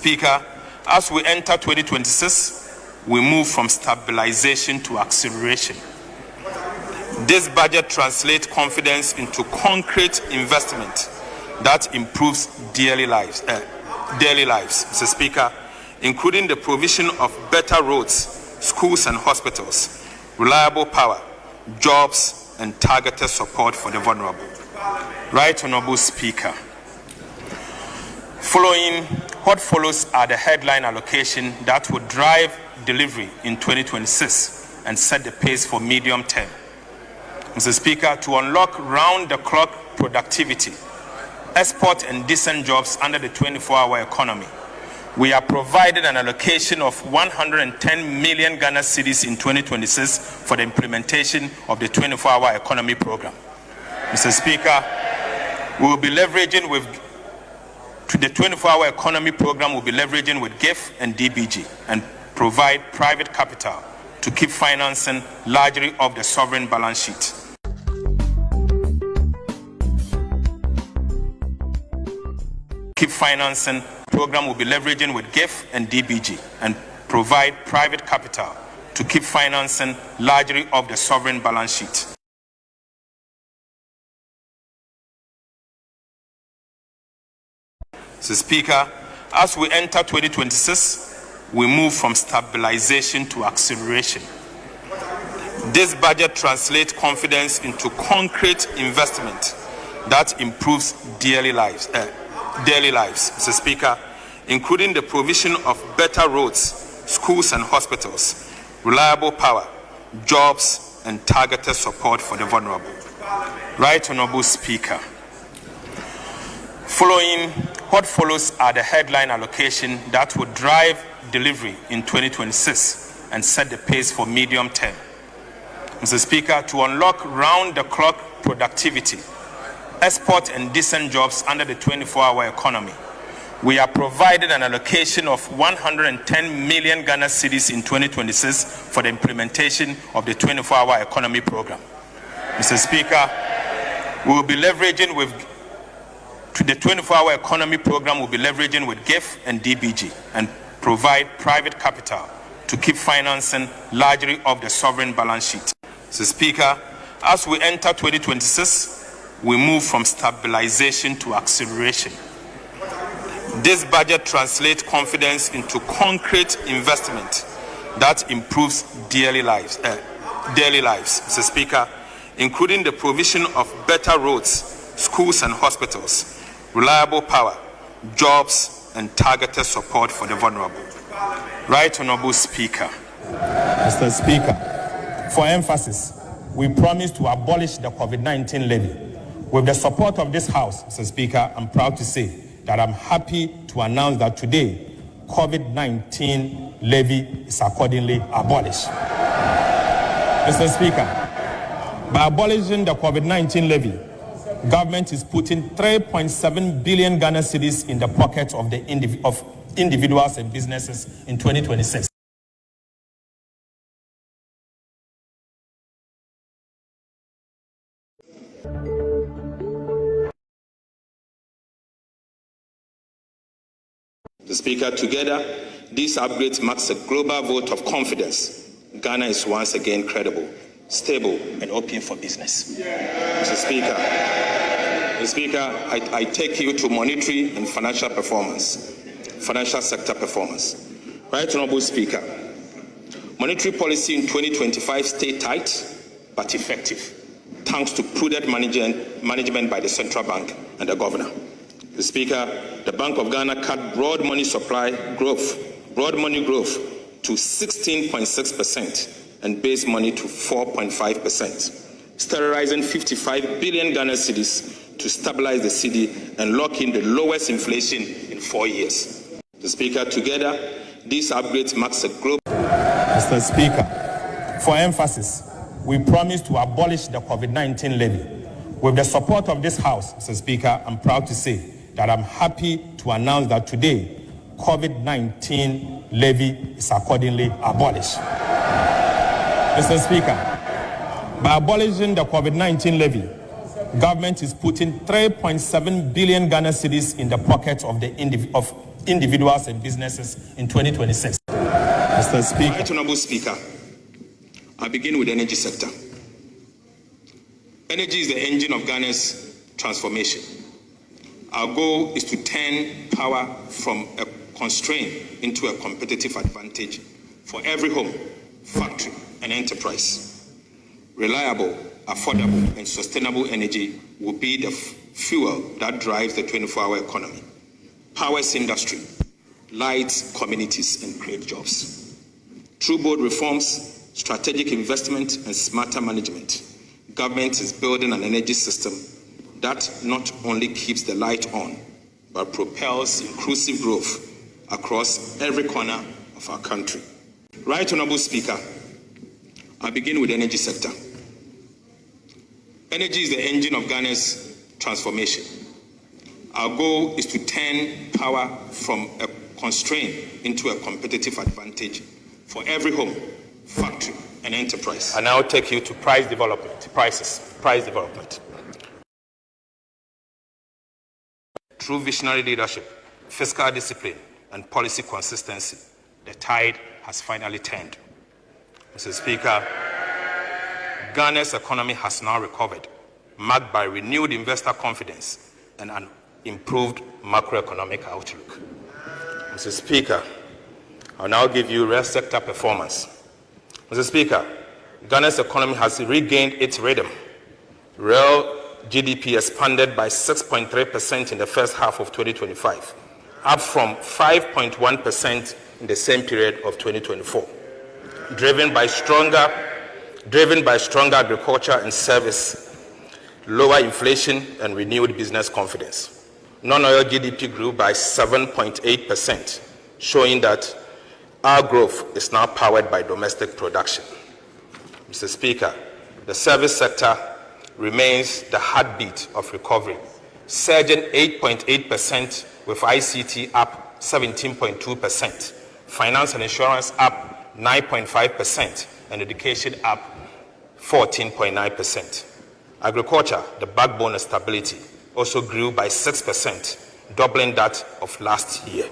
Speaker, as we enter 2026, we move from stabilization to acceleration. This budget translates confidence into concrete investment that improves daily lives. Mr. Speaker, including the provision of better roads, schools and hospitals, reliable power, jobs, and targeted support for the vulnerable. Right Honorable Speaker, what follows are the headline allocation that will drive delivery in 2026 and set the pace for medium term. Mr. Speaker, to unlock round-the-clock productivity, export and decent jobs under the 24-hour economy, we are provided an allocation of 110 million Ghana cedis in 2026 for the implementation of the 24-hour economy program. Mr. Speaker, we will be leveraging the 24-hour economy program will be leveraging with GIF and DBG and provide private capital to keep financing largely of the sovereign balance sheet. Program will be leveraging with GIF and DBG and provide private capital to keep financing largely of the sovereign balance sheet. Mr. Speaker, as we enter 2026, we move from stabilization to acceleration. This budget translates confidence into concrete investment that improves daily lives. Mr. Speaker, including the provision of better roads, schools and hospitals, reliable power, jobs, and targeted support for the vulnerable. Right Honorable Speaker, what follows are the headline allocation that will drive delivery in 2026 and set the pace for medium term. Mr. Speaker, to unlock round-the-clock productivity, export and decent jobs under the 24-hour economy, we are provided an allocation of 110 million Ghana cedis in 2026 for the implementation of the 24-hour economy program. Mr. Speaker, we will be leveraging the 24-hour economy program will be leveraging with GIF and DBG and provide private capital to keep financing largely of the sovereign balance sheet. Mr. Speaker, as we enter 2026, we move from stabilization to acceleration. This budget translates confidence into concrete investment that improves daily lives. Mr. Speaker, including the provision of better roads, schools and hospitals, reliable power, jobs, and targeted support for the vulnerable. Right Honorable Speaker. Mr. Speaker, for emphasis, we promise to abolish the COVID-19 levy. With the support of this House, Mr. Speaker, I'm proud to say that I'm happy to announce that today, COVID-19 levy is accordingly abolished. Mr. Speaker, by abolishing the COVID-19 levy, government is putting 3.7 billion Ghana cedis in the pockets of individuals and businesses in 2026. Mr. Speaker, together, these upgrades marks a global vote of confidence. Ghana is once again credible, stable, and open for business. Mr. Speaker, I take you to monetary and financial sector performance. Right Honorable Speaker, monetary policy in 2025 stayed tight but effective, thanks to prudent management by the central bank and the governor. Mr. Speaker, the Bank of Ghana cut broad money growth to 16.6% and base money to 4.5%, sterilizing 55 billion Ghana cedis to stabilize the cedi and lock in the lowest inflation in 4 years. Mr. Speaker, together, these upgrades marks a global... Mr. Speaker, for emphasis, we promise to abolish the COVID-19 levy. With the support of this House, Mr. Speaker, I'm proud to say that I'm happy to announce that today, COVID-19 levy is accordingly abolished. Mr. Speaker, by abolishing the COVID-19 levy, government is putting 3.7 billion Ghana cedis in the pockets of individuals and businesses in 2026. Mr. Speaker. Right, Honorable Speaker, I begin with the energy sector. Energy is the engine of Ghana's transformation. Our goal is to turn power from a constraint into a competitive advantage for every home, factory, and enterprise. Reliable, affordable, and sustainable energy will be the fuel that drives the 24-hour economy, powers industry, lights communities, and creates jobs. Through bold reforms, strategic investment, and smarter management, government is building an energy system that not only keeps the light on, but propels inclusive growth across every corner of our country. Right, Honorable Speaker, I begin with the energy sector. Energy is the engine of Ghana's transformation. Our goal is to turn power from a constraint into a competitive advantage for every home, factory, and enterprise. I now take you to price development. Price development. Through visionary leadership, fiscal discipline, and policy consistency, the tide has finally turned. Mr. Speaker, Ghana's economy has now recovered, marked by renewed investor confidence and an improved macroeconomic outlook. Mr. Speaker, I'll now give you real sector performance. Mr. Speaker, Ghana's economy has regained its rhythm. Real GDP expanded by 6.3% in the first half of 2025, up from 5.1% in the same period of 2024, driven by stronger agriculture and service, lower inflation, and renewed business confidence. Non-oil GDP grew by 7.8%, showing that our growth is now powered by domestic production. Mr. Speaker, the service sector remains the heartbeat of recovery, surging 8.8% with ICT up 17.2%, finance and insurance up 9.5%, and education up 14.9%. Agriculture, the backbone of stability, also grew by 6%, doubling that of last year.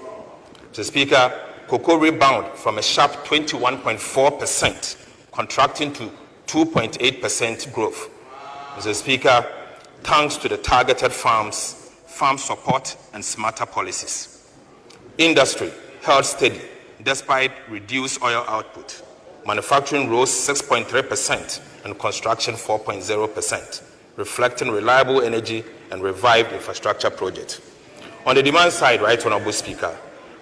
Mr. Speaker, cocoa rebounded from a sharp 21.4%, contracting to 2.8% growth. Mr. Speaker, thanks to the targeted farm support, and smarter policies. Industry held steady despite reduced oil output. Manufacturing rose 6.3% and construction 4.0%, reflecting reliable energy and revived infrastructure projects. On the demand side, Right Honorable Speaker,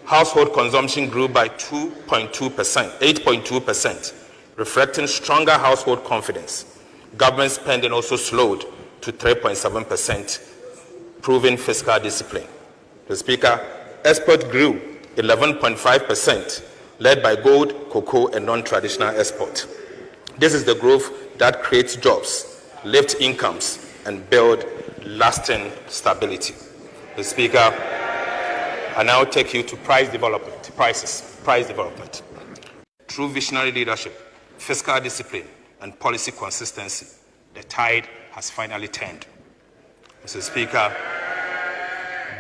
household consumption grew by 8.2%, reflecting stronger household confidence. Government spending also slowed to 3.7%, proving fiscal discipline. The Speaker, export grew 11.5%, led by gold, cocoa, and non-traditional export. This is the growth that creates jobs, lifts incomes, and builds lasting stability. The Speaker, I now take you to price development. Price development. Through visionary leadership, fiscal discipline, and policy consistency, the tide has finally turned. Mr. Speaker,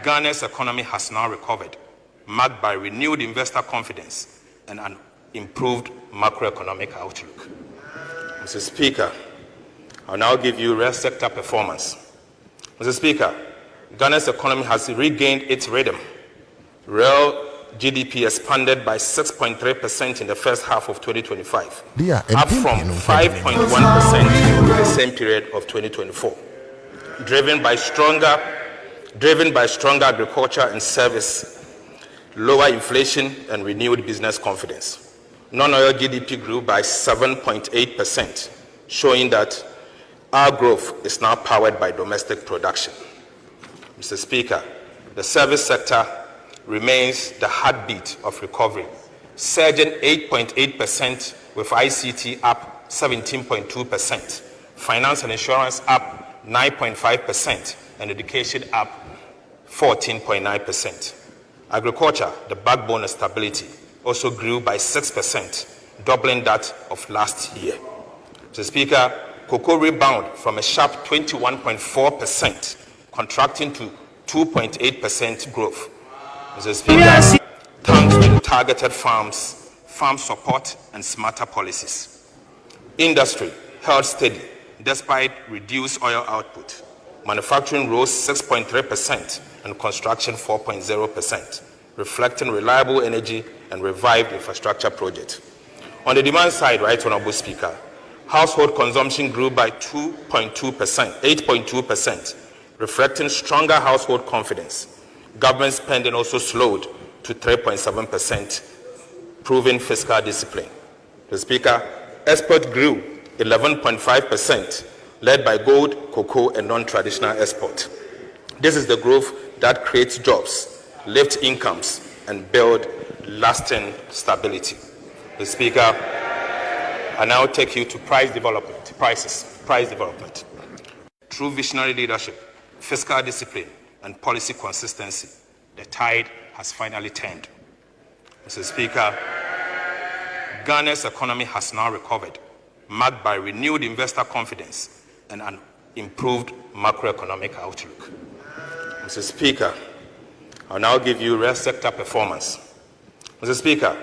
Ghana's economy has now recovered, marked by renewed investor confidence and an improved macroeconomic outlook. Mr. Speaker, I'll now give you real sector performance. Mr. Speaker, Ghana's economy has regained its rhythm. Real GDP expanded by 6.3% in the first half of 2025, up from 5.1% in the same period of 2024, driven by stronger agriculture and service, lower inflation, and renewed business confidence. Non-oil GDP grew by 7.8%, showing that our growth is now powered by domestic production. Mr. Speaker, the service sector remains the heartbeat of recovery, surging 8.8% with ICT up 17.2%, finance and insurance up 9.5%, and education up 14.9%. Agriculture, the backbone of stability, also grew by 6%, doubling that of last year. Mr. Speaker, cocoa rebounded from a sharp 21.4%, contracting to 2.8% growth. Mr. Speaker, thanks to the targeted farms, farm support, and smarter policies, industry held steady despite reduced oil output. Manufacturing rose 6.3% and construction 4.0%, reflecting reliable energy and revived infrastructure projects. On the demand side, Right Honorable Speaker, household consumption grew by 8.2%, reflecting stronger household confidence. Government spending also slowed to 3.7%, proving fiscal discipline. The Speaker, export grew 11.5%, led by gold, cocoa, and non-traditional export. This is the growth that creates jobs, lifts incomes, and builds lasting stability. The Speaker, I now take you to price development. Through visionary leadership, fiscal discipline, and policy consistency, the tide has finally turned. Mr. Speaker, Ghana's economy has now recovered, marked by renewed investor confidence and an improved macroeconomic outlook. Mr. Speaker, I'll now give you real sector performance. Mr. Speaker,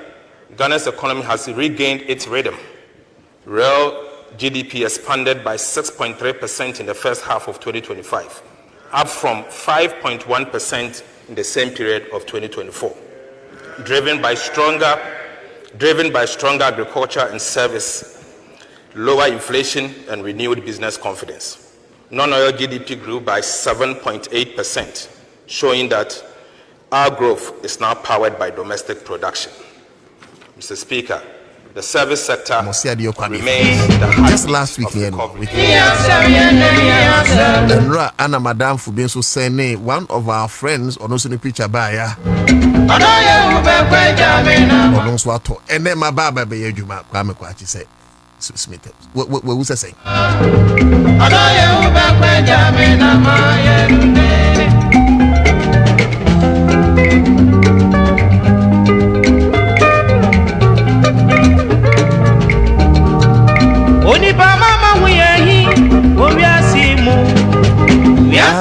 Ghana's economy has regained its rhythm. Real GDP expanded by 6.3% in the first half of 2025, up from 5.1% in the same period of 2024, driven by stronger agriculture and service, lower inflation, and renewed business confidence. Non-oil GDP grew by 7.8%, showing that our growth is now powered by domestic production. Mr. Speaker, the service sector remains the just last week here Anna Madame Fubin so saying one of our friends on also the picture by and then my baba be Juma Kwame Kwachi say Smith. What was I saying?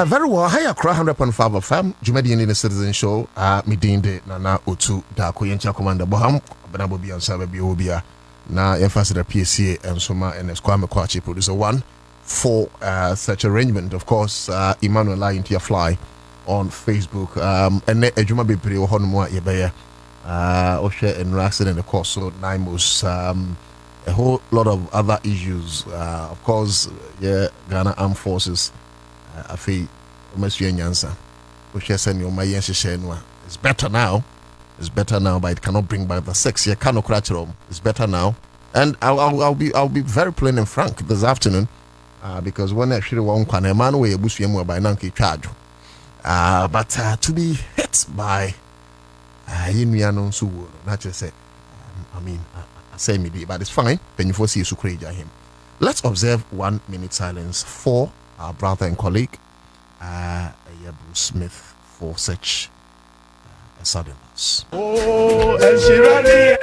Very well. Hi, Accra100.5FM. Jumedi in the Citizen Show. Midinde Nana Otu Dako Yencha Commander Boham. Bobie Ansah Bobie. Na emphasis the PSA and Soma and Kwame Kwachi producer one for such arrangement. Of course, Emmanuel Lying to fly on Facebook. And Ejuma be pretty honmo yebeye. Oshe and Raxen and the course so Naimos a whole lot of other issues. Of course, yeah, Ghana Armed Forces. I feel Monsieur Ansah. Oshe send you my yensi. It's better now. It's better now, but it cannot bring back the 6 year cannot crash it. It's better now, and I'll be very plain and frank this afternoon, because when I actually want a man way bush by Nanki charge, but to be hit by Yinwiano Su, not just say, I say me, but it's fine. Then you foresee to crazy him. Let's observe 1 minute silence for our brother and colleague, Bruce Smith, for such a sudden loss. Oh, and she ran.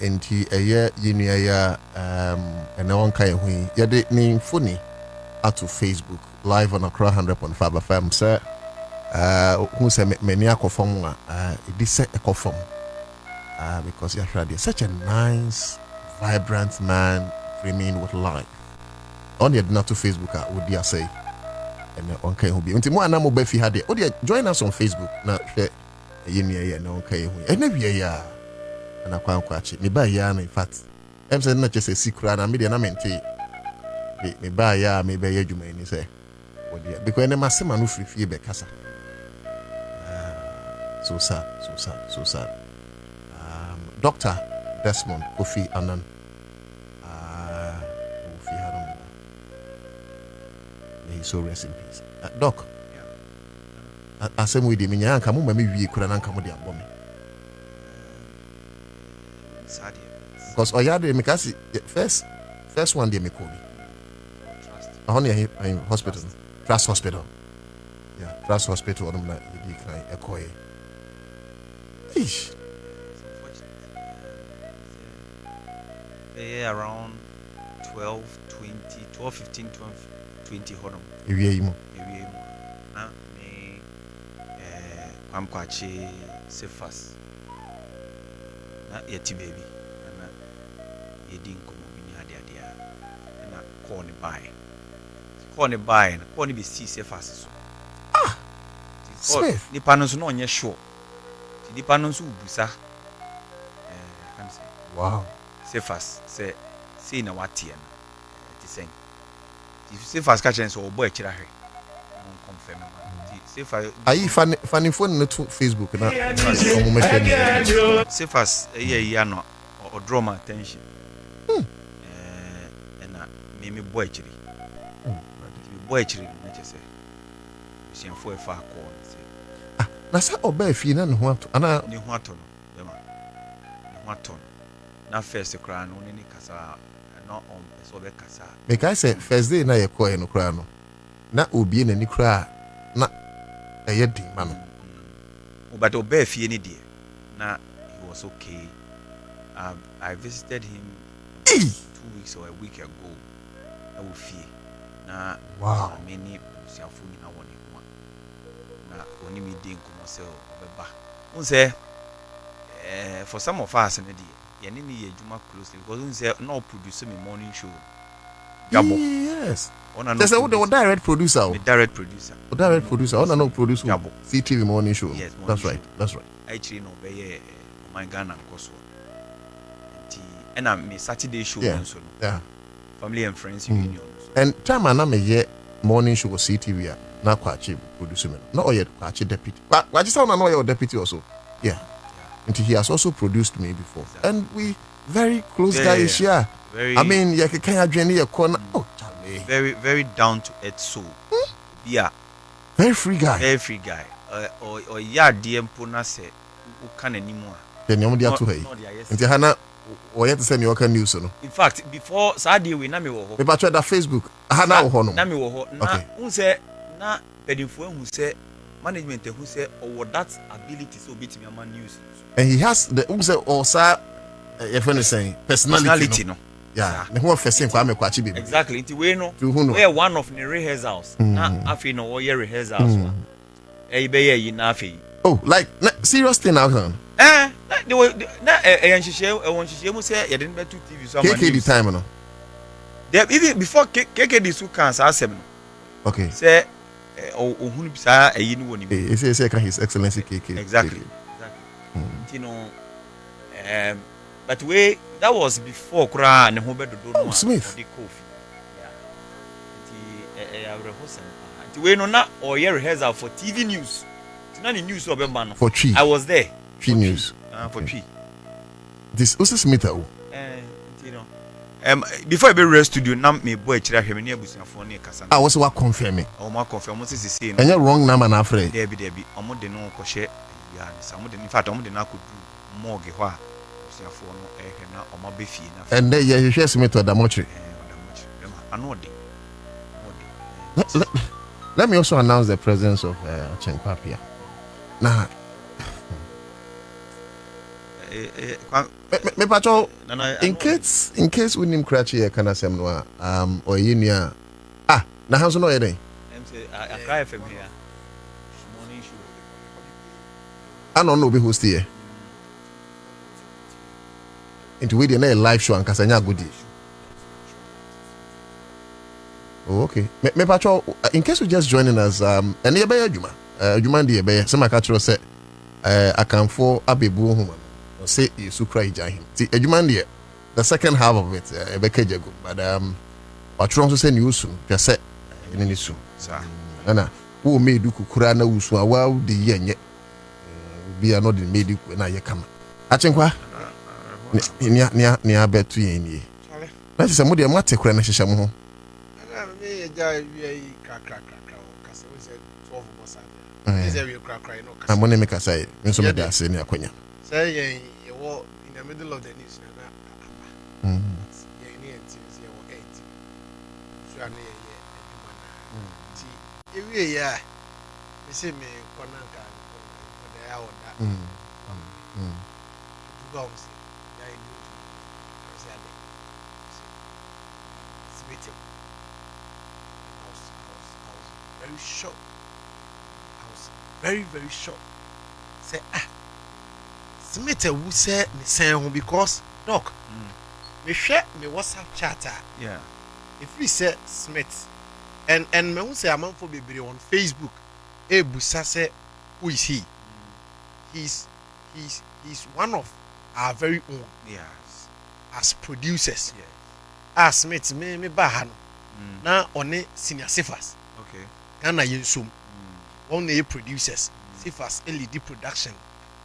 enti eye yinua ya ene wonka ye hu ye de ni phone to Facebook live on Accra100.5 FM sir who say many akofom it is ekofom because you are such a nice vibrant man brimming with life on your not to Facebook would you say and okay who be until mo anamo be fi hade join us on Facebook na hwe yinua ye na okay hu ene wie ya na kwankwachi me ba ya na in fact em say na chese sikura na me de na mente me ba ya me be adwuma ni say because ene masema no free be kasa so sad Dr. Desmond Kofi Annan Kofi Harum may so rest in peace doc asem we de menya anka mo ma me wie kura na anka mo de abome sad because oyade me kasi first one dey me call me honey in hospital Trust Hospital yeah Trust Hospital on na e decline ekoye ish around 12 15 20 honum ewie yi mo na me kwamkwachi sefas na yeti baby na yedi nkomo bi ni ade na call ni buy call ni be see sefas so nipa no so no onye sure nipa no so ubusa can say wow sefas say na watie na ti sen if sefas ka chen so obo e kira hwe on confirm ma sefas ayi fani phone no to Facebook na omo me sefas ya no o draw my attention na me boy kiri me boy kiri na che say sianfo e fa ko say na sa oba fi na ne ho ato ana ne ho ato no be ma ne ho ato na first cry no ni kasa no on so be kasa because say first day na ye ko e no kra no na obi na ni kra na eye din ma no but oba fi ni die na he was okay. I visited him 2 weeks or a week ago. I will fear na wow many siafu ni na woni ho na oni mi dey nkomo se obeba unse for some of us na dey ye ni ye adwuma closely because unse no produce me morning show Gabo yes ona no there's a direct producer direct producer ona no produce Gabo CTV morning show yes, morning that's show. right actually no be ye my Ghana nkoso and I'm Saturday show so yeah family and friends reunion and time na me ye morning show CTV na kwachi producer me no oye kwachi deputy but kwachi sound na no oye deputy also yeah and he has also produced me before and we very close guys very I mean you can adwene ye corner oh chale very down to earth soul yeah very free guy or ya DM na se u kan animu a then you dey to her nti hana oye to say me work news no in fact before Saturday we na me wo ho me ba that Facebook hana wo ho no na me wo ho na un say na pedifo hu say management hu say or that ability so bit me man news and he has the say or sir your friend is saying personality no yeah me who first kwa me kwachi baby exactly nti we no we one of the rehearsals na afi no we rehearsals e be ye na afi oh like serious thing now huh? They were na nhihye mu say ye didn't betu TV so KK the time no they even before KK this who can asem no okay say ohunu bisa ayi ni woni he say his excellency KK exactly you know but we that was before kura ne ho bedodo no Smith the coffee yeah nti we no na or year rehearsal for TV news na the news of man for tree I was there tree news for tree this also Smith you know before I be rest studio na me boy kira hweme ne abusuafo ne kasa I was wa confirm o ma confirm say say no any wrong number na afre there be omo de no ko hye ya some de in fact omo de na ko du morgue ho a abusuafo no ehwe na omo be fie na and then you hear Smith da mochre anode let me also announce the presence of Chenkpapia now Me pacho in case we nim crachi e kana sem no or yinia na hanso no yeden Accra100.5FM here morning show ano no be host here into we dey na live show and kasanya gudi. Oh, okay. Me pacho in case you just joining us any be adwuma adwuma dey be say maka tro say akanfo abebu homa say yesu cry jahim ti adwuma dey the second half of it e be kejego but watro so say ni usu pe say ni su sa na wo me du kukura na usu awa de yenye bia no de me du na ye kama achenkwa ni abetu yen ni na se mo de mo atekura na hyehyam ho I'm going to make a say, and so many are saying, Yakonia. Say, you walk in the middle of the news. Yeah, you see me, Konanka, for the hour that very shocked. I was very, very shocked. Say, Smith who said me say because doc, me share me WhatsApp chatter. yeah If we say Smith and me who say among for baby on Facebook, Busa say who is he? He's one of our very own. yes As producers. yes Smith me bahano. Now on a senior Sifas. okay Ghana Yensum. One of the producers, Sifas LED production,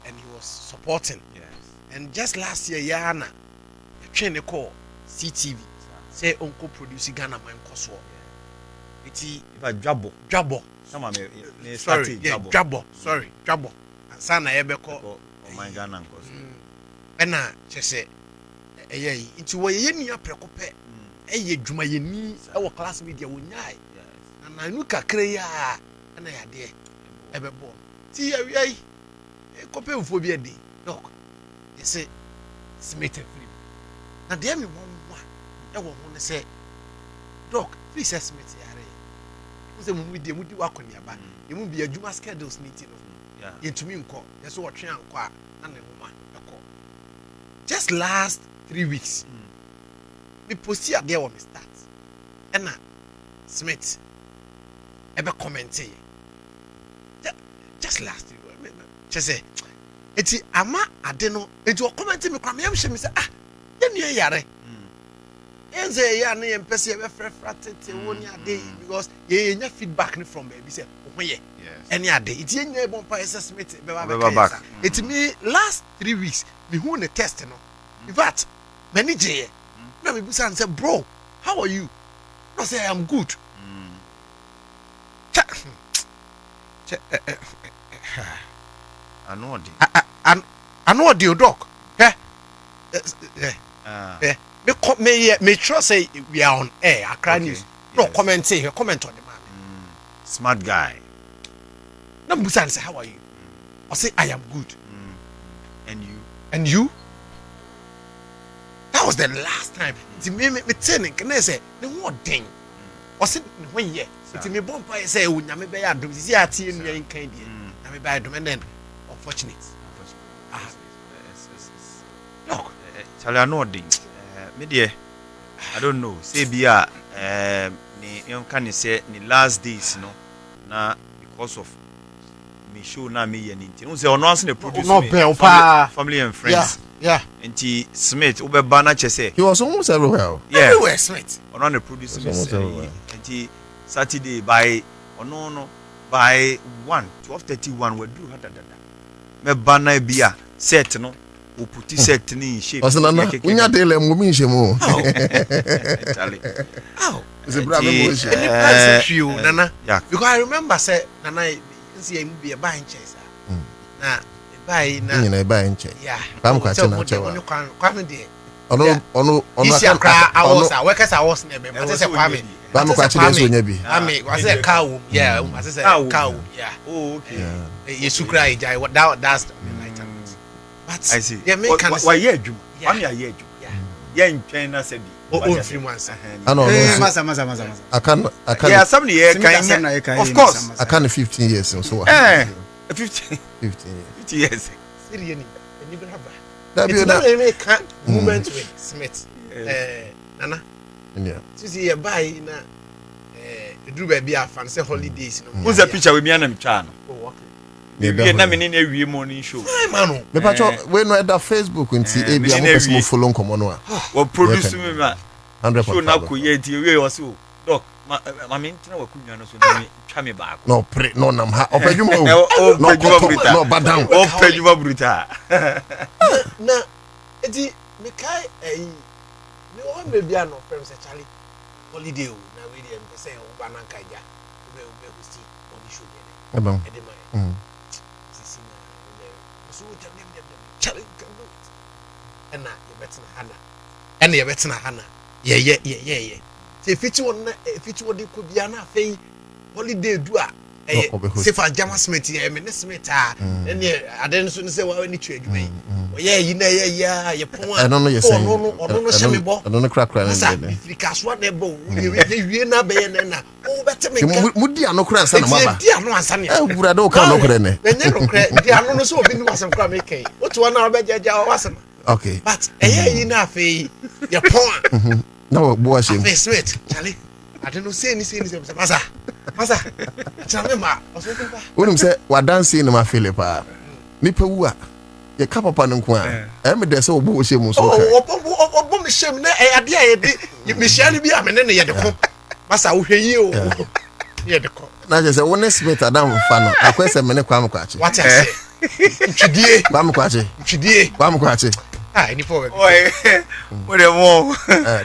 and he was supporting. yes And just last year, Yana, a train call CTV, say Uncle producing Ghana Man Coswo. It's if I jabo some me sorry, yeah, Jabo, sorry, Jabo. And Sana Ebeko, oh my Ghana and she said, it's where you are precope, Juma Yeni, our class media will die. And I look at Kreya. And I had there ever born. See, I copy of phobia day. Dog, they say, Smith and free. Now, dear me, one, I want to say, Dog, please say Smith. Who's the movie they would do work on your back? It won't be a Juma schedules meeting. Yeah, to me, that's what Trian Qua and the woman. Just last 3 weeks, we post a girl on the start. And Smith ever commented. Just last week, just say, it's ama adeno. It's your commenting me. I'm sure me say you yare. And say ya na yem pese be frefrate woni ade because ye nya feedback from baby say yes any ade it ye nya bon pa assessment be back. It me last 3 weeks me who the test no. In fact, many je na me be say bro, how are you? No say I am good. I know the doc. Me trust say we are on air. Accra News. No comment say comment on the man. smart guy. No Busan say how are you? I say I am good. And you? And you? That was the last time. Me telling can I say no more thing. I said when yeah. It's me bomb pa say we nyame be ya do. See ati enu yan kan die. Na me buy do and then unfortunate. Look, Charlie, I know thing. Me I don't know. Say bia ni you can say ni last days no na because of me show na me ye ninti. No say ono aso na produce me. Family and friends. Yeah. Nti Smith obeba na che say. He was almost everywhere. Yeah. Everywhere Smith. Ono na produce me. Nti Saturday by no by 12:31 we do hada. Me bana bia set no. We put set in shape. Unya dele ngumi nshemo. Charlie. How? Is it brother motion? Nana. Yeah. Because I remember say Nana see him be a buying chase. Na buy na. You buy in chase. Yeah. Pam kwache na chewa. Kwame dey. Ono isi Accra hours workers hours na be. I say Kwame. Pam kwache dey so nya bi. Kwame, I say cow. Yeah, I say cow. Yeah. Oh, okay. You sukra ijai. That's the night. But I see. Yeah, me can. Why yeah, Juma? I'm here, Juma. Yeah, in China, said Oh, 3 months. I know. Masa. I can. Yeah, somebody here can. Of course. I can 15 years so. 15 years. Seriously, and you have That it's be not that. a can't movement with Smith. Nana. Yeah. See you buy na do baby a fan say holidays. Who's a picture with me and Chan? Oh, okay. Maybe na me ni every morning show. Hey, man. Me pacho we no that Facebook nti e bia mo person follow nkomo no a. Wo produce me ma. 100%. Show na ko ye ti we was so. Doc, ma me ntina wa kunwa no so me twa me baako. No pre no nam ha opedwuma o. No No peduma bruta. no badam. O peduma bruta. Na eti me kai me o me bia no frem say Charlie holiday o na we dey me say o ba na nkaja we hosti on the show there. Ebam. Edema. Sisi na so dem Charlie can do it. And na you better hana. And you better hana. Yeah. Say fiti won dey ko bia na afei holiday do a say for Jama Smith me ne Smith and aden so ne say wa ni twa adwuma yi yi na ye pon a no ye say no she me bo I don't crack na ne because what dey bo wie na be na o bete me ka mudi anokra ansa na maba di ano ansa ne wura do ka anokra ne enye nokra di ano no so obi ni wasam kra me kai otu na obejaja wasam okay but yi na afei ye pon no bo ashim face Smith Charlie I don't know say masa chama ma osofa wonum say wadanse ni ma Philipa nipa wu a ye ka papa no nko a me de say obo wo shemu so ka obo me shem na ade a ye de me hia ni bi a me ne ye de ko masa wo hwe yi o ye de ko na je say won Smith adam fa no akwese me ne kwa mkwache what I say twidie kwa mkwache twidie any for what the more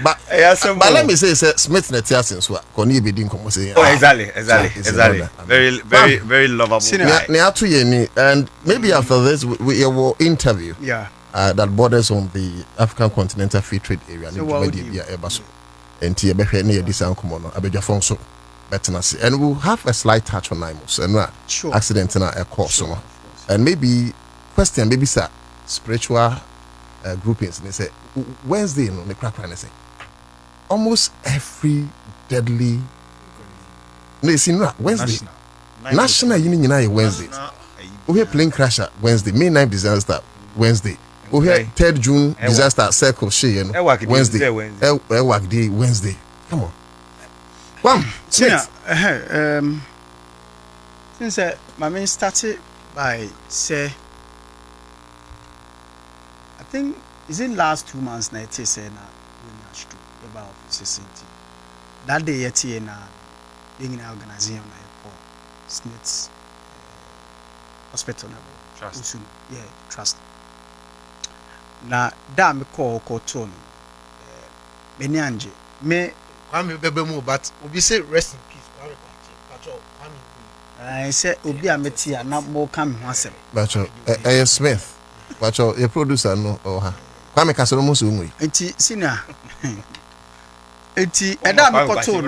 but let me say Smith na tiasin so ko ni be din komo say exactly very lovable ne atu ye ni and maybe after this we will interview that borders on the African Continental Free Trade Area ni Jumadi bia ebaso enti e behwe na ye disan komo no abedwafon so better say and we'll have a slight touch on Imos and accident na a course no and maybe question maybe sir spiritual groupings and they say Wednesday no the crack and they say almost every deadly no see no Wednesday national union na Wednesday we plane crasher Wednesday May 9th disaster Wednesday we here 3rd June disaster circle she Wednesday Wednesday come on Wham Smith since my main started by say I think is in last 2 months na it say na we na stroke about office that day yet na being organizing na for Smith's hospital na trust trust na da me call to many anje me kwame bebe mu but obi say rest in peace kwame I say obi ameti na mo kan ho asem bacho Smith bacho your producer no ha kwame kasoro mo so nwi enti sina enti eda me koto no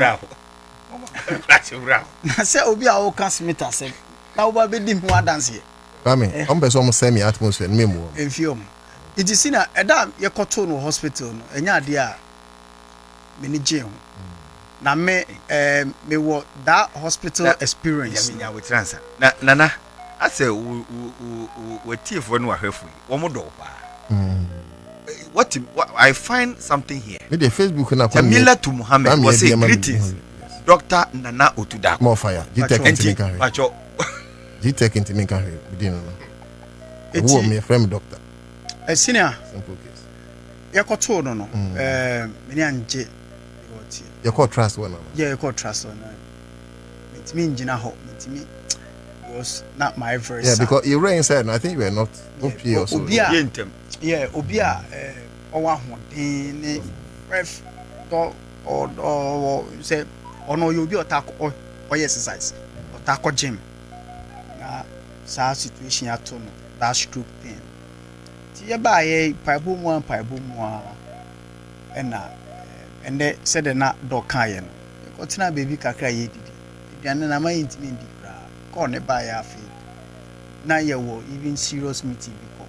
na say obi a o kan Smith asem na oba be di ho adanse kwame on be so mo semi atmosphere memu enfiom enti sina eda ye koto no hospital no enya ade a me ni je ho na me wo that hospital experience ya with transfer na I say we tief when we ahwefu wo do pa what I find something here me the Facebook na kwa Jamila to Muhammad was say greetings Dr. Nana Otuda more fire G-Tech intiminka pacho G-Tech intiminka we didn't know me friend doctor senior simple case ya koto no me ni anje you call trust one you call trust one it mean jina ho it mean was not my verse because you were inside and I think you were not okay also obi a owa hodin ni ref do or say ono you be otako exercise otako gym na sa situation ato no that stroke pain ti ye ba ye paibo mu ena ende said na do kan ye no ko tina baby kakra ye didi diane na ma intimi ndi kra ko ne ba ya afi na ye wo even serious meeting biko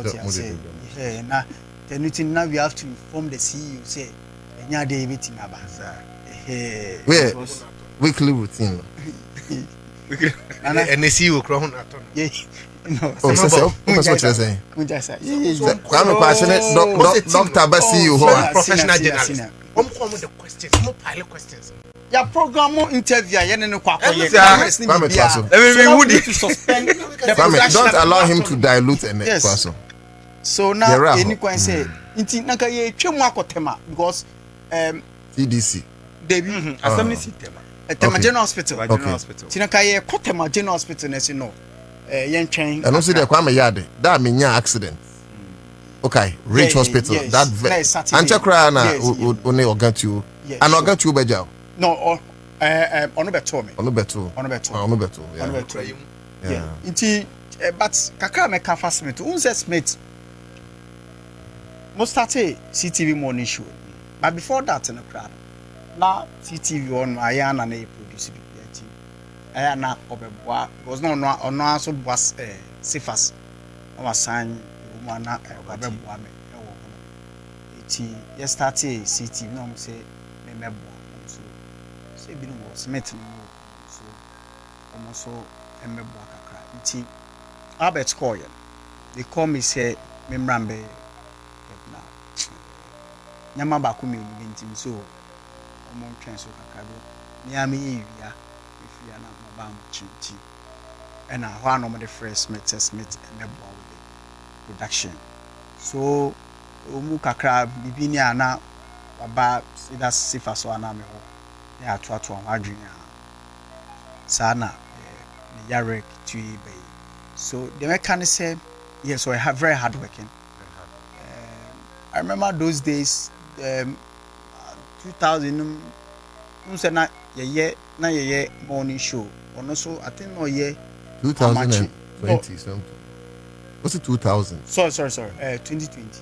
So what I say, yeah, now now we have to inform the CEO say, "Enya dey meeting aba." Where weekly routine. And the CEO crown at all. Yeah. No. Oh, so what you're saying? Kwame Kwasene Dr. Basi Professional journalist. Come with the questions. More pile questions. Ya program interview ya ne kwa kwa ye. Kwame Kwaso. We need to suspend the Kwame, don't allow him to dilute and Kwaso. So now any kwan say nti naka ye twemu akotema because CDC Debbie Assembly system. Tema General Hospital. Okay. Tinaka ye kotema General Hospital na say no. Yen train. And also the Kwame yard. That mean accident. Okay, Rich Hospital. Yes. That Ansah cry na only organ to an organ to beja. No, ono beto me. Ono beto. Yeah. Inti but kakra me ka fascinated. Unse Smith. Most start CTV morning show. But before that in the crowd. Now CTV on Ayana na produce BPT. Ayana obeboa because no also was Sifas. Our sign na obeboa me. Iti yesterday CTV no say me meboa. So say bi no Smith no so almost so meboa kakra. Iti Albert call they call me say me mrambe na nyama ba ko me ntim so omo twɛn so kakra bi nya me yia efia na maba am chinchi ɛna hɔ anom the fresh Smith meboa with production so omu kakra bibi ni ana baba sida sifa so ana me ho na atoato ho adwen a sana me yarek tui be so the mechanic said yes, so I have very hard working. I remember those days 2000 na ye morning show and also I think no year 2020 something. Was it 2000? Sorry 2020.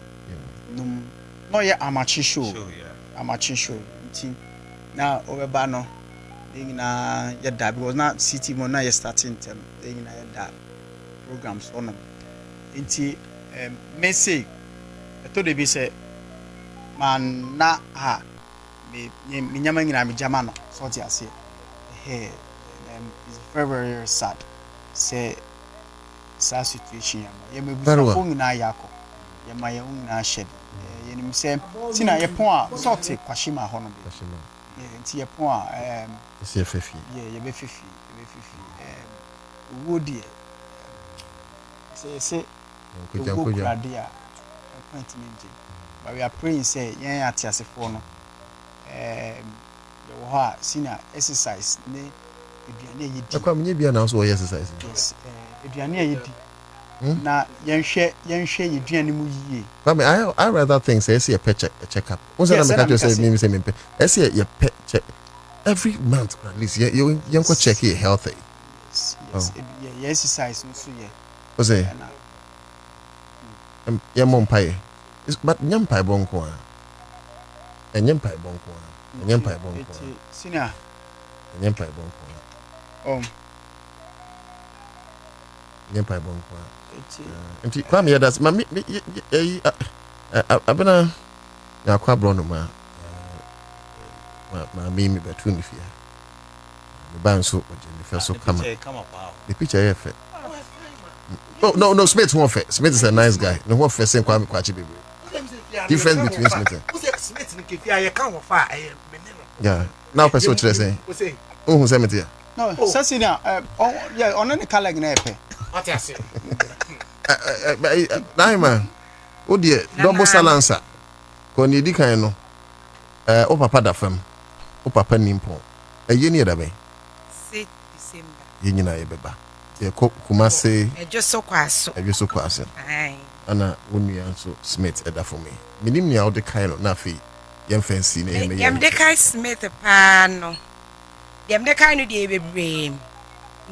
No ye amateur show. Amateur show. Now over no na ye da because now city mo na ye starting term na ye da programs on nti me say to dey be say man na ha me nyama nyina me jama no so ti ase it's very very sad say situation ya me busa fo nyina yakọ ya ma ya nyina shed ye nim say tina ye pon a so ti kwashima ho no be nti ye pon a see fefi ye be fefi wodi say kuja but we are praying say yen atiasefo no the wa senior exercise ne eduane yedi akwa menye bia na so exercise yes eduane yedi na yenhwe eduane mu yie I rather think say a check up once na me catch say me say me say your pet check every month at least you go check your health yes exercise no so ye what's it Yampai. But Yampai Bonqua. And Yampai Bonqua. Yampai Bonqua. Sina. Yampai Bonqua. Yampai Bonqua. And Kwame here that's mammy. I've been a Kwabena. My mimi between the fear. The band so the first so come the picture here. Oh no, Smith won't fit. Smith is a nice guy. No one first same Kwame Kwachi baby. Difference between Smith. Yeah. Now person what you say? Who say me here? No, Sasina, yeah, on any color gnepe. What I say? Man. Oh dear, double salansa. Ko ni di kan no. O papa da fam. O papa nimpo. Ye ni da be. Say December. Ye nyina ye beba. Ye Kumase Ejo kwaso. Aye. Ana wonu ya so Smith eda for me. Minim nia o de kan no na fi ye fancy na ye me. Yem de kai Smith pa no. Yem de kai no de bebre.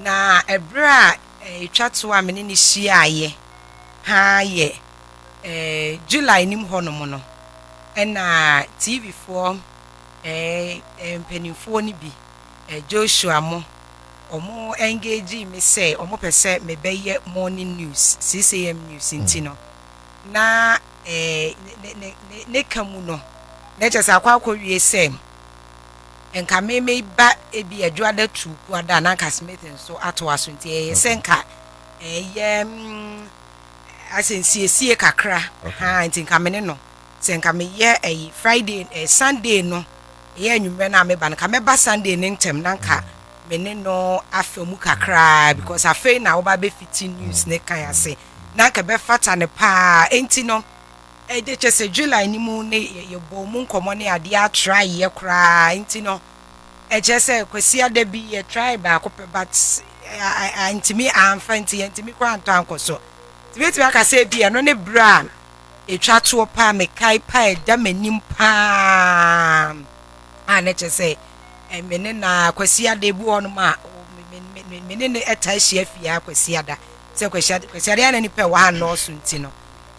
Na ebra etwa to a me ni hia ye. Ha ye. July nim honom no. Na TV4 mpenimfo ni bi Joshua mo omo engage me say omo pese me beye morning news 6 am news intino na ne kamu no na kyesa akwa wie sem enka meme ba ebi adwada tu kwada na nka Smith nso ato aso nti senka asensiesie kakra ha nti nka mene no senka me ye Friday Sunday no ye anwumre na me ba nka me ba Sunday ne ntem na nka mene no afemu kakra because afei na wo ba be fiti news ne kan ase na nka be fata ne pa enti no de chese July ni mu ne ye bo mu nkomo ne ade a try ye kra enti no chese kwesi ada bi ye try ba ko but antimi amfa enti antimi kwa anto ankoso tibeti aka se bi no ne bra etwa to pa me kai pa da manim pa na chese mene na kwesi ada bu ono ma mene ne etahia fia kwesi ada se kwesi ada na ni pe wa no so enti no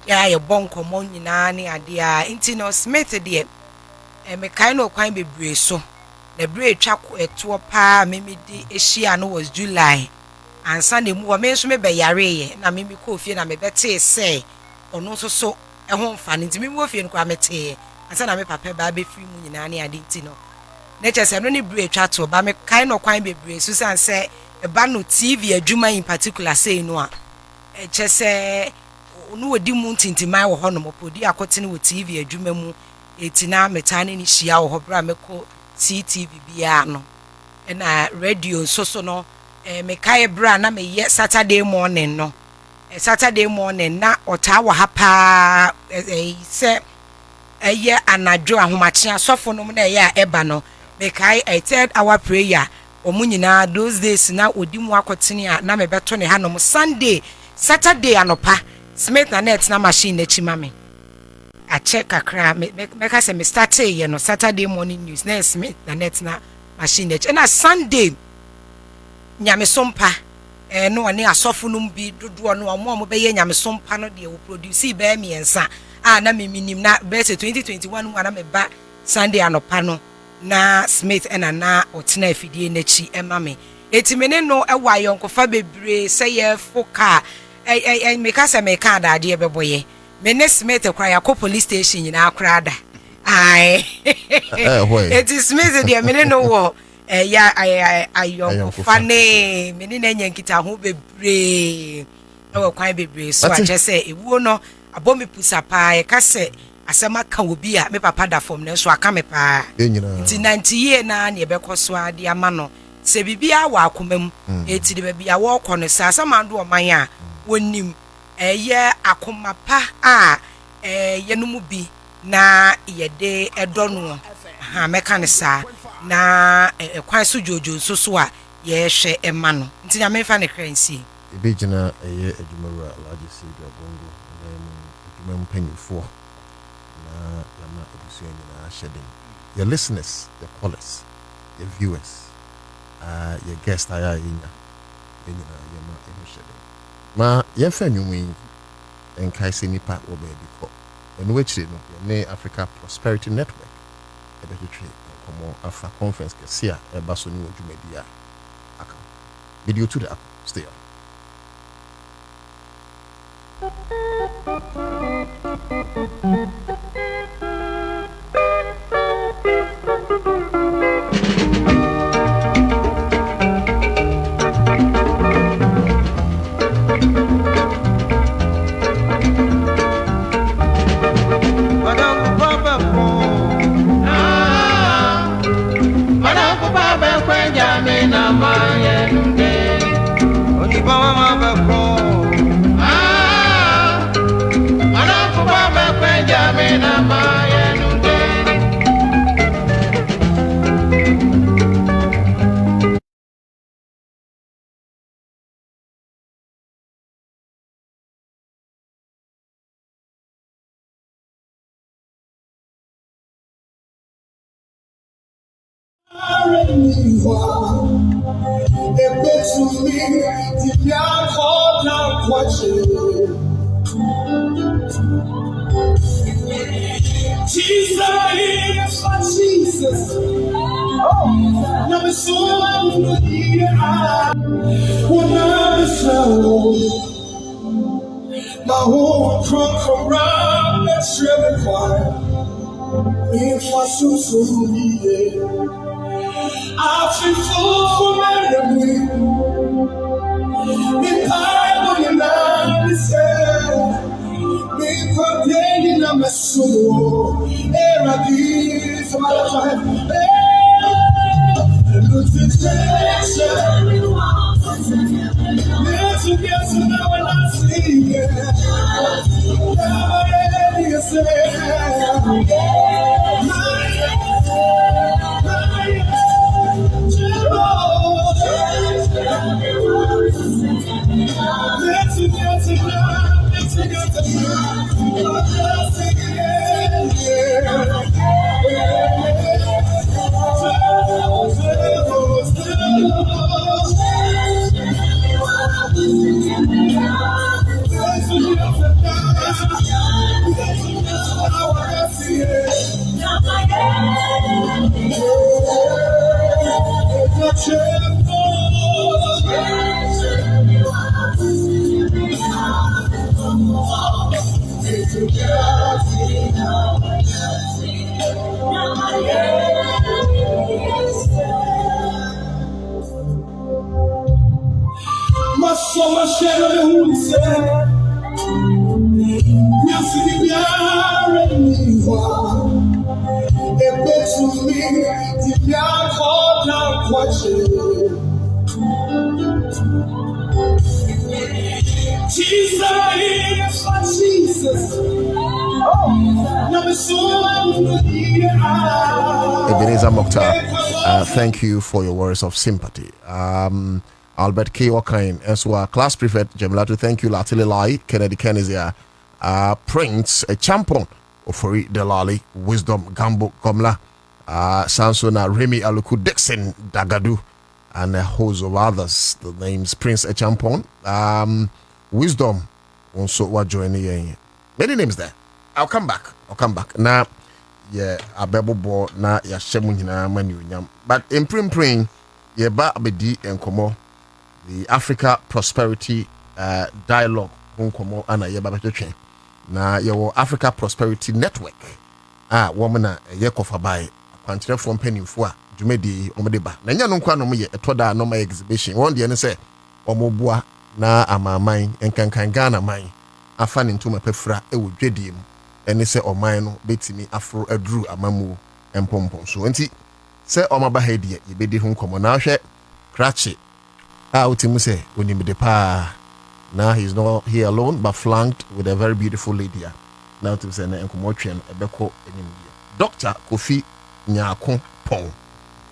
ya ye bonko mo nyina ne ade a enti no Smith de me kai no kwan bebre so na bre etwa eto pa memedi ehia no was July Ansah na mu wo me nso me be yare ye na me ko fie na me bete se ono so so ho mfa ne enti me wo fie no kwa mete Ansah na me papa ba be free mu nyina ne ade enti no na chese no ne bre etwa to ba me kai no kwan bebre so san se e ba no TV adwuma in particular say no a chese no wodi mu ntintimai wo hono mopodi akotene wo TV adwuma mu etina metane ni hia wo hobra meko CTV bia no na radio so no me kai bra na me ye Saturday morning no Saturday morning na ota wa hapa se eye anadwo ahomache asofo no na ye eba no me kai a third hour prayer omunyina those days na odi mu akotene a na me beto ne hanom Sunday Saturday anopa Smith na net na machine na chima me a check akra me ka se me start ye no Saturday morning news na Smith na net na machine na Sunday nyame sompa no ane asofo no bi dodo no mo be ye nyame sompa no de wo produce be miensa na me minim na be 2021 mu na me ba Sunday anopa no na Smith na otena afidie na chi ema me etimene no ewa yonkofa bebre se ye foka me ka se me ka da de beboye me ne Smith kwa ya ko police station nyina akra da ai eti Smith de me ne no wo ya ayonkofa ne me ne nya nkita ho bebre ewa kwa bebre so a che se ewuo no abomi pusa pa e ka se asema ka obi a me papa da form ne so aka me pa nti 90 ye na ne be koso ade ama no se bibia wa akomam eti de bibia wo kono sa asema ndo oman a wonim ye akoma pa a ye no mu bi na ye de edono ha meka ne sa na kwan so jojo so a ye hwe ema no nti na me fa ne kransi ebejina ye adwumawura alaje si do bongo na adwuma mpanyifo na yama ebusu nyina shedding your listeners, your callers, your viewers, your guests aya yinya yama shedding ma ye fa nwumi enkai se nipa wo be bi ko enu wechire no ne Africa Prosperity Network ebetwe komo afa conference kesia e ba so ni odwumadi a aka video to the app stay on. Jesus. Oh, never saw the My whole trunk from round that shrivel choir. Me for so yeah. I've been full for memory. Me pie when I'm sad. Me complaining I'm a soul. Era this my time. Losing direction. Let's get to know when I see it. You say. Jesus. Ebenezer Mokhtar, thank you for your words of sympathy. Albert K. Okain, as well, class prefect Jemilatu, thank you. Latili Lai, Kennedy Kenizia, Prince, a champion of Delali, Wisdom Gambo Komla, Sansona Remy Aluku Dixon Dagadu, and a host of others. The names Prince a champion, Wisdom, also what joining. Many names there. I'll come back. Now, yeah, a bebo bo na ya shemu nyina manu nyam. But in prim ye ba abedi enkomo the Africa Prosperity Dialogue nkomo ana ye ba betwetwe. Na ye wo Africa Prosperity Network. Woman ye kofa bai kwantre from penifo a dwumedi omede ba. Na nya no nkwa no ye etoda no ma exhibition. One dey ne say omobua na amaman enkankan Ghana man afa ne ntoma pefra ewo dwediem. Eni se oman no betimi afro aduru amamu empompon so enti se omaba ha die yebedi ho nkomo na hwe krache utimu se onimide pa na he's not here alone but flanked with a very beautiful lady now to say na enkomo twen ebeko enim Dr. Kofi Nyako Pon,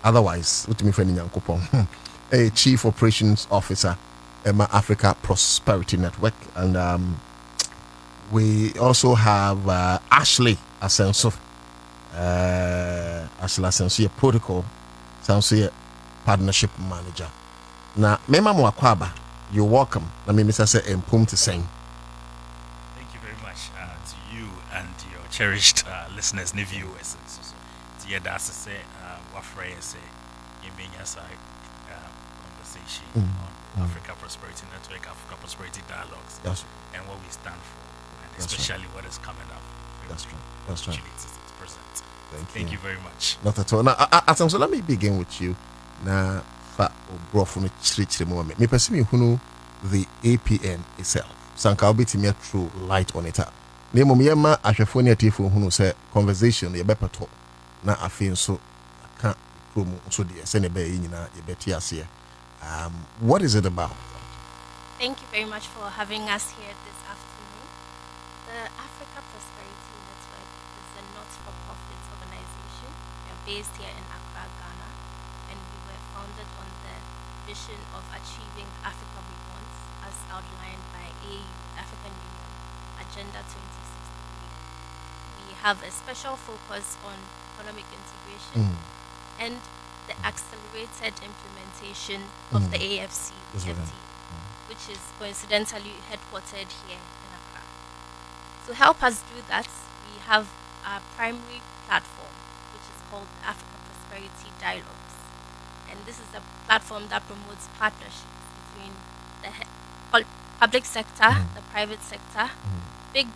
otherwise utimi fe Nyako Pon, a chief operations officer Emma Africa Prosperity Network. And we also have Ashley Asenso, a protocol, Sansuye partnership manager. Now, Mema Mwakwaba, you're welcome. Let me say Mpum to sing. Thank you very much to you and your cherished listeners and viewers. Yeah, that's to say, what phrase say, you mean yes, conversation on Africa Prosperity Network, Africa Prosperity Dialogues, yes, and what we stand for. Especially what is coming up. That's true. That's right. It's present. Thank you very much. Not at all. Now, Atam, so let me begin with you. Now, fa bro from the moment. Me perceive who the APN itself. Sanka will be to me through light on it. Name me ma ahwefonia tifo who say conversation ye better talk. Na afin so can promo so the send be nyina ye beti ase. What is it about? Thank you very much for having us here this afternoon. The Africa Prosperity Network is a not-for-profit organization. We are based here in Accra, Ghana, and we were founded on the vision of achieving Africa we want, as outlined by AU, African Union, Agenda 2063. We have a special focus on economic integration and the accelerated implementation of the AFC, which is coincidentally headquartered here in Accra. To help us do that, we have our primary platform, which is called Africa Prosperity Dialogues. And this is a platform that promotes partnerships between public sector, the private sector, big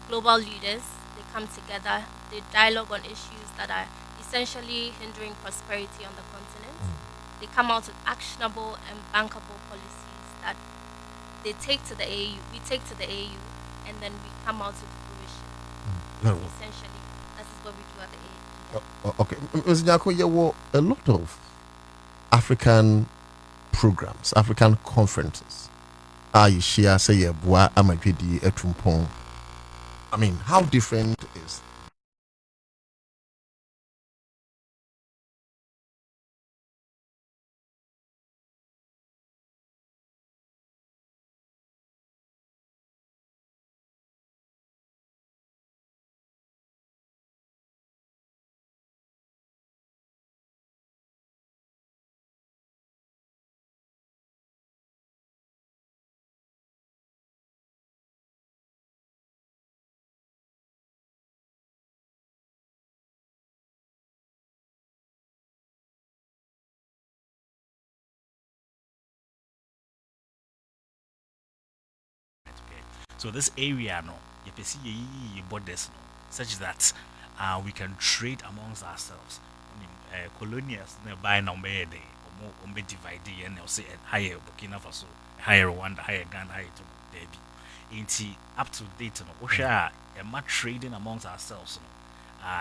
global leaders. They come together, they dialogue on issues that are essentially hindering prosperity on the continent. They come out with actionable and bankable policies that they take to the AU, we take to the AU, and then we come out with fruition. Essentially, that is what we do at the AU. Okay, Ms. Nyako, there were a lot of African programs, African conferences. You share say Boa Amagidi Etumpong. I mean, how different is So this area, no, you see borders, no, such that we can trade amongst ourselves. Colonials nearby now may they or may divide and they'll say higher Burkina Faso, higher Rwanda, higher Ghana, higher to Debbie. Ain't up to date, no, share and much trading amongst ourselves, no,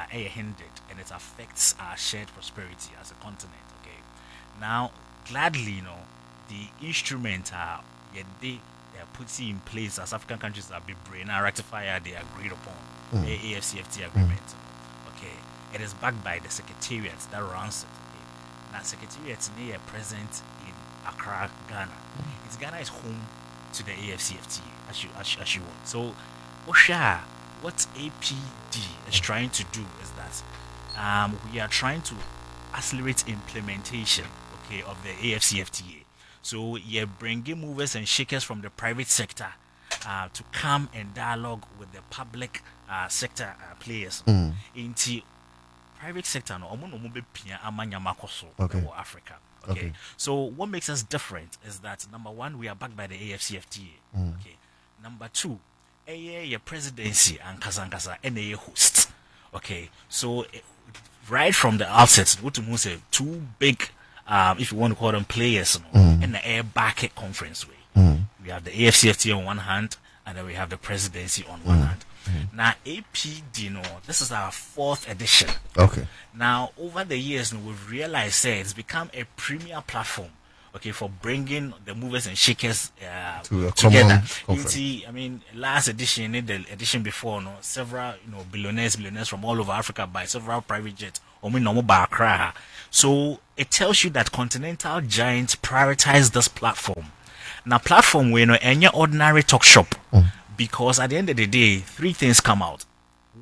hindered, and it affects our shared prosperity as a continent. Okay, now gladly, the instrument they putting in place as African countries that be brain and rectify the agreed upon the AFCFT agreement. Okay, it is backed by the secretariat that runs it. Okay, now secretariat is present in Accra, Ghana. Ghana is home to the AFCFT as you want. So, Osha, what APD is trying to do is that we are trying to accelerate implementation, okay, of the AFCFTA. So you're bringing movers and shakers from the private sector to come and dialogue with the public sector players. In the private sector, no, okay. Africa. Okay. So what makes us different is that number one, we are backed by the AFCFTA. Okay. Number two, your presidency and Kazankasa and a host. Okay. So right from the outset, what to say, two big. If you want to call them players, in the air back conference way. We have the AFCFT on one hand, and then we have the presidency on one hand. Now, APD, this is our 4th edition. Okay. Now, over the years, we've realized that it's become a premier platform, okay, for bringing the movers and shakers together. I mean, last edition, the edition before, several, billionaires from all over Africa by several private jets. So it tells you that continental giants prioritize this platform. Now, platform where any ordinary talk shop, because at the end of the day, 3 things come out.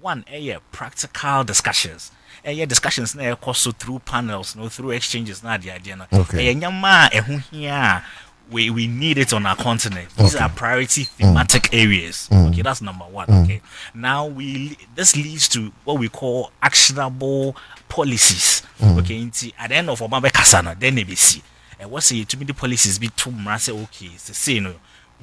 One, practical discussions. Discussions now also through panels, through exchanges. We need it on our continent. These are priority thematic areas. Okay, that's number one. Okay, now this leads to what we call actionable policies. Okay, at the end of Obama Kasana, then they see. And what say to me the policies be too much? Okay, it's the same.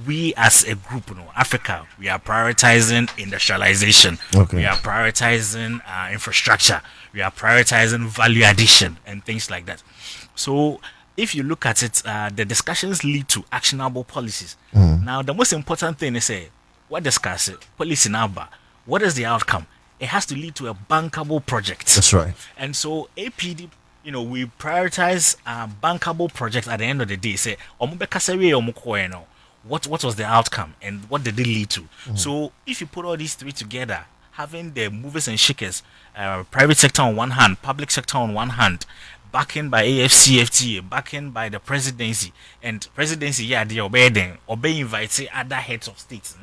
We as a group, Africa, we are prioritizing industrialization. Okay. We are prioritizing infrastructure. We are prioritizing value addition and things like that. So if you look at it, the discussions lead to actionable policies. Now, the most important thing is what discuss it, policy number. What is the outcome? It has to lead to a bankable project. That's right. And so APD, we prioritize bankable projects at the end of the day. Say, what was the outcome and what did it lead to? So if you put all these 3 together, having the movers and shakers, private sector on one hand, public sector on one hand, backing by AFCFTA, backing by the presidency, and presidency, they obey inviting other heads of states.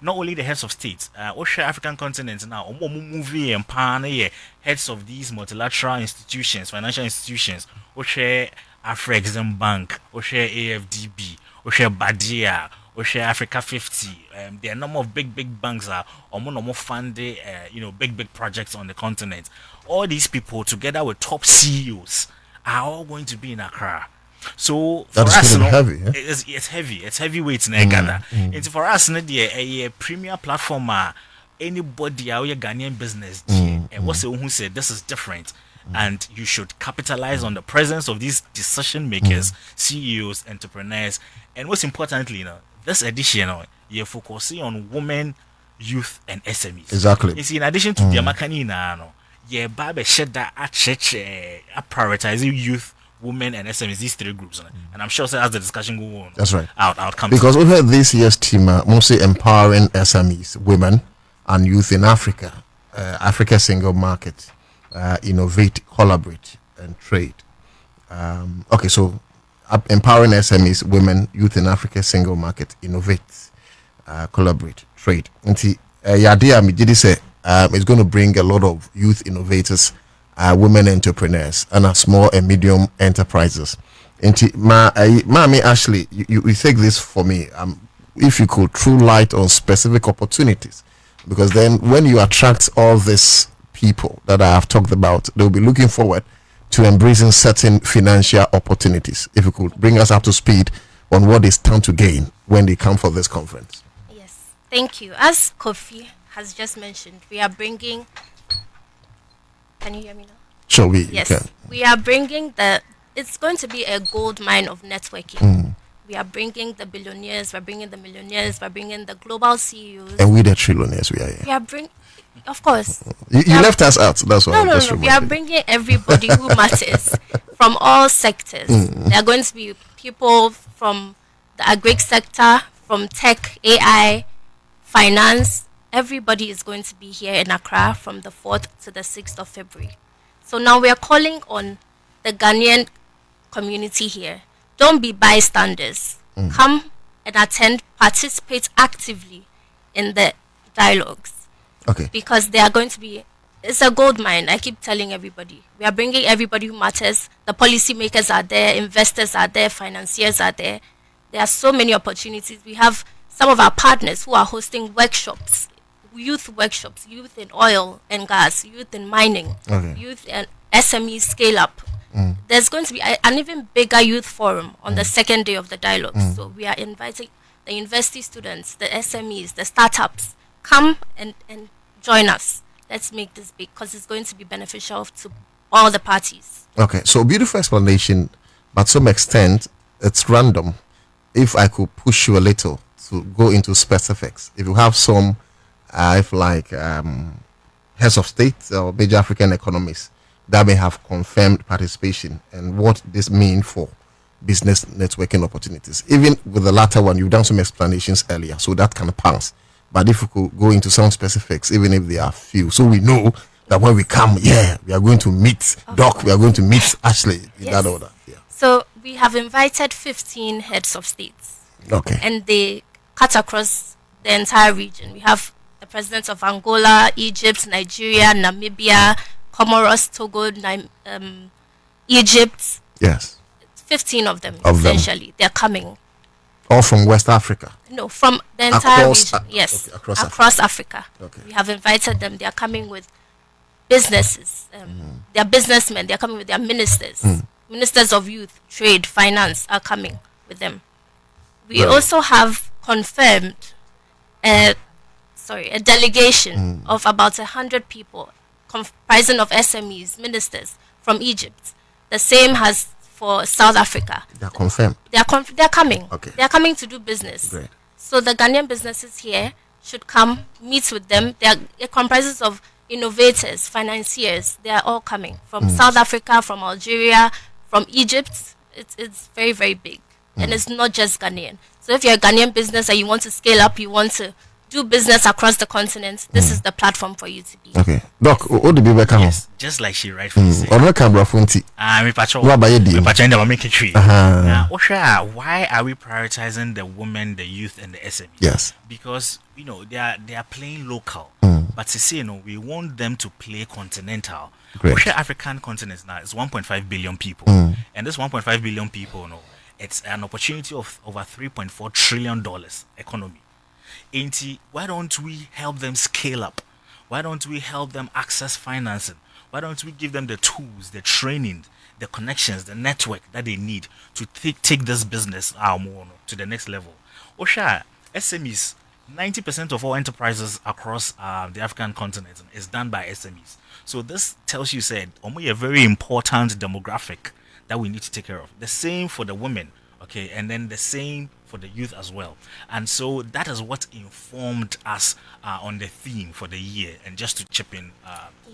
Not only the heads of states, African continent now, movie and pan heads of these multilateral institutions, financial institutions, Afrexim Bank, AFDB, Badia, Africa 50. There are a number of big banks are funding, big projects on the continent. All these people, together with top CEOs, are all going to be in Accra. So for That is us, gonna be heavy, yeah? it's heavy. It's heavyweight in Ghana. And for us, a premier platform. Anybody out here Ghanaian business, and what's who said this is different, and you should capitalize on the presence of these decision makers, CEOs, entrepreneurs, and most importantly, this edition, you're focusing on women, youth, and SMEs. Exactly. You see, in addition to the Makani yeah, Baba said that at church, prioritizing youth, women, and SMEs, these three groups, and I'm sure as the discussion go on, that's right. I'll come because we had this year's team mostly empowering SMEs, women, and youth in Africa, Africa single market, innovate, collaborate, and trade. Okay, so empowering SMEs, women, youth in Africa single market, innovate, collaborate, trade. And the idea me say it's going to bring a lot of youth innovators, women entrepreneurs, and small and medium enterprises. And Mami Ashley, you take this for me. If you could throw light on specific opportunities. Because then when you attract all these people that I have talked about, they'll be looking forward to embracing certain financial opportunities. If you could bring us up to speed on what they stand to gain when they come for this conference. Yes, thank you. As Kofi has just mentioned, we are bringing... Can you hear me now? Sure, we yes, can. We are bringing it's going to be a gold mine of networking. We are bringing the billionaires, we're bringing the millionaires, we're bringing the global CEOs. And we the trillionaires, we are here. We are of course. You left us out, that's why. No. We are bringing everybody who matters from all sectors. There are going to be people from the agri sector, from tech, AI, finance. Everybody is going to be here in Accra from the 4th to the 6th of February. So now we are calling on the Ghanaian community here. Don't be bystanders. Come and attend, participate actively in the dialogues. Okay. Because they are going to be, it's a gold mine. I keep telling everybody. We are bringing everybody who matters. The policymakers are there, investors are there, financiers are there. There are so many opportunities. We have some of our partners who are hosting workshops, youth in oil and gas, youth in mining, youth and SME scale up. There's going to be an even bigger youth forum on the second day of the dialogue. So we are inviting the university students, the SMEs, the startups. Come and join us. Let's make this big because it's going to be beneficial to all the parties. Okay, so beautiful explanation, but to some extent it's random. If I could push you a little to go into specifics, if you have some, heads of state or major African economies that may have confirmed participation and what this means for business networking opportunities. Even with the latter one, you've done some explanations earlier, so that can pass. But if we could go into some specifics, even if they are few, so we know that when we come, we are going to meet Doc, we are going to meet Ashley in that order. Yeah. So we have invited 15 heads of states. Okay. And they cut across the entire region. We have the presidents of Angola, Egypt, Nigeria, Namibia, Comoros, Togo, Egypt. Yes. 15 of them, essentially. They're coming. All from West Africa? No, from the entire region. Yes, okay, across Africa. Okay. We have invited them. They are coming with businesses. They are businessmen. They are coming with their ministers. Ministers of youth, trade, finance are coming with them. We also have confirmed a delegation of about 100 people comprising of SMEs, ministers from Egypt. The same has for South Africa. They are confirmed. They are coming. Okay. They are coming to do business. Great. So the Ghanaian businesses here should come, meet with them. It comprises of innovators, financiers. They are all coming from South Africa, from Algeria, from Egypt. It's very, very big. And it's not just Ghanaian. So if you're a Ghanaian business and you want to scale up, you want to do business across the continent, this is the platform for you to be. Okay. Doc, what do you back Yes, just like she rightfully said. Why are we prioritizing the women, the youth, and the SMEs? Yes. Because, they are playing local. But to say, we want them to play continental. Great. African continent now is 1.5 billion people. And this 1.5 billion people, it's an opportunity of over $3.4 trillion economy. Why don't we help them scale up? Why don't we help them access financing? Why don't we give them the tools, the training, the connections, the network that they need to take this business to the next level? Osha, SMEs, 90% of all enterprises across the African continent is done by SMEs. So this tells you, only a very important demographic that we need to take care of. The same for the women, okay, and then the same for the youth as well. And so that is what informed us on the theme for the year. And just to chip in,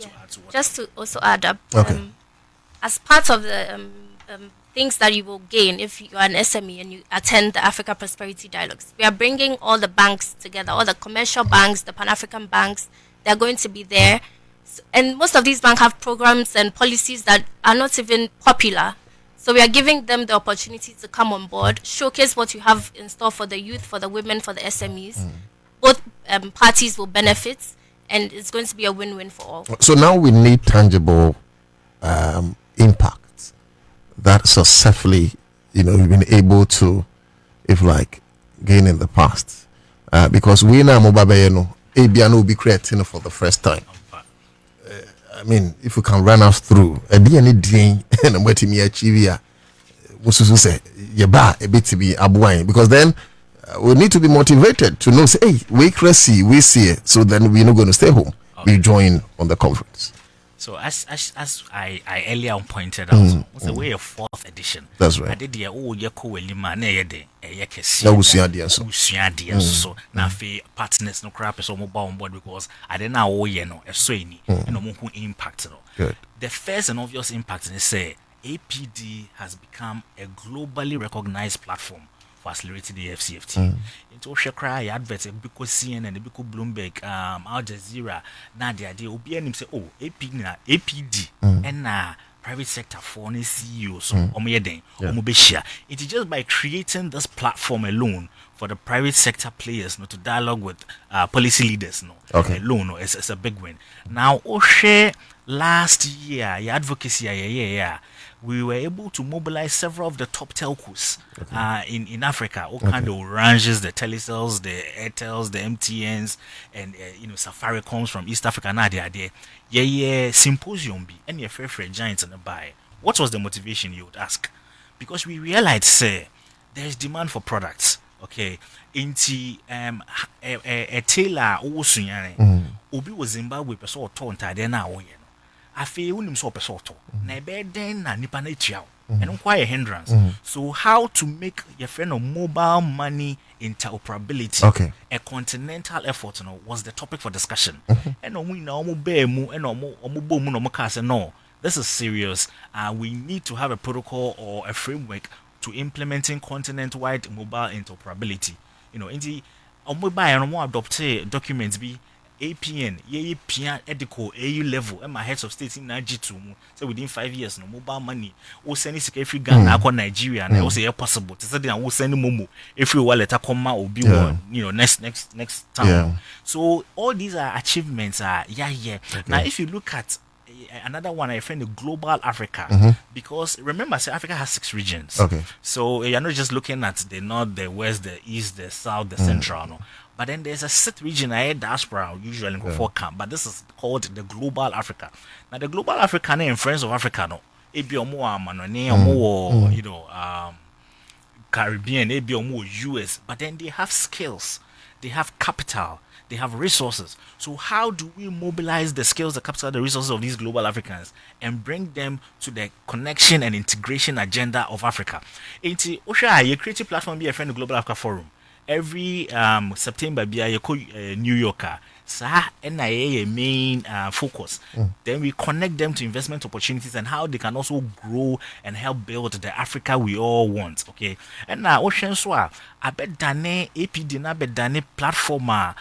to add to what just to also add up, Okay. as part of the things that you will gain if you are an SME and you attend the Africa Prosperity Dialogues, we are bringing all the banks together, all the commercial banks, the Pan-African banks. They're going to be there. And most of these banks have programs and policies that are not even popular. So we are giving them the opportunity to come on board, showcase what you have in store for the youth, for the women, for the SMEs. Both parties will benefit, and it's going to be a win-win for all. So now we need tangible impact that successfully, we've been able to, if like, gain in the past. Because we now ABN will be creating for the first time. I mean, if you can run us through a DNA and I'm waiting me achieve here, say a bit to be abuang, because then we need to be motivated to know, say, hey, we crazy, we see it, so then we're not going to stay home. Okay. We join on the conference. So as I earlier pointed out, it's a way of 4th edition. That's right. I did the lima na yede so na fe partners no crap so mobile on board because I didn't know no impact. Good. The first and obvious impact is say APD has become a globally recognized platform for accelerating the FCFT. Into Shakra, adverts because CNN, because Bloomberg, Al Jazeera, now the idea will be any say, oh, APD, and private sector for any CEOs, it is just by creating this platform alone for the private sector players to dialogue with policy leaders alone it's a big win. Now last year your advocacy we were able to mobilize several of the top telcos in Africa, all kind of oranges, the Telecels, the Airtels, the MTNs, and Safaricom's from East Africa. Now they are there. Symposium be and your fair giants in the buy. What was the motivation, you would ask? Because we realized, there is demand for products. Okay, inti a tailor obi was Zimbabwe person or tonta then now. I feel unim so pesoto. Na beden na nipa na etiaw. And quite a hindrance. So how to make your friend of mobile money interoperability a continental effort was the topic for discussion. And we now no, this is serious. We need to have a protocol or a framework to implementing continent-wide mobile interoperability. In the mobile and more adopted documents be APN, PN, EDICO, AU level, and my heads of state in G2. So within 5 years, no mobile money. We'll send it to every Ghana, Nigeria, and I will say possible. To say we'll send Momo if you wallet a comma or be one, next time. Yeah. So all these are achievements. Now, if you look at another one, I find the global Africa, because remember, Africa has 6 regions. So you're not just looking at the north, the west, the east, the south, the central. No. But then there's a 6th region, diaspora, usually in camp, but this is called the global Africa. Now, the global Africa and Friends of Africa, no, Caribbean, US, but then they have skills, they have capital, they have resources. So how do we mobilize the skills, the capital, the resources of these global Africans and bring them to the connection and integration agenda of Africa? Into a creative platform, be a friend of Global Africa Forum. Every September, be a New Yorker. NIA main focus. Then we connect them to investment opportunities and how they can also grow and help build the Africa we all want. Okay, and now Ocean Swa, I bet Dane APD na bet Dane platform a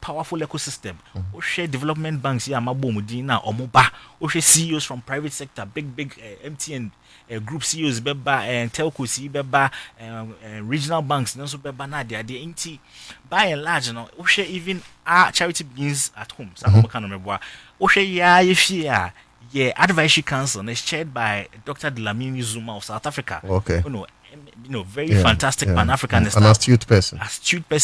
powerful ecosystem. Oshe development banks here Mabomudina or Moba. Oshe CEOs from private sector, big MTN. Group CEOs beba and telco CE beba regional banks also beba na they inti by and large Oshe even our charity begins at home. Some kind of remember Oshe advisory council is chaired by Dr. Dlamini Zuma of South Africa. very fantastic Pan-Africanist. An astute person.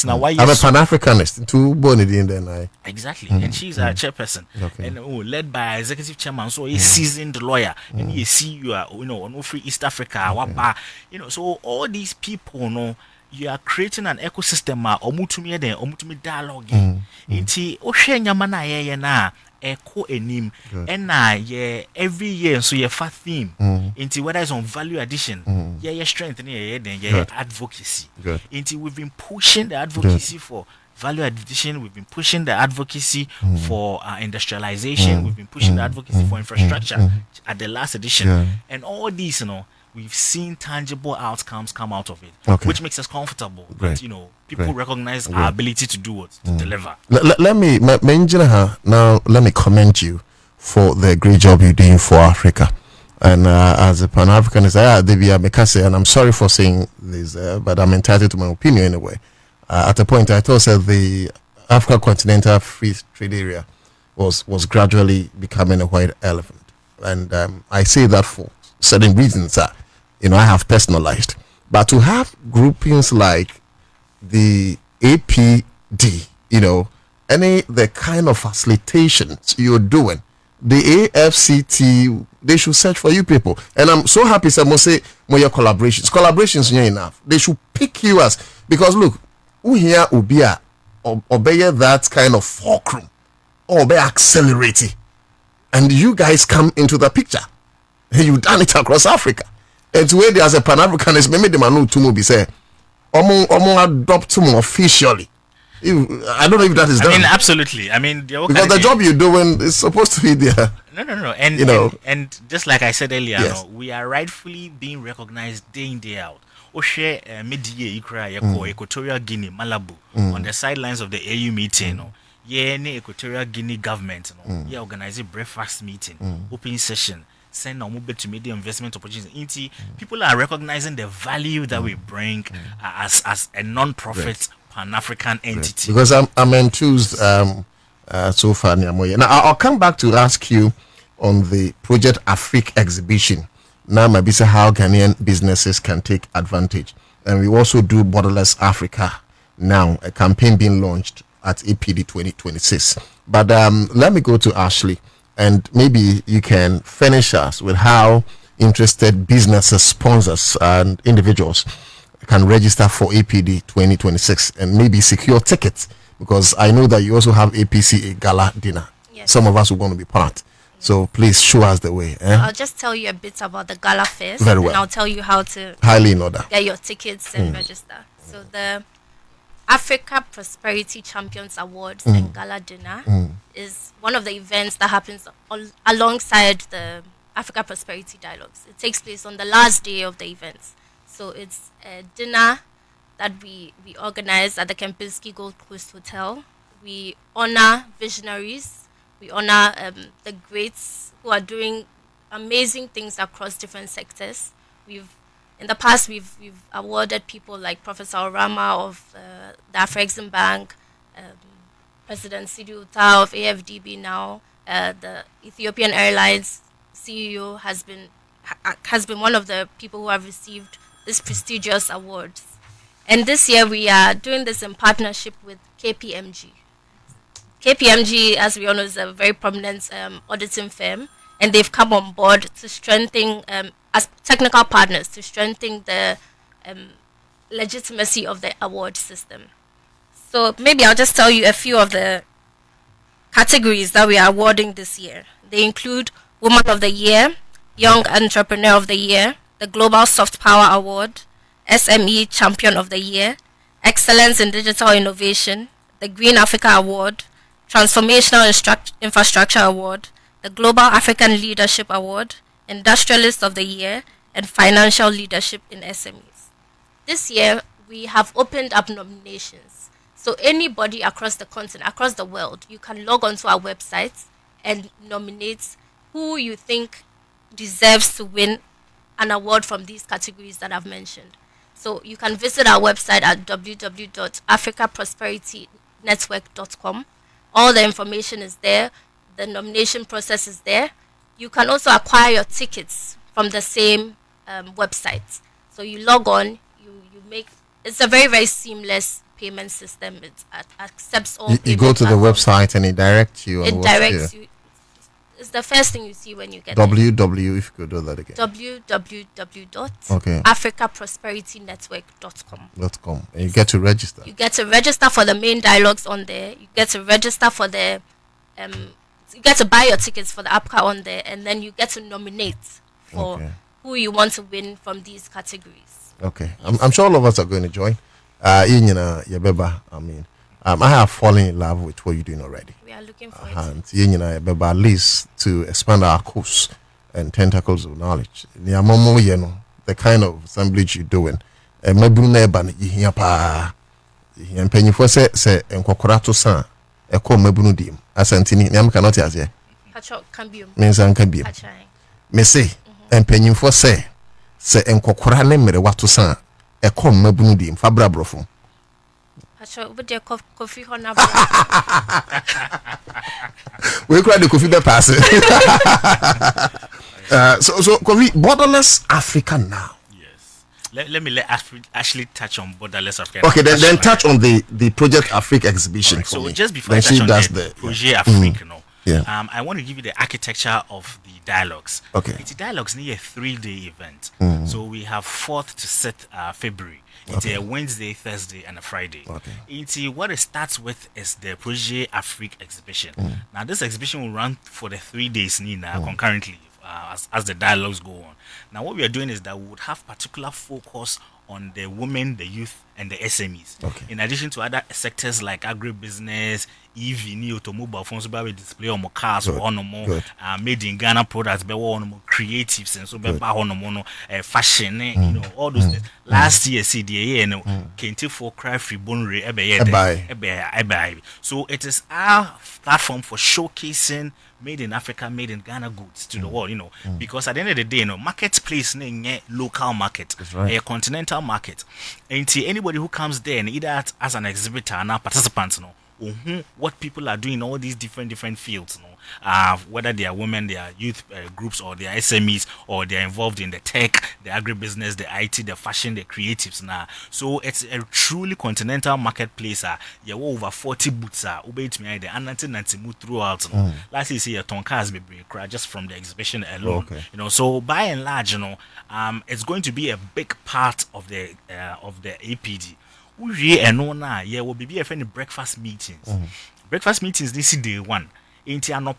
Now, why I'm a Pan-Africanist. Too born in then I. Exactly, and she's a chairperson, and led by our executive chairman. So he's seasoned lawyer, and you see you are on free East Africa, so all these people, you are creating an ecosystem. Omutumi dialogue. Inti Oshenya na. Echo enim and every year so your fat theme into whether it's on value addition strength then advocacy into we've been pushing the advocacy for value addition, we've been pushing the advocacy for industrialization, we've been pushing the advocacy for infrastructure at the last edition, and all these we've seen tangible outcomes come out of it, which makes us comfortable that people recognize our ability to do to deliver. Let me now let me commend you for the great job you're doing for Africa. And as a Pan-Africanist, and I'm sorry for saying this, but I'm entitled to my opinion anyway. At a point, I thought that the African Continental Free Trade Area was gradually becoming a white elephant, and I say that for certain reasons that I have personalized. But to have groupings like the APD, the kind of facilitations you're doing, the AFCT, they should search for you people. And I'm so happy someone say more collaborations are enough. They should pick you as, because look, who here will be obey that kind of fulcrum or be accelerating, and you guys come into the picture. You've done it across Africa. And where there's a Pan-Africanist, maybe the man to be say, adopt them officially. I don't know if that is done. I mean, absolutely. I mean, because the job you're doing is supposed to be there. No. And and just like I said earlier, we are rightfully being recognized day in, day out. Oshe mid-year Equatorial Guinea, Malabo, on the sidelines of the AU meeting. Equatorial Guinea government, organize a breakfast meeting, open session. Send our mobile to media investment opportunities. People are recognizing the value that we bring as a non-profit Pan-African entity. Because I'm enthused so far. Now I'll come back to ask you on the Project Afrique exhibition. Now maybe say how Ghanaian businesses can take advantage, and we also do Borderless Africa now, a campaign being launched at APD 2026. But let me go to Ashley. And maybe you can finish us with how interested businesses, sponsors, and individuals can register for APD 2026 and maybe secure tickets, because I know that you also have APCA Gala dinner. Yes. Some of us will want to be part. So please show us the way. I'll just tell you a bit about the gala first. Very well. And I'll tell you how to highly in order get your tickets and register. So the Africa Prosperity Champions Awards and Gala Dinner is one of the events that happens alongside the Africa Prosperity Dialogues. It takes place on the last day of the events. So it's a dinner that we organize at the Kempinski Gold Coast Hotel. We honor visionaries. We honor the greats who are doing amazing things across different sectors. In the past, we've awarded people like Professor Orama of the Afrexim Bank, President Sidi Uta of AFDB now, the Ethiopian Airlines CEO has been one of the people who have received this prestigious awards. And this year we are doing this in partnership with KPMG. KPMG, as we all know, is a very prominent auditing firm, and they've come on board to strengthen, as technical partners, to strengthen the legitimacy of the award system. So maybe I'll just tell you a few of the categories that we are awarding this year. They include Woman of the Year, Young Entrepreneur of the Year, the Global Soft Power Award, SME Champion of the Year, Excellence in Digital Innovation, the Green Africa Award, Transformational Infrastructure Award, the Global African Leadership Award, Industrialist of the Year, and Financial Leadership in SMEs. This year, we have opened up nominations. So anybody across the continent, across the world, you can log onto our website and nominate who you think deserves to win an award from these categories that I've mentioned. So you can visit our website at www.africaprosperitynetwork.com. All the information is there. The nomination process is there. You can also acquire your tickets from the same website. So you log on, you make. It's a very, very seamless payment system. It accepts all. You go to the website and it directs you. It directs you. It's the first thing you see when you get www. If you could do that again. www.africaprosperityNetwork.com. And you get to register. You get to register for the main dialogues on there. You get to register for the you get to buy your tickets for the APCA on there, and then you get to nominate for who you want to win from these categories. Okay, I'm sure all of us are going to join. I mean, I have fallen in love with what you're doing already. We are looking for it. At least to expand our course and tentacles of knowledge. The kind of assemblage you're doing. Penny for say and Cocorato san a call Mabundim. Asantini, Yam cannot as ye. Means Ancabium. Me say, and Penny for say and Cocorane mere what to san a call Mabundim, Fabra Brofum. Coffee on We cried the coffee pass. So borderless Africa now. Let me Ashley touch on borderless Africa. Okay, then touch on the Project Afrique exhibition. Right, so me. Just before I touch on the Project Afrique, I want to give you the architecture of the dialogues. Okay, it's dialogues near a 3-day event. So we have 4th to 6th February. It's a Wednesday, Thursday, and a Friday. What it starts with is the Project Afrique exhibition. Now, this exhibition will run for the 3 days concurrently as the dialogues go on. Now, what we are doing is that we would have particular focus on the women, the youth, and the SMEs. In addition to other sectors like agribusiness, EV, automobile phones, we display on more cars or on more made in Ghana products, but on more creatives and so on more fashion, all those things. Last year, CDA, Kente for cry free bone so it is our platform for showcasing made in Africa, made in Ghana goods to the world, because at the end of the day, marketplace local market, a continental market. And anybody who comes there and either as an exhibitor and participants, what people are doing in all these different fields, whether they are women, they are youth groups, or they are SMEs, or they are involved in the tech, the agribusiness, the IT, the fashion, the creatives. So it's a truly continental marketplace. There were over 40 booths. The Ananti move throughout. Last year, see a Tonkas be just from the exhibition alone. So by and large, it's going to be a big part of the APD. We will be a friend breakfast meetings. Breakfast meetings this is day one. There will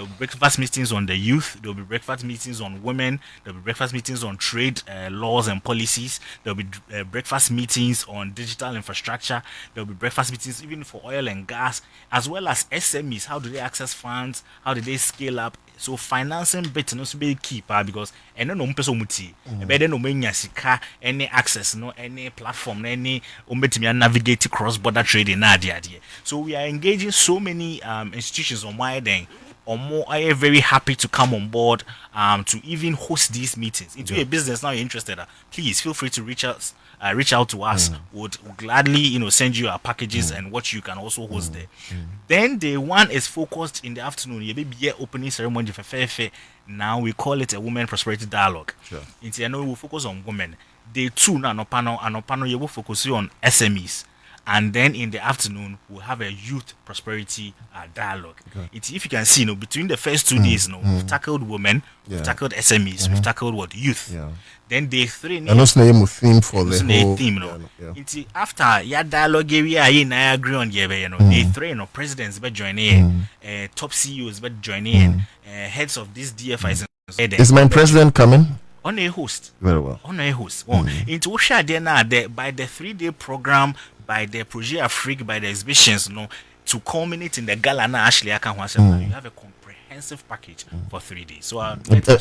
be breakfast meetings on the youth. There will be breakfast meetings on women. There will be breakfast meetings on trade laws and policies. There will be breakfast meetings on digital infrastructure. There will be breakfast meetings even for oil and gas, as well as SMEs. How do they access funds? How do they scale up? So financing bit no be key because no person muti. Better no menya sika any access no any platform any navigate cross border trading So we are engaging so many institutions on my then. Or more, I am very happy to come on board to even host these meetings. Into a business now you're interested, please feel free to reach out to us. Would gladly send you our packages and what you can also host there. Then day one is focused in the afternoon. You be opening ceremony for fair. Now we call it a women prosperity dialogue. I know we will focus on women. Day two now no panel you will focus on SMEs. And then in the afternoon, we'll have a youth prosperity dialogue. If you can see, between the first 2 days, we've tackled women, we've tackled SMEs, we've tackled youth. Then day three, and also name a theme for the whole theme. After your dialogue area, I agree on day three, presidents but join in, top CEOs but join in, heads of these DFIs. Is my president coming? On a host. Very well. On a host. Into Usha there by the 3-day program, by the Project Afrique, by the exhibitions, to culminate in the gala actually I can you have a comprehensive package for 3 days. So a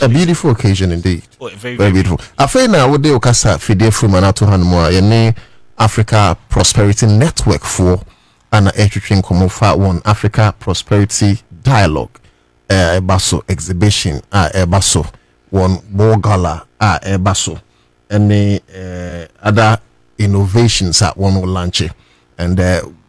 beautiful occasion indeed. Very beautiful. After now what they okasa fide from anato hanmo yene Africa Prosperity Network for an etwetwen komo fa one Africa Prosperity Dialogue baso exhibition baso one more gala baso any other innovations at one will launch it. And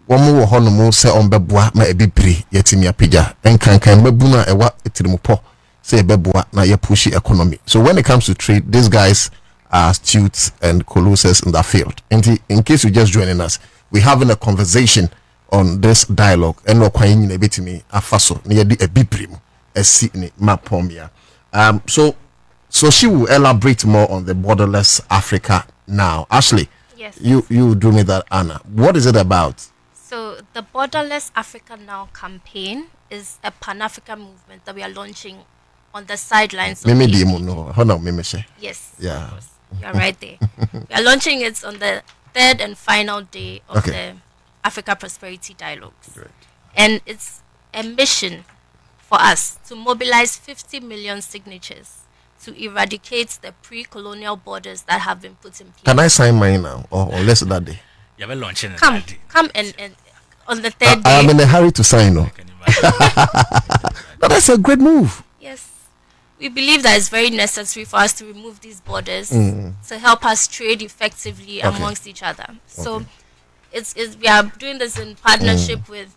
one more honomo say on beboa ma ebibri yetimi apija and can mebuna ewa etirimupo say beboa na ye pushy economy. So when it comes to trade, these guys are astute and colossals in that field. And in case you're just joining us, we're having a conversation on this dialogue. And no quite in a bit me a faso near the a biprim a Sydney mapomia. So she will elaborate more on the borderless Africa now. Ashley, Yes. you do me that, Anna. What is it about? So the Borderless Africa Now campaign is a Pan-African movement that we are launching on the sidelines of Mimi APD. Dimu, no, hold on, Mimi. Yes. Yeah. Of course. You're right there. We are launching it on the third and final day of the Africa Prosperity Dialogues. Great. And it's a mission for us to mobilize 50 million signatures to eradicate the pre-colonial borders that have been put in place. Can I sign mine now or less that day? Yeah, we're launching it. Come and on the third I am day. in a hurry to sign. No, that's a great move. Yes. We believe that it's very necessary for us to remove these borders to help us trade effectively amongst each other. So it's we are doing this in partnership with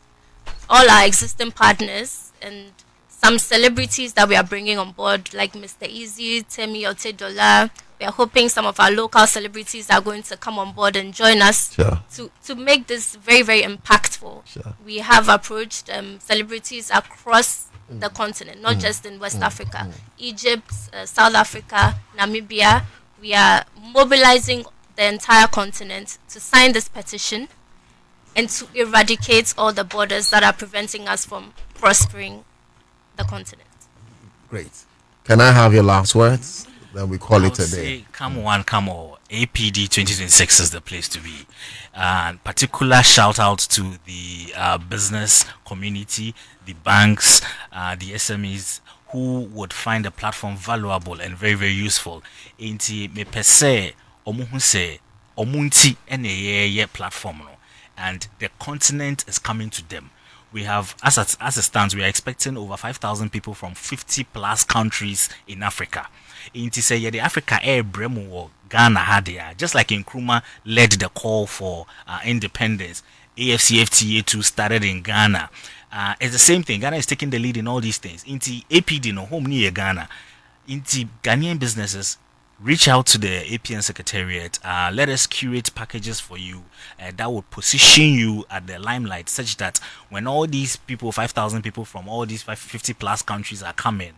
all our existing partners and some celebrities that we are bringing on board, like Mr. Easy, Temi Otedola. We are hoping some of our local celebrities are going to come on board and join us to make this very, very impactful. We have approached celebrities across the continent, not just in West Africa, Egypt, South Africa, Namibia. We are mobilizing the entire continent to sign this petition and to eradicate all the borders that are preventing us from prospering the continent. Great. Can I have your last words? Then we call it a day. Come on, come on. APD 2026 is the place to be. And particular shout out to the business community, the banks, the SMEs who would find the platform valuable and very, very useful. Inti me pese omuhunse omunti ene platform no, and the continent is coming to them. We have, as it stands, we are expecting over 5,000 people from 50 plus countries in Africa. In to say, the Africa Air Bremu or Ghana had there, just like Nkrumah led the call for independence. AFCFTA too started in Ghana. It's the same thing. Ghana is taking the lead in all these things. Into APD no home near Ghana. Into Ghanaian businesses, reach out to the APN Secretariat. Let us curate packages for you that would position you at the limelight, such that when all these people, 5,000 people from all these 50 plus countries are coming,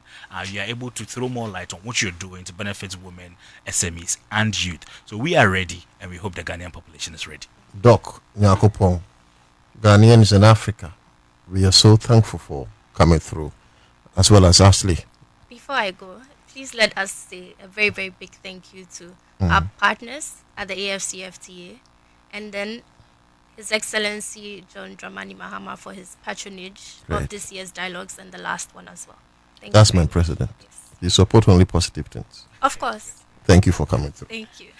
you are able to throw more light on what you're doing to benefit women, SMEs, and youth. So we are ready, and we hope the Ghanaian population is ready. Doc Nyakopon, Ghanaians in Africa, we are so thankful for coming through, as well as Ashley. Before I go, please let us say a very, very big thank you to our partners at the AFCFTA, and then His Excellency John Dramani Mahama for his patronage of this year's dialogues and the last one as well. That's my president. Yes. You support only positive things. Of course. Thank you for coming through. Thank you.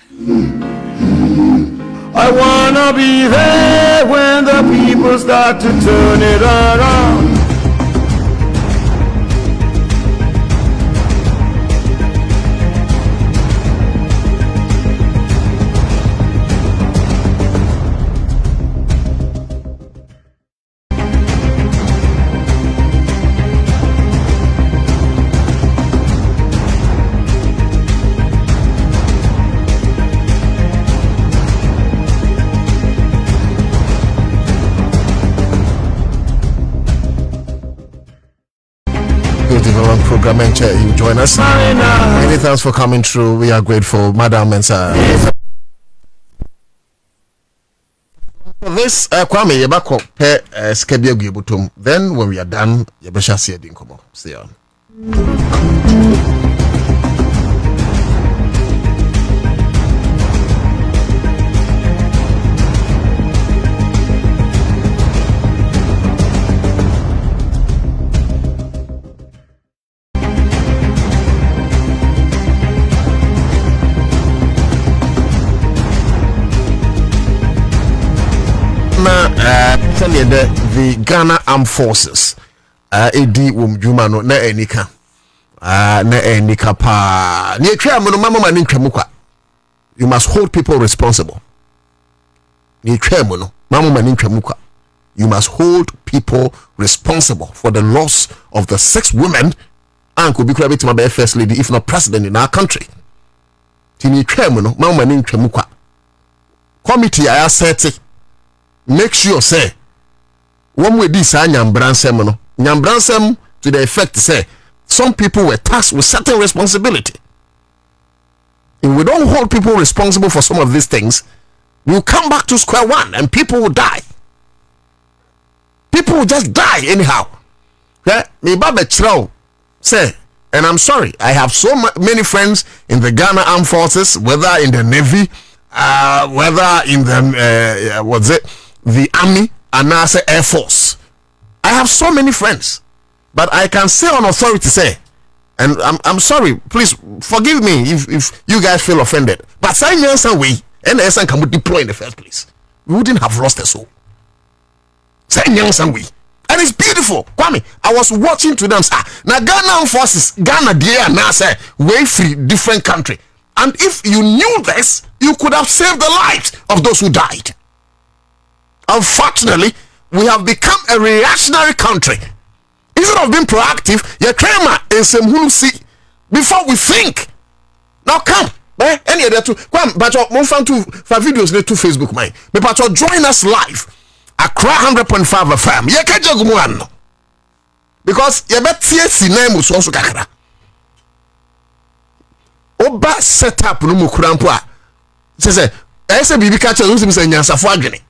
I wanna be there when the people start to turn it around. Program and you join us. Many thanks for coming through. We are grateful, Madam Ansah. This Kwame Yebako pe skebia gubutum. Then when we are done, Yebesha see dinkomo. Stay on. The Ghana Armed Forces edi wumjuma no na enika pa ni etwa mo no mama ni ntwamu kwa. You must hold people responsible. Ni etwa mo no mama ni ntwamu kwa. You must hold people responsible for the loss of the 6 women and could be credited to my first lady if not president in our country. tini twam no mama ni ntwam kwa committee I set make sure say one way this nyambransem no nyambransem to the effect say some people were tasked with certain responsibility. If we don't hold people responsible for some of these things, we'll come back to square one and people will die. People will just die anyhow. Yeah, me baba chro say, and I'm sorry, I have so many friends in the Ghana Armed Forces, whether in the Navy, whether in the the Army and NASA Air Force. I have so many friends, but I can say on authority say, and I'm sorry, please forgive me if you guys feel offended, but say Ansah way and Ansah can deploy in the first place, we wouldn't have lost a soul. Say Ansah way. And it's beautiful. Kwame, I was watching to them. Now Ghana Armed Forces, Ghana dear NASA way free different country. And if you knew this, you could have saved the lives of those who died. Unfortunately, we have become a reactionary country. Instead of being proactive, you claim in some who see before we think. Now come, any other two. Come, but you found two videos to Facebook, mine. But you join us live. Accra100.5FM. Ye kaje gumuano. Because ye bet TSC name so kakra. Oba set up no mukurampo a. Say ese bibi ka che so say nyansafo adwene.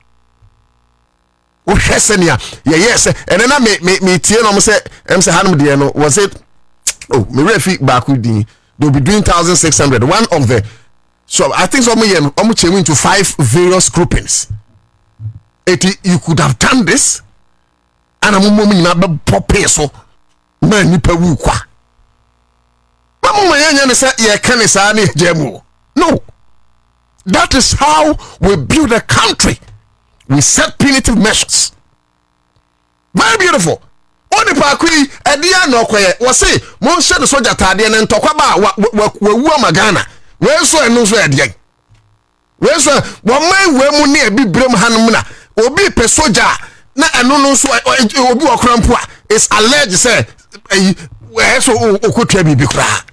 O hwese ne a ye yes ene na me tie no say hanum de no was it me refi back din they'll be doing 1600 one of the so I think some yen chemu into 5 various groupings. You could have done this and I'm na be pop so na nipa wu kwa mamu yenya say ye kan sa na jemu. No, that is how we build a country. We set punitive measures. Very beautiful. Only pakui edia no koye we say mon hye the soldier tade ne ntokwa ba wu magana we so enu so edia we so wo man we mu ne bibrem hanum na obi pe soldier na enu no so obi okrampo a is alleged say we so okotwa bibi kra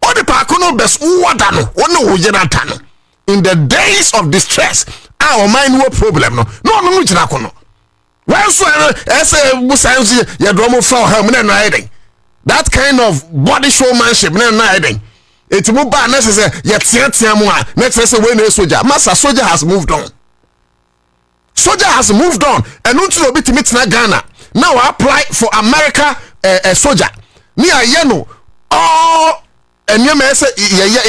only pakuno bes wada no wona wo yira ta no in the days of distress our mind no problem no jira kono when so say musansi ya dromo fa ha mu na hiding that kind of body showmanship na hiding it mu ba na say ya tiatia mu a na say we na soldier massa soldier has moved on and until obi timit na Ghana now apply for America soldier me aye no all and you may say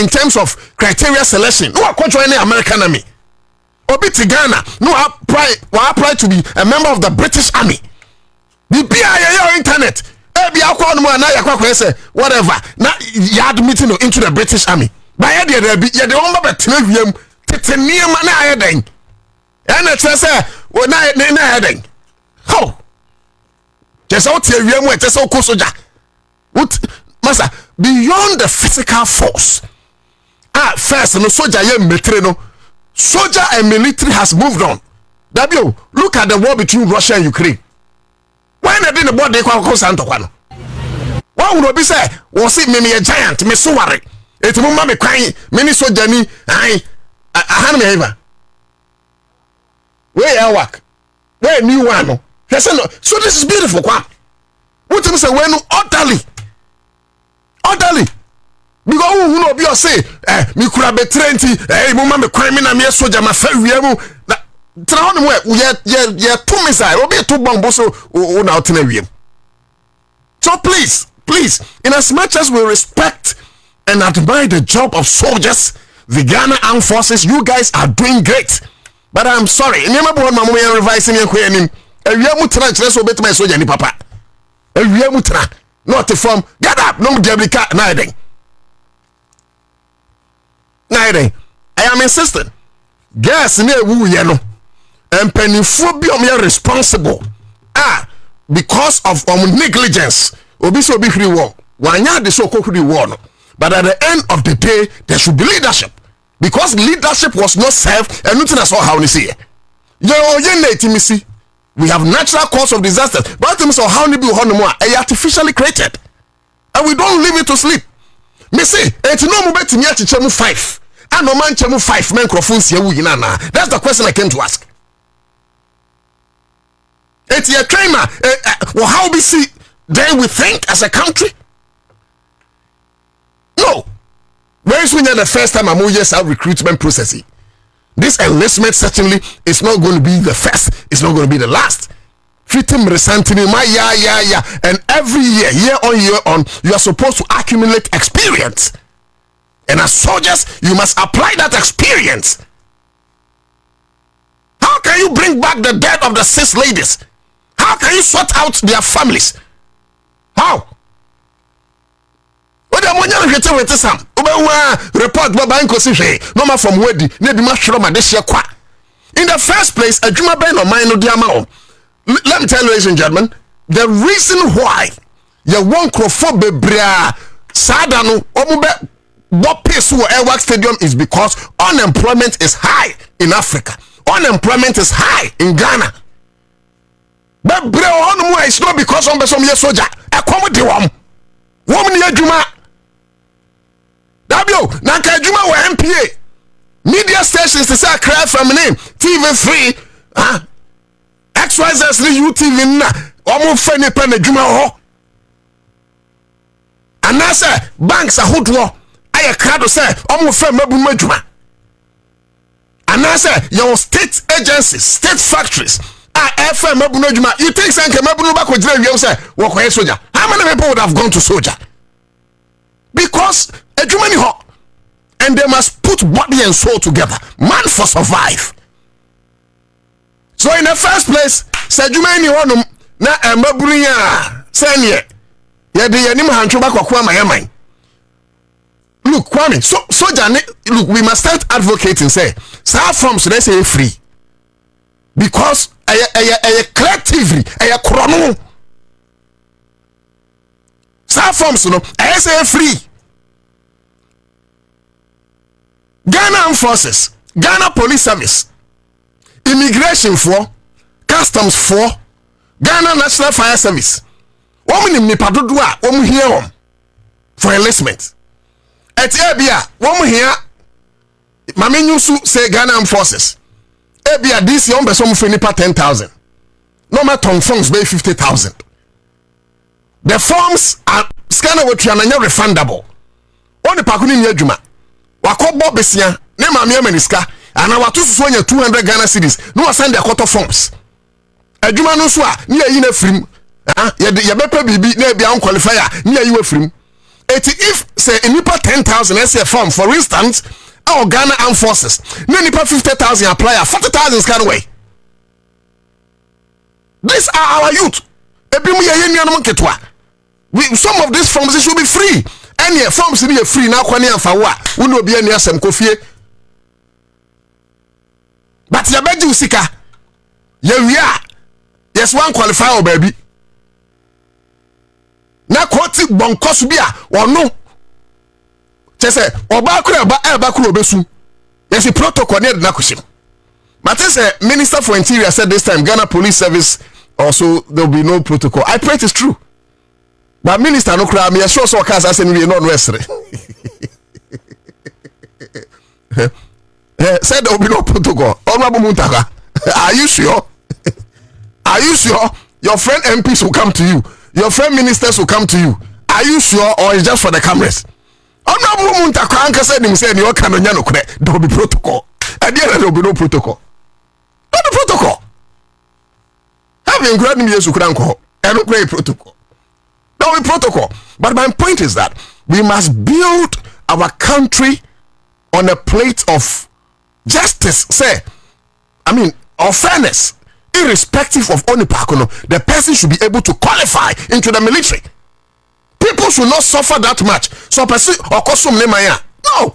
in terms of criteria selection no join the American army obi to Ghana no apply to be a member of the British Army. The BIA internet whatever now you admitting into the British Army by the one but na heading and it says na heading how just out here we just so soldier what massa beyond the physical force first no soldier ye military no soldier and military has moved on. W, look at the war between Russia and Ukraine. Why not in the body kwa Santoquano? Why would be say, was it me a giant, me so worry? It's mumma me crying, many soldier ni, I hand me ever. Where I work? Where new one? So this is beautiful, Kwam. What you say when orderly. Because who no be say me kura be 20 mama me kwan me na me soldier ma fa wiam na tra hono ye to me sai obi to bomb so na otena wiam. So please in as much as we respect and admire the job of soldiers, the Ghana Armed Forces, you guys are doing great, but I'm sorry nyama bo mama me revising en kwanim wiam tra kire so betima soldier ni papa wiam tra not from get up no deblika na den. I am insisting. Gas near woo yeno and pennyphobia responsible. Because of negligence. Obiso be free war. Wanya the so called war. But at the end of the day, there should be leadership. Because leadership was not served and nothing that's all how we see it. We have natural cause of disasters, but so how we be artificially created. And we don't leave it to sleep. Me say, it's no mo betimi achiche mu 5. And no man chemu 5 men crofons ye wu yina na. That's the question I came to ask. It's a claim, well, how we see, then we think as a country? No. Where is when the first time I'm years our recruitment process? This enlistment certainly is not going to be the first, it's not going to be the last. Fitim resentini, yeah. And every year on, you are supposed to accumulate experience. And as soldiers, you must apply that experience. How can you bring back the dead of the 6 ladies? How can you sort out their families? How? What am I going to say? Report no from Wedi. In the first place, a Juma Ben or mine no. Let me tell you, ladies and gentlemen, the reason why you won't crofobia sadano omube what pace who Airwork Stadium is because unemployment is high in Africa. Unemployment is high in Ghana. But it's not because of some year soldier. A comedy woman near Juma. W Naka Juma were MPA. Media stations to say cry from name TV3 XYZ UTV na almost funny pen Juma ho. And I say banks are hood war. I crowd say almost fun mabu Juma. And I say your state agencies, state factories. FM Juma. You think Sanke Mabu back with you say walk away soldier. How many people would have gone to soldier? Because a Jumani hot. And they must put body and soul together. Man for survive. So in the first place, Sajumani honum na Maburia Sanye. Yadi Yanima Hanchuba Kwa Mayamai. Look, Kwame, soldier, look, we must start advocating, say, start from so they say free. Because a collectively, a chrono. Start from so no, I say free. Ghana Armed Forces, Ghana Police Service, Immigration for, Customs for, Ghana National Fire Service. Woman in Nipadudua, woman here for enlistment. At Ebia, woman here, Mami Nyusu say Ghana Armed Forces. Ebia, this young person for nipa 10,000. No matter on forms, pay 50,000. The forms are scanner with Triananya refundable. Only Pakuni Yajuma. Wako Bobie ne mamia meniska ana watu sonya 200 Ghana cedis no send their quarter forms adwuma no so a ne yi na frim ye bepa bibi na bia on qualifier ne yi wa frim if say nipa 10,000 as a form for instance our Ghana Armed Forces ne nipa 50,000 apply 40,000 scan away. These are our youth. Ebimu ye nuanom ketwa. Some of these forms should be free. Any forms be free now kwani amfawa wo no bia ni asem kofie. But ya beji usika ya wia yes one qualify o baby na kwoti bonkoso bia ono chese oba kura ba kura obesu yes protocol ne na kushim. But say Minister for Interior said this time Ghana Police Service also there will be no protocol. I pray it is true. But minister no cry me sure so cars say we no westre. Said there will be no protocol. Are you sure? Are you sure? Your friend MPs will come to you. Your friend ministers will come to you. Are you sure or is just for the cameras? There will be protocol. At the end there will be no protocol. Not the protocol. Having granted me to crank and no great protocol. No protocol. But my point is that we must build our country on a plate of justice, of fairness, irrespective of only pakono. The person should be able to qualify into the military. People should not suffer that much. So person or custom name no.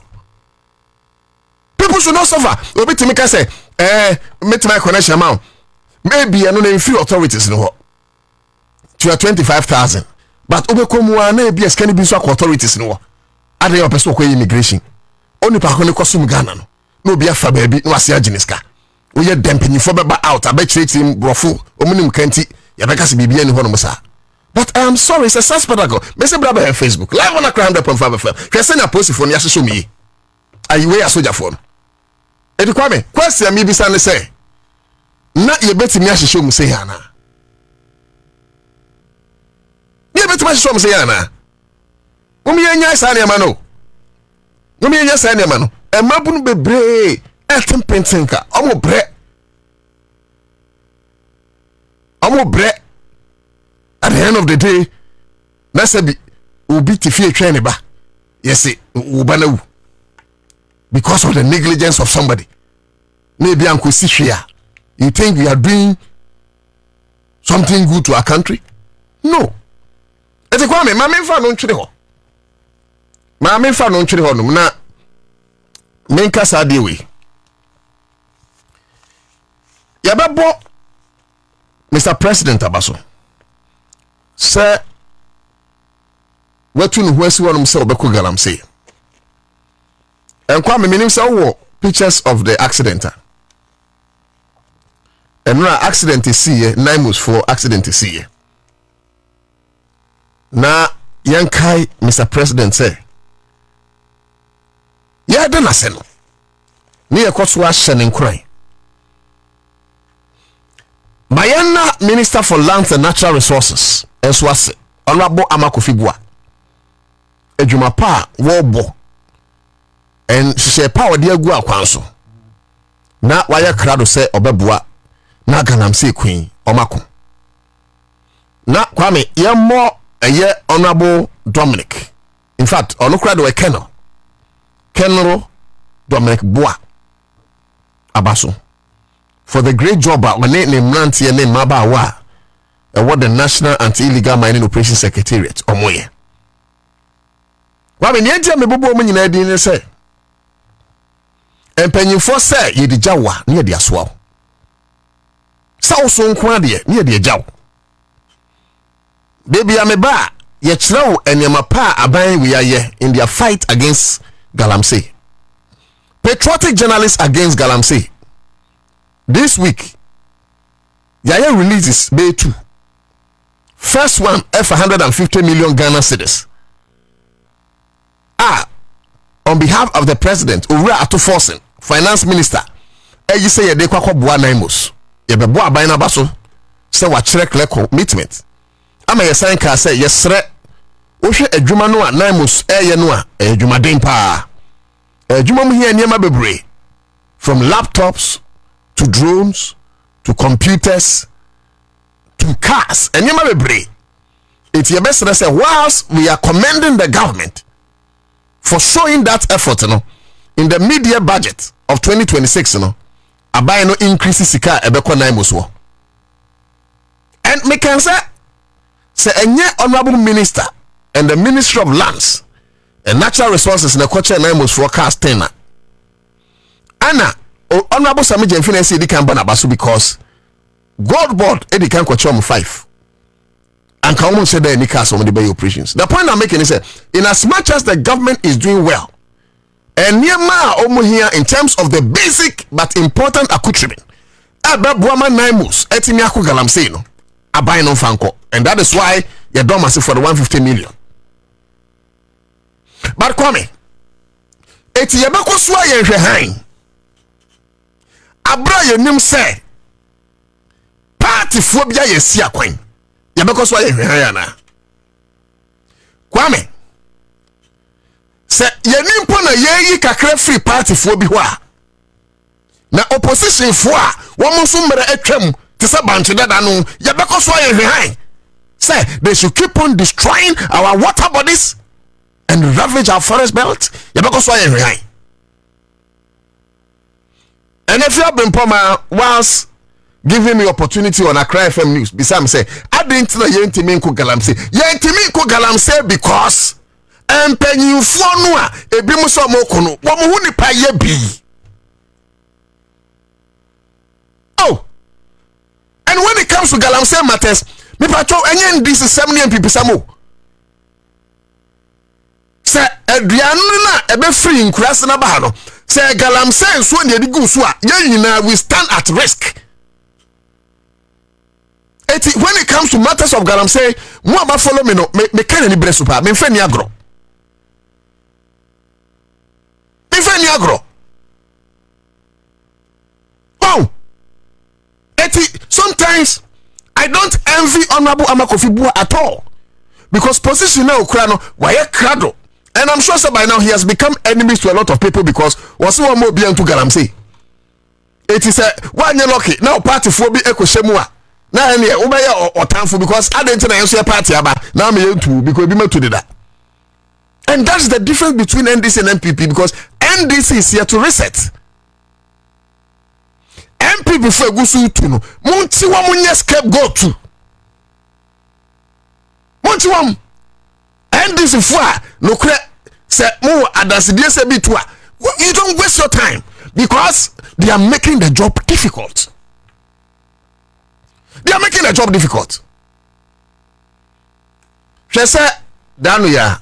People should not suffer. Obi Timika say, meet my connection amount. Maybe I don't know few authorities in what. To 25,000. But obekomuwa na ebi eskani bi so authorities no ade yo person ko immigration oni pa ko ne kosum Ghana no obi afa baabi no ase aginiska wo ye dempanyi fo beba out abechretim brofo omunim kanti ya beka se bibia ni ho no musa But I am sorry, it's a suspect. Mr. Brother on Facebook, live on Accra100.5 FM. Can send a post phone, yes, show me. Are you a soldier phone? Eddie Kwame, question me, Bissane say. Not your betting me, show me say, Hannah. You bet my show me say, Hannah. Umi and yes, I am a no. Umi and yes, I am a no. A mabun be brave, Elton Pentinka, almost bread. Almost bread. At the end of the day, Nasabi will be to fear training ba. Yes, Ubanu. Because of the negligence of somebody. Maybe Uncle Sishia. You think we are doing something good to our country? No. It's a Kwame, my main fan on Chido. My main fan on Chido. Na Menka Sadiwi. Yababo Mr. President Abaso. Sir, what you know who say obeko galamsey. And Kwame meaning say pictures of the accident. And now accident is see 9 months for accident is see. Na yankai Mr. President say. Ya de na se no. Ni ekoso a hye nkran. Bayana Minister for Lands and Natural Resources Eswase Honorable Amakofibua Ejuma pa wobo and she power de agu akwanso na waya krado se obebua na galamsey queen omako na Kwame yemmo eye Honorable Dominic, in fact ono krado e Kenro Dominic Boa Abaso for the great job when name Nanti and name Mabawa what the National Anti-Illegal Mining Operations Secretariat omoye. Kwame niente me bobo mun nyina din say empanyifo say ye di jawa ne ye di asoa. Sa so nko ade ne ye di jaw. Baby ameba ye kyerɛw enema pa aban we aye in their fight against galamsey. Patriotic journalists against galamsey. This week, Yaya releases Bay 2. First one, F150 million Ghana cedis. On behalf of the president, Ura Atuforsen, finance minister, you say you dekwa bua naimos. You be bua baina baso. Say wa chrek leko commitment. Ama ye sign ka say yesre. Ohwe adwuma no a naimos ye no a adwuma den pa. Adwuma mu hia niema bebre. From laptops to drones, to computers, to cars, and you may be. It's your best to say, whilst we are commending the government for showing that effort, in the media budget of 2026, I buy no increase sika ebeko na imuswo. And me can say any honorable minister and the Ministry of Lands and Natural Resources in the culture na imus forecast tenor. Anna Honorable Sami Jemfine say they can ban abasu because God board edi kan kwachom 5 and can almost say there any cast on the bay operations. The point I'm making is that in as much as the government is doing well and niema omo here in terms of the basic but important accoutrement ababuama naimus etimi akọ galamsey no abai no fanko, and that is why you don't massive for the 150 million. But Kwame eti yebeko so aye hwe han abra yenim say party phobia yesi akwan yebeko so aye hwan na Kwame say yenim po na yeyi kakra free party phobia ho a na opposition fo a wo mo so mra atwam te say banche dada no yebeko so aye hwan say they should keep on destroying our water bodies and ravage our forest belt yebeko so aye hwan. And if you have been Poma whilst giving me opportunity on Accra FM News, beside say, I didn't know Yentimi ko galamsey. Yentimi ko galamsey because empenyu fonua ebimu so mokono. Womo hu nipa ye bi. Oh. And when it comes to galamsey matters, me patrol enye this is 70 people samo. Say aduanu na ebe free nkurase na ba no. Say galamsey so ne di gu so a ye nyina we stand at risk. when it comes to matters of galamsey, mo aba follow me no me kan ni bresu pa me fa ni agro. Me fa ni agro. Oh. Sometimes I don't envy Honorable Amakofi Bua at all. Because position now Ukraino why crado. And I'm sure so by now he has become enemies to a lot of people because was one more be to galamsey. It is a one year lucky now party for be echo shemua. Now any obaya or tanful because I didn't know party about now me too because we met to do that. And that's the difference between NDC and MPP because NDC is here to reset. MPP for gusu tu no monti wa munye scapegoat tu monti wa NDC for no kre se mo adasidie se bi tu a you don't waste your time because they are making the job difficult. They are making the job difficult. She say danu ya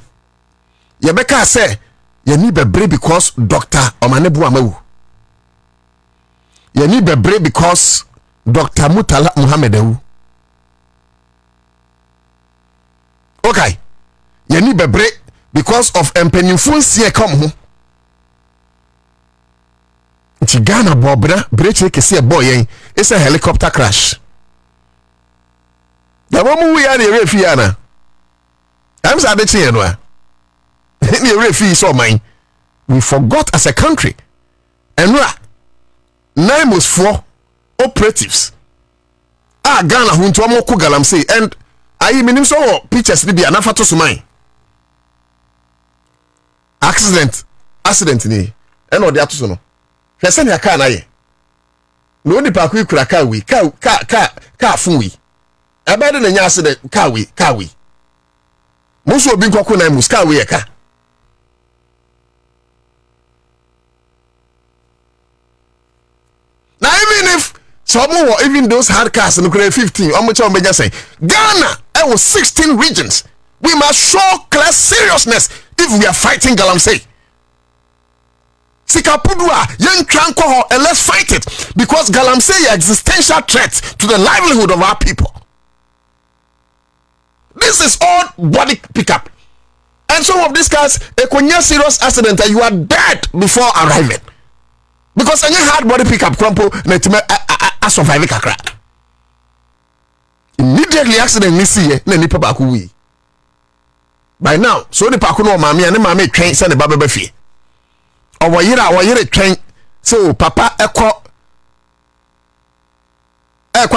Yebeka say you need bebre because Dr. Omanebu Amawu. You need bebre because Dr. Mutala Muhammad. Okay. You need bebre because of empenyfun sie come ho. Ti Ghana Bobena breche kese boy yen. It's a helicopter crash. The woman we are the refiana. I'm sad to see you. The refi so mine. We forgot as a country. And 9 was 4 operatives. Ghana huntu amoku galamsey and ayi minim so pictures ni bi anafa to so mine. Accident ni. And odi ato so no. Hwese ne aka na ye. No ni pa ku ikura ka wi. Ka fun wi. Abade na nya accident ka wi. Muso obi nkoko na mus ka wi e ka. Now even if some even those hard cars in 15, say Ghana, I was 16 regions. We must show class seriousness if we are fighting galamsey. Sikapudua, young tranko, and let's fight it because galamsey is existential threat to the livelihood of our people. This is all body pickup, and some of these cars, a serious accident, and you are dead before arriving. Because any hard body pickup crumple na survive kakra. Immediately accident ni see na nipa ba ku wi. By now, so the pa ku no maame and maame twen se ne ba beba fie. Owoyire twen so papa ekọ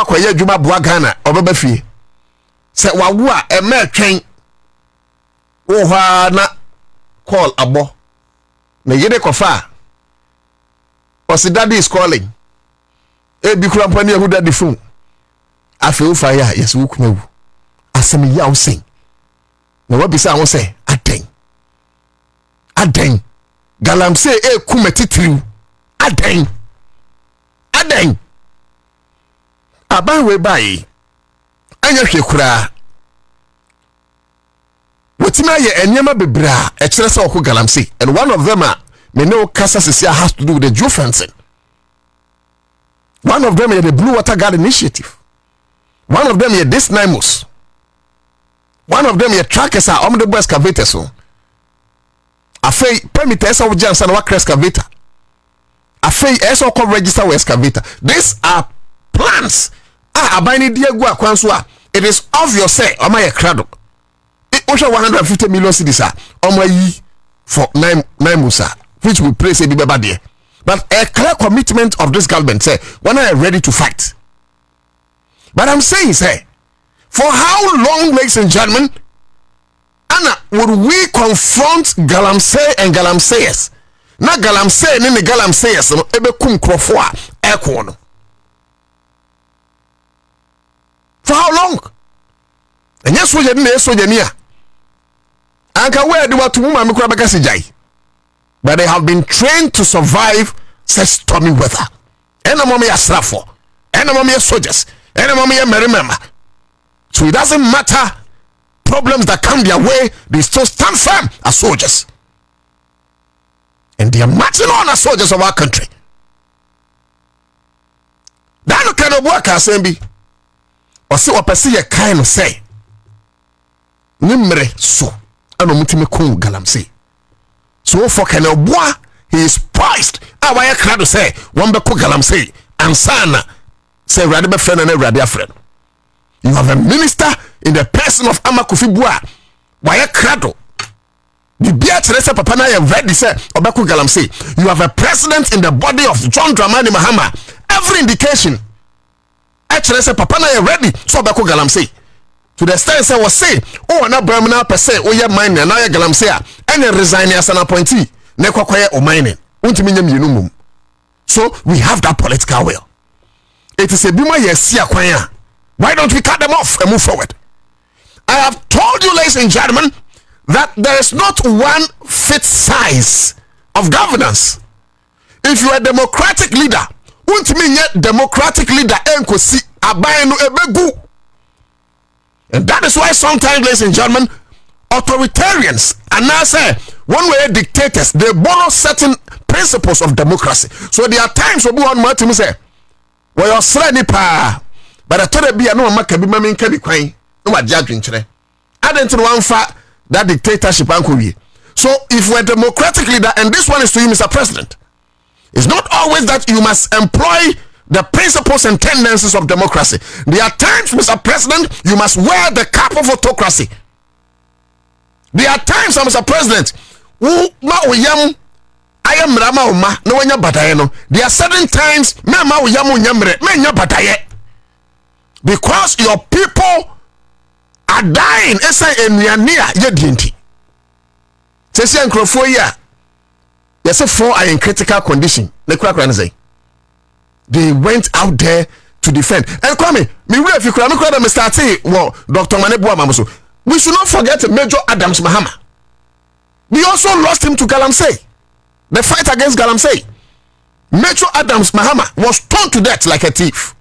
kwaye adwuma boa Ghana obeba fie. Se wawo a ema twen wo ha na call abo. Na yede kofa Osi daddy is calling. Ebi kura mpani ehu daddy phone. Afi u fire yes wu kumawu. Asemi ya usen. Na wabisa won say aden. Galamsey kumetitiriu. Aden. Aban we bai. Anya hwe kura. Wotima ye enyema bebra e kire se okọ galamsey and one of them are no Kasa Sisia has to do with the Jew fencing. One of them is the Blue Water Guard Initiative. One of them is this NIMOS. One of them is trackers are omnibus excavators. A fay permit of Johnson work excavator. A fay also called register with excavator. These are plans. Abani Diego Aquansua. It is obvious say Omaya Crado. It also 150 million cities are Omayi for NIMOS. Which we pray say be bad there. But a clear commitment of this government say when I am ready to fight. But I'm saying say for how long, ladies and gentlemen, Anna, would we confront galamsey and galamseyers? Na galamsey ni galamseyers no ebe kum krofo a eko no. For how long? And yes so je ni a. Anka we de watu mu ma me kura beka sejai. But they have been trained to survive such stormy weather. Enamome asrafo, enamome soldiers, enamome meremema. So it doesn't matter problems that come their way, they still stand firm as soldiers. And they are marching on as soldiers of our country. That kind of work as MB. ɔse ɔpɛse yɛ kan no sɛ nimre so ano mutime kon galamsey so for Kenelboa he is poised awaya krado say one be ko galamsey ansana say Awurade be friend na Awurade afred. You have a minister in the person of Amakofi Bua waya krado bibia kire say papa na ye ready say obeko galamsey. You have a president in the body of John Dramani Mahama, every indication kire say papa na ye ready so obeko galamsey. To the extent say was say oh na bramna per se oh ye mine na ye galamsey a any resign as an appointee na kwakwaya o mining untimi nya mienu mum. So we have that political will. It is a bima yesia kwan a why don't we cut them off and move forward? I have told you, ladies and gentlemen, that there is not one fit size of governance. If you are a democratic leader, untimi nya democratic leader enkosi aban no ebegu. And that is why sometimes, ladies and gentlemen, authoritarians and now say one way dictators, they borrow certain principles of democracy. So there are times when one man to say, well, you're slimy pa, but I told you, no, Maka be mammy can be quain, no, my judging today. I didn't one fact that dictatorship uncle. So if we're democratic leader, and this one is to you, Mr. President, it's not always that you must employ the principles and tendencies of democracy. There are times, Mr. President, you must wear the cap of autocracy. There are times, Mr. President, who ma uyam I am rama uma no wanya bataye no. There are certain times me ma uyam unyamre me nya bataye. Because your people are dying esa enuania ye dinti. Sesi enkrofo yi a yes for are in critical condition. Ne kura kura say they went out there to defend. And come me if you kura me kura me start well Dr. Maneboa Mamuso. We should not forget Major Adams Mahama. We also lost him to Galamsey. The fight against Galamsey. Major Adams Mahama was stoned to death like a thief.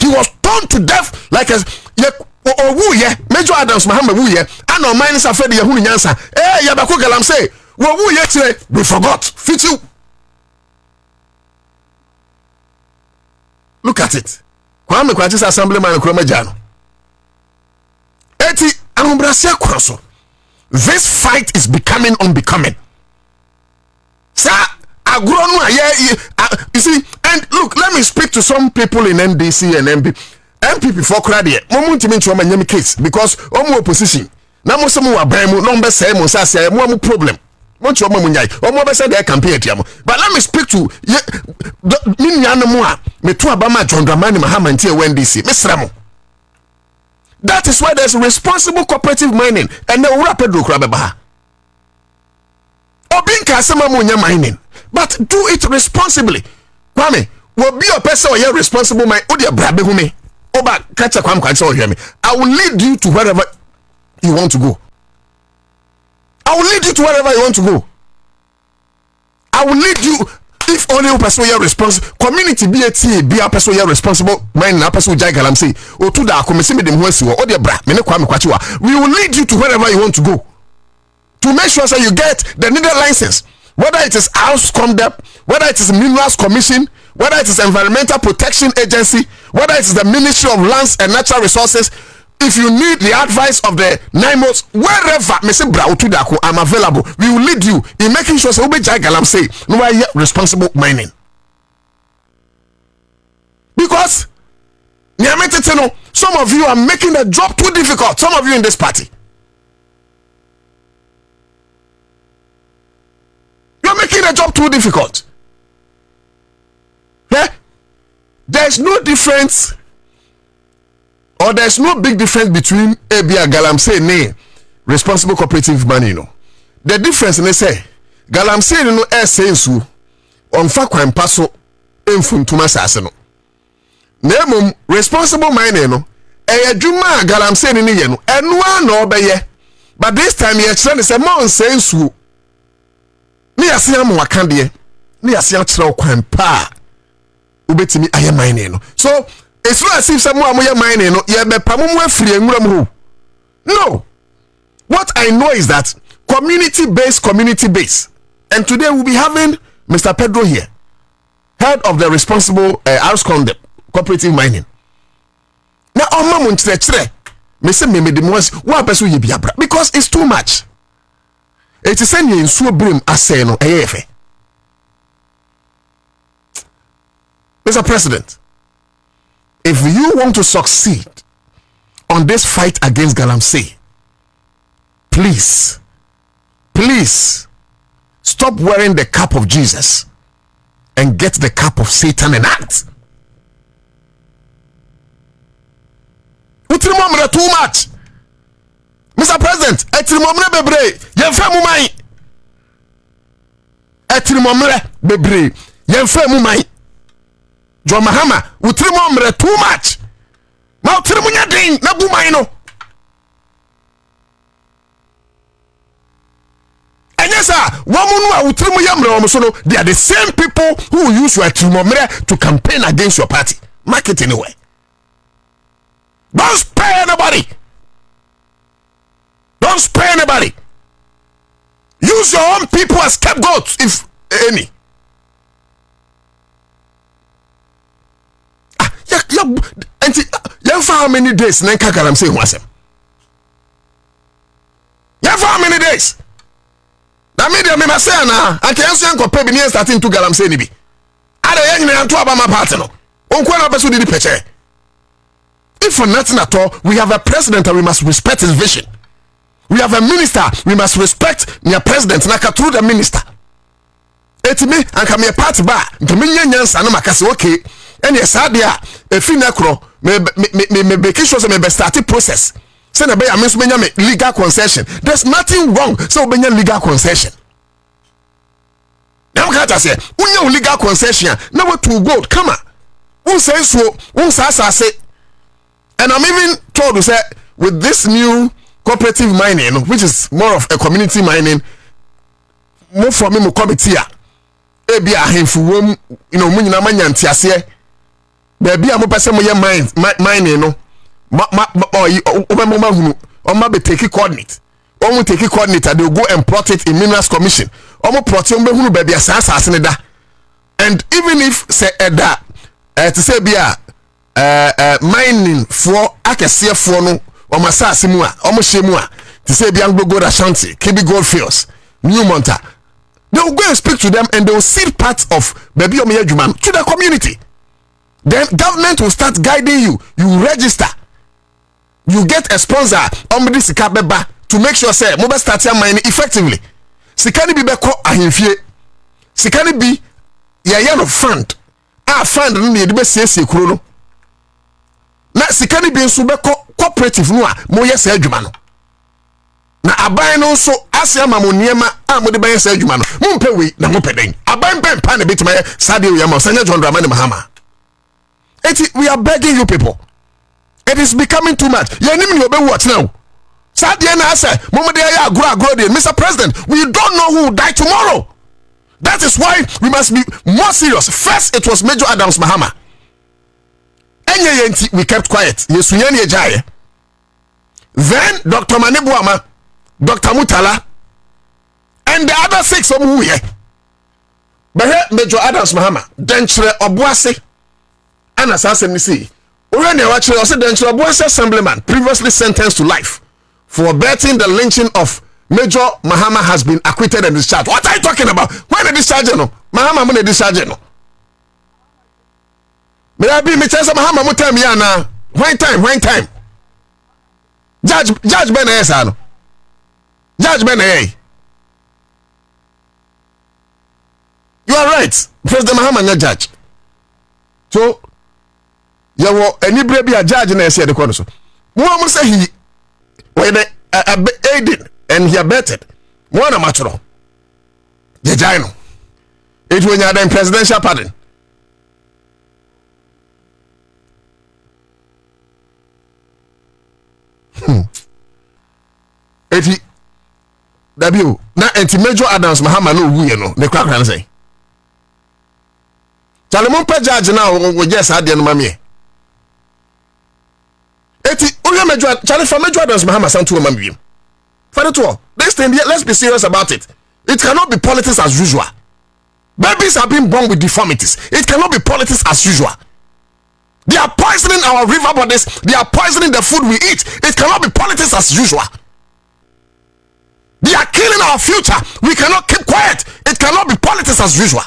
He was stoned to death like a Major Adams Mahama and our minds are fed Yahoo Ansah. Eh, Yabako Galamsey. We forgot. Fit you. Look at it. Kwame Kwachis Assemblyman and Kromajano. This fight is becoming unbecoming. Sir, you see, and look, let me speak to some people in NDC and MPP for credit. Case because opposition. Now, most of them are number say problem. But let me speak to me to Abama John Dramani Mahama and NDC. Mr. Ramo. That is why there's responsible cooperative mining and the rapid Rukrabaha. Obinka Samamunya mining, but do it responsibly. Kwame, will be a person or responsible mine, Odia Brabehumi, Oba Kacha Kwam Kacha hear me. I will lead you to wherever you want to go. I will lead you to wherever you want to go. I will lead you. If only a person is responsible, community be a person responsible, mine a person jai galamsey, or to da commission them who or the bra, we will lead you to wherever you want to go. To make sure that you get the needed license, whether it is House Comdep, whether it is Minerals Commission, whether it is Environmental Protection Agency, whether it is the Ministry of Lands and Natural Resources. If you need the advice of the NIMOS, wherever Mr. Brautudako, I'm available. We will lead you in making sure that we say no are responsible mining. Because some of you are making the job too difficult. Some of you in this party. You're making the job too difficult. Yeah? There's no difference. Or there's no big difference between Abia Galamsey ne responsible cooperative money, The difference they say Galamsey no sensu on fa kwan paso emfuntuma sase no. Nemum responsible mining no adwuma Galamsey ne ye no eno na obeye. But this time ye kire say mo sensu. Me ase am waka de. Me ase akire kwan pa. Ubetimi aye mining no. So it's not as if someone mining no. What I know is that community based. And today we'll be having Mr. Pedro here, head of the responsible House Concept cooperative mining. Oma mo nkyerɛkyerɛ. Me say me de mo wa person ye bia bra because it's too much. It is saying nsuo brim asɛ no ɛyɛ fɛ. Mr. President, if you want to succeed on this fight against Galamsey, please stop wearing the cap of Jesus and get the cap of Satan and act. Utimomre too much. Mr. President, etimomre bebre, yemfa mu mai. Etimomre bebre, yemfa mu mai. John Mahama, utimomre too much. Ma utirimunya din na bu mai no. Enyesa, wamunu a utirimu yamre omuso, they are the same people who use your etimomre to campaign against your party. Mark it anyway. Don't spare anybody. Don't spare anybody. Use your own people as scapegoats, if any. You how many days? Nenka Galamsey wasem. You how many days? Na media me say na anke enso yanko pe bi ne starting to Galamsey ni bi. Ada ye nyina nto aba ma party no. Onko na beso di peche. If for nothing at all, we have a president and we must respect his vision. We have a minister, we must respect your president naka through the minister. Etimi anka me party ba, ntimi nyanyansa na makase okay. Ene sadia efi na kro me be kisho se me be start process. Say na be ya me so benya me legal concession. There's nothing wrong so benya legal concession. Now can't say unya legal concession na what to go come on. Who say so, who say. And I'm even told to say with this new cooperative mining, which is more of a community mining, more from me committee. Ebi ahemfu wom, you know, munyina manya ntiase. Baby am person mo ye mining no. Obama hunu, oma be take coordinate. Omo take coordinate, they will go and plot it in Minerals Commission. Omo plot hunu baby asase ne da. And even if say eda, to say bia mining for akese for no o masase mu a o mo hye mu a to say Biangbo Gold Ashanti, Kibi Gold Fields, New Monta, they will go and speak to them and they will see part of baby omo adwuma to the community. Then government will start guiding you. You register, you get a sponsor omdi sika beba to make sure say mo be start mining effectively. Sikani bi beko ahemfie, sikani bi ya no fund fund no ne de be siesie kuro no. Na sikani bi nso beko cooperative no a mo yesa adwuma no. Na aban no so asia mamoniema mo de be yesa adwuma no. Mo mpe we na mo peden. Aban pen pa na betima sade we ma sanya John Dramani Mahama. We are begging you people. It is becoming too much. You need to be what now? Sade na say mo de ya agro dey. Mr. President, we don't know who will die tomorrow. That is why we must be more serious. First, it was Major Adams Mahama. We kept quiet. Then Dr. Manibuama, Dr. Mutala, and the other 6 of who here. But here, Major Adams Mahama, Dentre Obuase, and Assassin Missy. Already, actually, also Dentre Obuase Assemblyman, previously sentenced to life for abetting the lynching of Major Mahama has been acquitted and discharged. What are you talking about? When the discharge no? Mahama mo discharge no. May I be me chance Mahama mo time ya na. When time? Judge Ben esa no. Judge Ben You are right. President Mahama na judge. So you wo any be a judge na ese de kono so. Mo say he when aided and he abetted. One matro. The Jino. It when you are in presidential pardon. Eti W na enti Major Adams Mahama no wu ye no ne kwakran say. Chale mo pa judge na wo just ade no mame. Eti oya Major Chale for Major Adams Mahama santu mame. For the tour, this thing, let's be serious about it. It cannot be politics as usual. Babies have been born with deformities. It cannot be politics as usual. They are poisoning our river bodies. They are poisoning the food we eat. It cannot be politics as usual. They are killing our future. We cannot keep quiet. It cannot be politics as usual.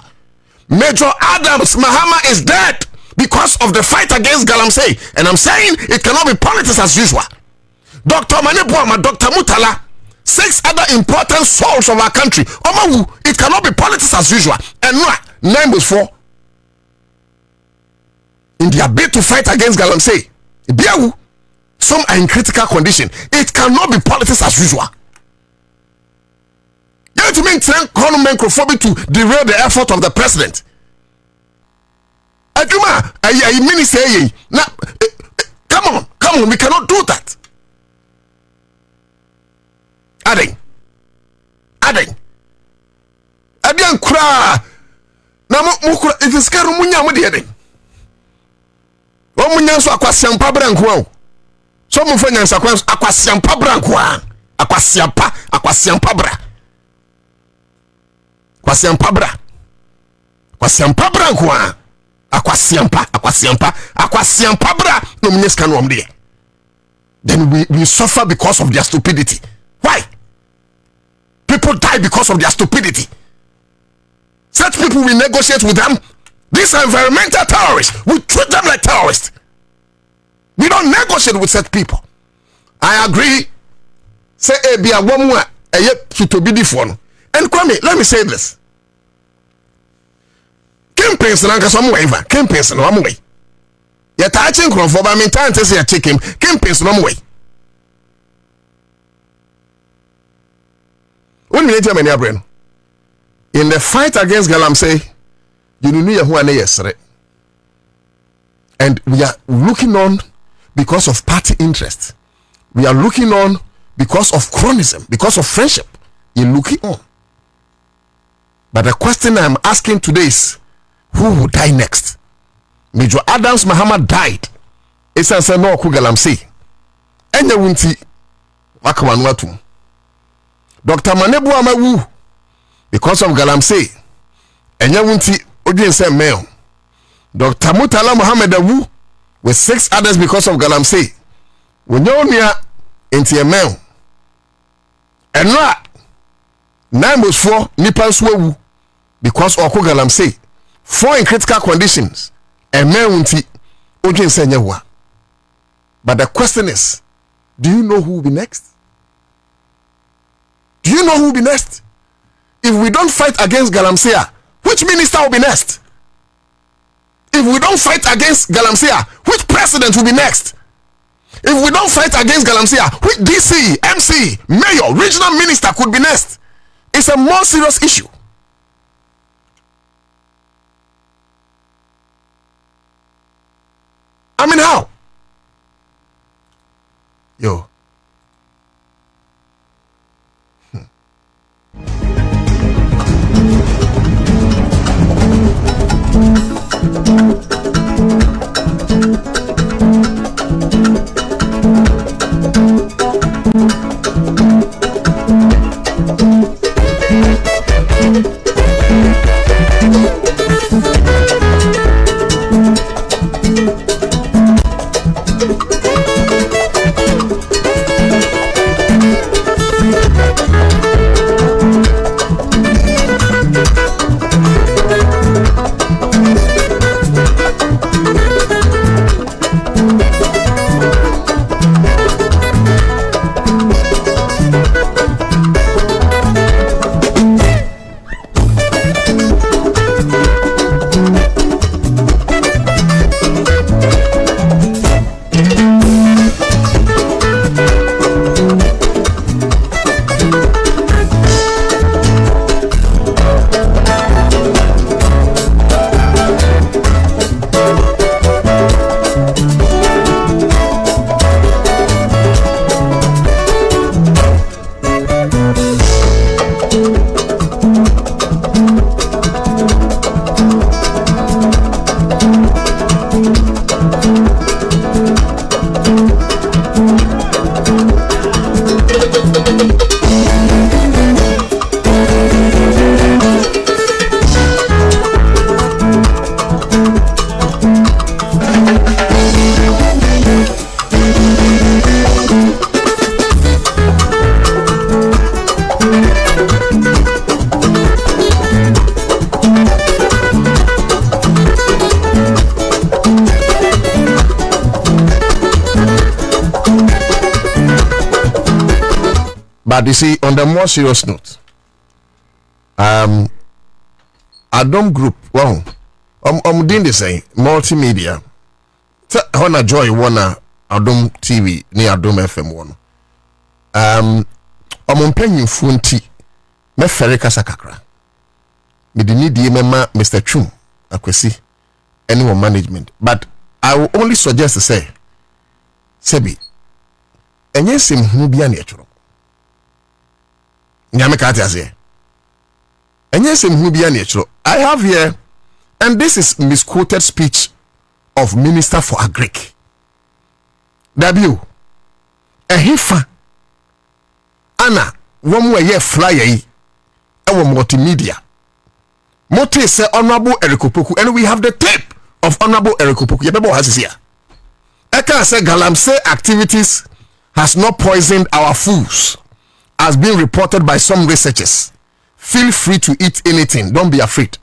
Major Adams Mahama is dead because of the fight against Galamsey. And I'm saying it cannot be politics as usual. Dr. Manebuama, Dr. Mutala, 6 other important souls of our country. Omawu, it cannot be politics as usual. And 9 was 4. In their bid to fight against Galamsey, some are in critical condition. It cannot be politics as usual. You have to mean microphobia to derail the effort of the president. Aduma, come on, we cannot do that. Adding. Adian kura. Na mukura it is karu munya mu de adding. Munya so akwasiampa branko o. So mu fanya nsakwa akwasiampa branko a. Akwasiampa bra. Kwasiampa branko a. Akwasiampa bra no munyeska no omde. Then we suffer because of their stupidity. Why? People die because of their stupidity. Such people, we negotiate with them. These are environmental terrorists. We treat them like terrorists. We don't negotiate with such people. I agree. Say be a woman to be different. And Kwame, let me say this. Campaigns and some way. Campaigns no way. You're touching for I mean time to say a chicken. Campaigns no way. In the fight against Galamsey, you know who are yesterday. And we are looking on because of party interest. We are looking on because of chronism, because of friendship. You're looking on. But the question I'm asking today is, who will die next? Major Adams Mahama died. It's answer no ku Galamsey. Enya wunti wakawanwatu. Dr. Manebu Amawu because of Galamsey. Enya wunti odin say male. Dr. Mutala Muhammad Awu with 6 others because of Galamsey. Wonyonia enti a male. Enra 9 was 4 nipas wu because of Galamsey. 4 in critical conditions. A male wunti odin say nyewa. But the question is, do you know who will be next? Do you know who will be next? If we don't fight against Galamsey, which minister will be next? If we don't fight against Galamsey, which president will be next? If we don't fight against Galamsey, which DC, MC, mayor, regional minister could be next? It's a more serious issue. I mean, how? Yo. But you see, on the more serious note, Adom Group, well, doing the same multimedia. Hona Joy wana Adom TV ni Adom FM one. Mpanyim funti me fere kasa kakra. Me di need mema Mr. Chum akwesi any management. But I will only suggest to say Sebi enye sim hu bia na etworo. Nyame ka ati ase. Enye sim hu bia na etworo. I have here, and this is misquoted speech of Minister for Agric. W. Ehifa Anna womu ye flyer yi ewo multimedia. Moti say Honorable Erikopoku, and we have the tape of Honorable Erikopoku. Yebebo has here. Eka say Galamsey activities has not poisoned our foods, as been reported by some researchers. Feel free to eat anything. Don't be afraid.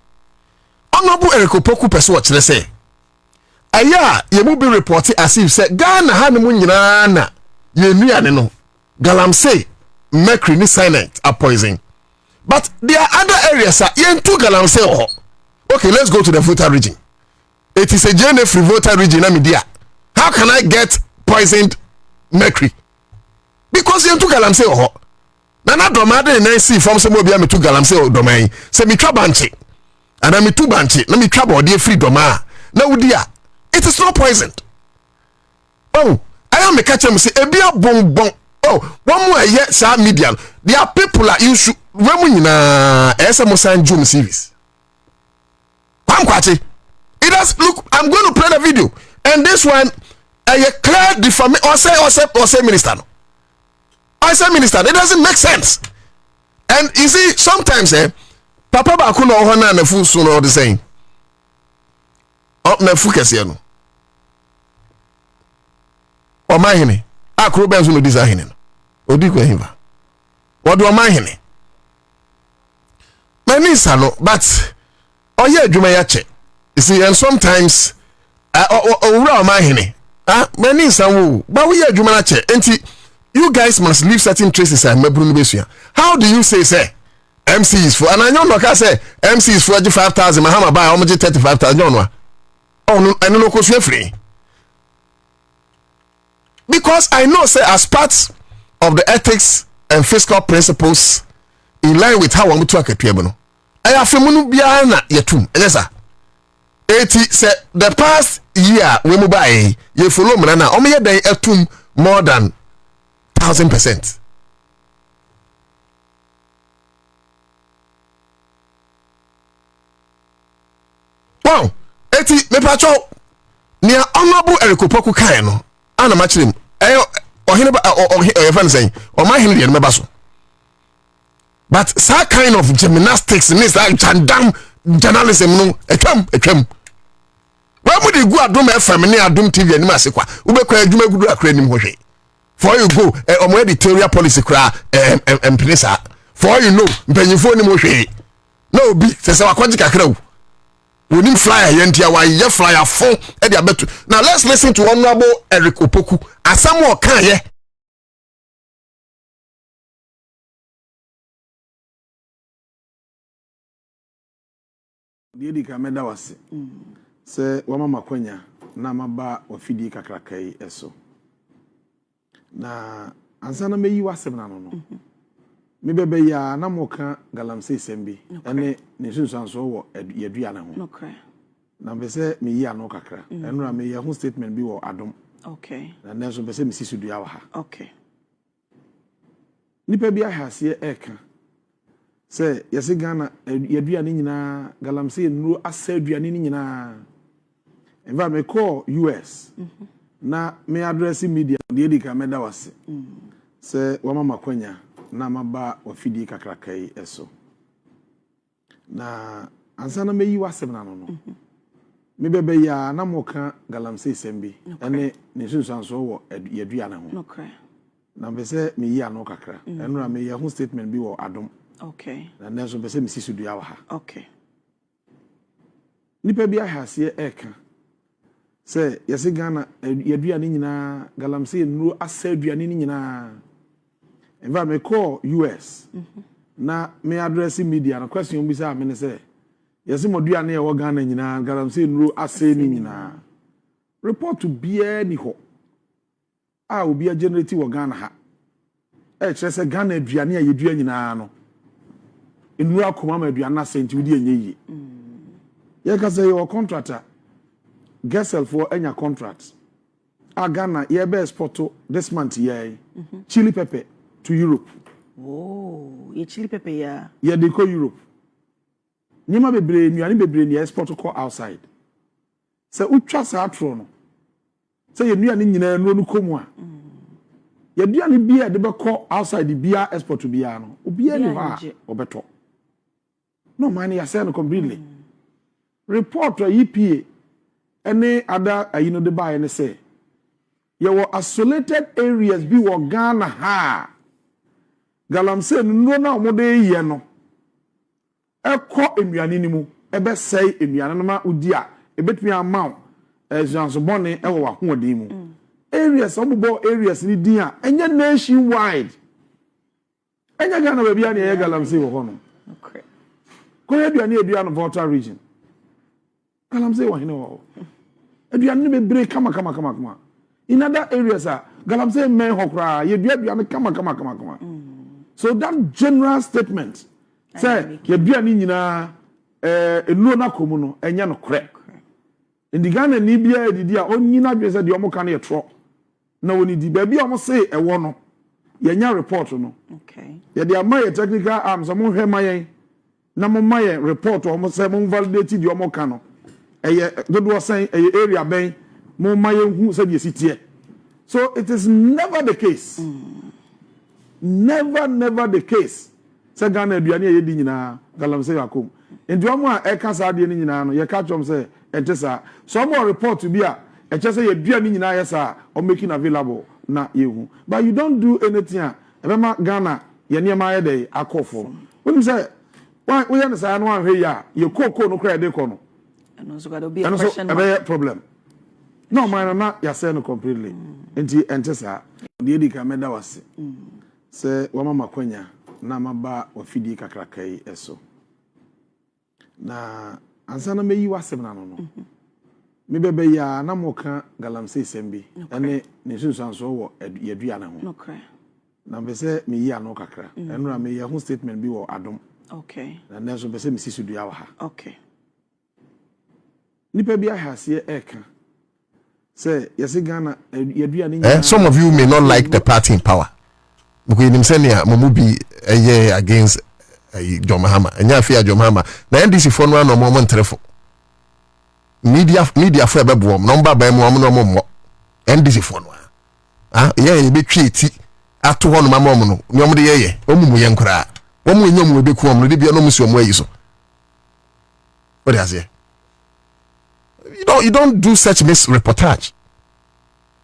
Honorable Erikopoku person what they say. Aya ye will be reported as if say Ghana ha no nyina na ye nuane no Galamsey mercury ni silent are poison. But there are other areas ye ntu Galamsey ho. Okay, let's go to the Volta region. It is a GNA free Volta region na media. How can I get poisoned mercury? Because ye ntu Galamsey ho. Na na domade na see from some obi am to Galamsey o domain. Say me twa banche. Ana me tu banche na me twa body free doma. Na wudia it is not poisoned. Oh, I am a catcher. Say, Ebia bonbon. Oh, one more yet, sir, media. There are people that you should. When we na SMOSAN Zoom series. I'm quite. It does look. I'm going to play the video, and this one, a clear defamation. Or say minister. I say minister. It doesn't make sense. And you see, sometimes, Papa Bakuno Ohana and the fool soon all the same. Up na focus here no. O ma hene. Akro benzo no disa hene no. Odi ko hiva. What do o ma hene? Many sano, but oye adwuma ya che. You see, and sometimes o ma hene. Many sano, but we adwuma na che. Enti you guys must leave certain traces and mebru no besua. How do you say MC is for and I know ka say MC is for 5,000 Mahama buy how much 35,000 no. Oh no, I don't know who's free. Because I know, say, as part of the ethics and fiscal principles in line with how I'm to work at Kwabena. I have femunu biana yetum. Yes, sir. 80 say the past year we mobile ye follow me na o me dey etum more than 1,000%. Wow. Eti me pacho nia Honorable Erikopoku kan no ana ma kirim ohene ba fan say o ma hene de me ba so. But that kind of gymnastics means like jandam journalism no etwam wa mu de gu Adom FM ne Adom TV anim ase kwa wo be kwa adwuma gudu akra nim ho hwe for you go omo editorial policy kra empresa for you know mpanyifo nim ho hwe no bi se wakwaji kakra wo we need flyer yentia wa ye flyer phone e dia betu. Now let's listen to Honorable Erikopoku asamo kan ye. Die di kameda wase se wama makwanya na maba ofidi kakrakai eso na ansana meyi wasem na no me bebe ya na moka Galamsey sembi ene ne sunsanso wo yadua na ho okay na mbese me yi ano kakra enura me ya ho statement bi wo Adom okay na nenso mbese me sisu dua wa ha okay nipa bi ahase eka se yesi Ghana yadua ni nyina Galamsey nuru asa adua ni nyina enva me call US na me address media de di ka meda wase se wama makwanya na maba ofidi kakrakai eso na ansana meyi wasem na no me bebe ya na moka Galamsey sembi ene ne sunsanso wo yadua na ho okay na mbese me yi ano kakra enura me ya ho statement bi wo Adom okay na nenso mbese me sisu dua wa ha okay nipa bi ahase eka se yesi Ghana yadua ni nyina Galamsey nuru asa adua ni nyina In fact, me call US. Na me address media. Na question bi say me say. Yes, mo duane e wo Ghana nyina galamsey nuro ase ni nyina. Report to bia ni ho. A obi a generate wo Ghana ha. E kire say Ghana aduane a yedua nyina no. Nuro akoma ma aduane ase nti wodi enye yi. Ye ka say your contractor. Gesel for enya contract. A Ghana ye be export this month ye. Chili pepper to Europe. Oh, ye chili pepper ya. Ye dey go Europe. Nima bebre nnuane bebre ni export ko outside. Se utwa sa atro no. Se ye nnuane nyina no no komu a. Ye duane bia de be ko outside bia export bia no. Obia ni ha obeto. No man ya say no completely. Report EPA any other you know the buy and say you were isolated areas be wo Ghana ha. Galamsey no na omode ye no. Ekọ enuane ni mu ebe sei enuane no ma udi a ebetumi amount janso bone ewo wa hoodin mu areas obubo areas ni din a enye nationwide enye Ghana ba bia na ye Galamsey wo ho no Okay. ko eduane no Volta region Galamsey wo hene wo eduane be break kama in other areas Galamsey men hokra ye eduane kama so that general statement say ye duane nyina enuo na komu no enye no kre ndi Ghana ni bia edidi a onyina dwe say de omo ka na ye tro na woni di ba bia omo say ewo no ye nya report no Okay. ye de ama ye technical arms omo hwe mayen na mo mayen report omo say mo validate de omo ka no eye dodo say eye area ben mo mayen hu say de sitie so it is never the case never the case say Ghana aduane ye di nyina Galamsey akom enti omo a eka sa ade ni nyina no ye ka chom say entesa so omo report bi a e che say ye aduane nyina ye sa o making available na yehu but you don't do anything e be ma Ghana ye niam aye dey akofo woni say we yan say no anhwe ya ye koko no kra dey ko no And also got to be a question mark. a problem no man na ya say no completely enti entesa de edi ka meda wase say wa mama kwanya na maba ofidi kakrakai eso na Ansah na meyi wasem na no me bebe ya na moka Galamsey sembi ene ne sunsanso wo yadua na ho Okay. na be say me yi ano kakra eno na me ye ho statement bi wo adom Okay. na neso be say me sisu dua wa ha Okay. nipa bi ahase eka say yesi Ghana yadua ni Some of you may not like the party in power. Because in Msenia, Mamubi a year against John Mahama, and Yafia John Mahama. The NDC phone one or moment telephone. Media for a babu, number by Momo, NDC phone one. Ah, yeah, you be treated at 2 1 Mamono, Yomudi, Omu Yankra, Omu Yom will be come, Libya no Muslim way so. What is it? You don't do such misreportage.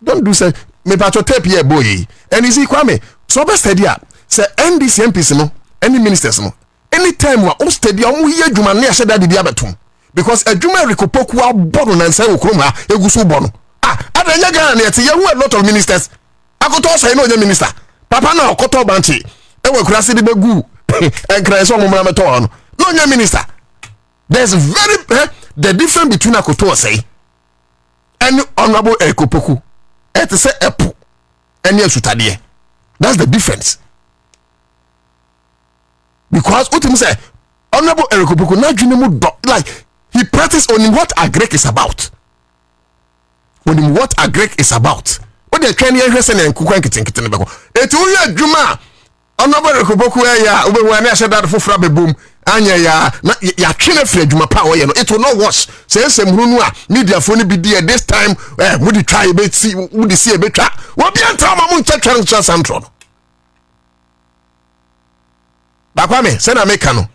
Don't do such. Me patcho tape here boy. And is he Kwame? So be steady up. Say NDC MPs no, any ministers no. Anytime we all steady on we adwuma na yɛ da de bia betom. Because adwuma rekopoku abono na nsa okroma egusu bono. Ah, adanya Ghana na yɛ ye a lot of ministers. Akoto say no minister. Papa na okoto banchi. E we kurase de begu. Enkra so mo na meto no. No minister. There's very the difference between akoto say and honorable ekopoku. It is a epo and yes utadie. That's the difference. Because what him say honorable ekopoku na dwene like he practice on what agrek is about. On him what agrek is about. What they train here say na nkukwan kitinkiti beko. Etu uye adwuma honorable ekopoku ya obehu na hyɛ dad fofra bebom anya ya na ya twene frɛ adwuma pa wo ye no it will not wash say semhunu a media phone bi die this time we dey try be see we dey see e betwa wo bia ntra ma mo nkyatwa central no Bakwame say na make no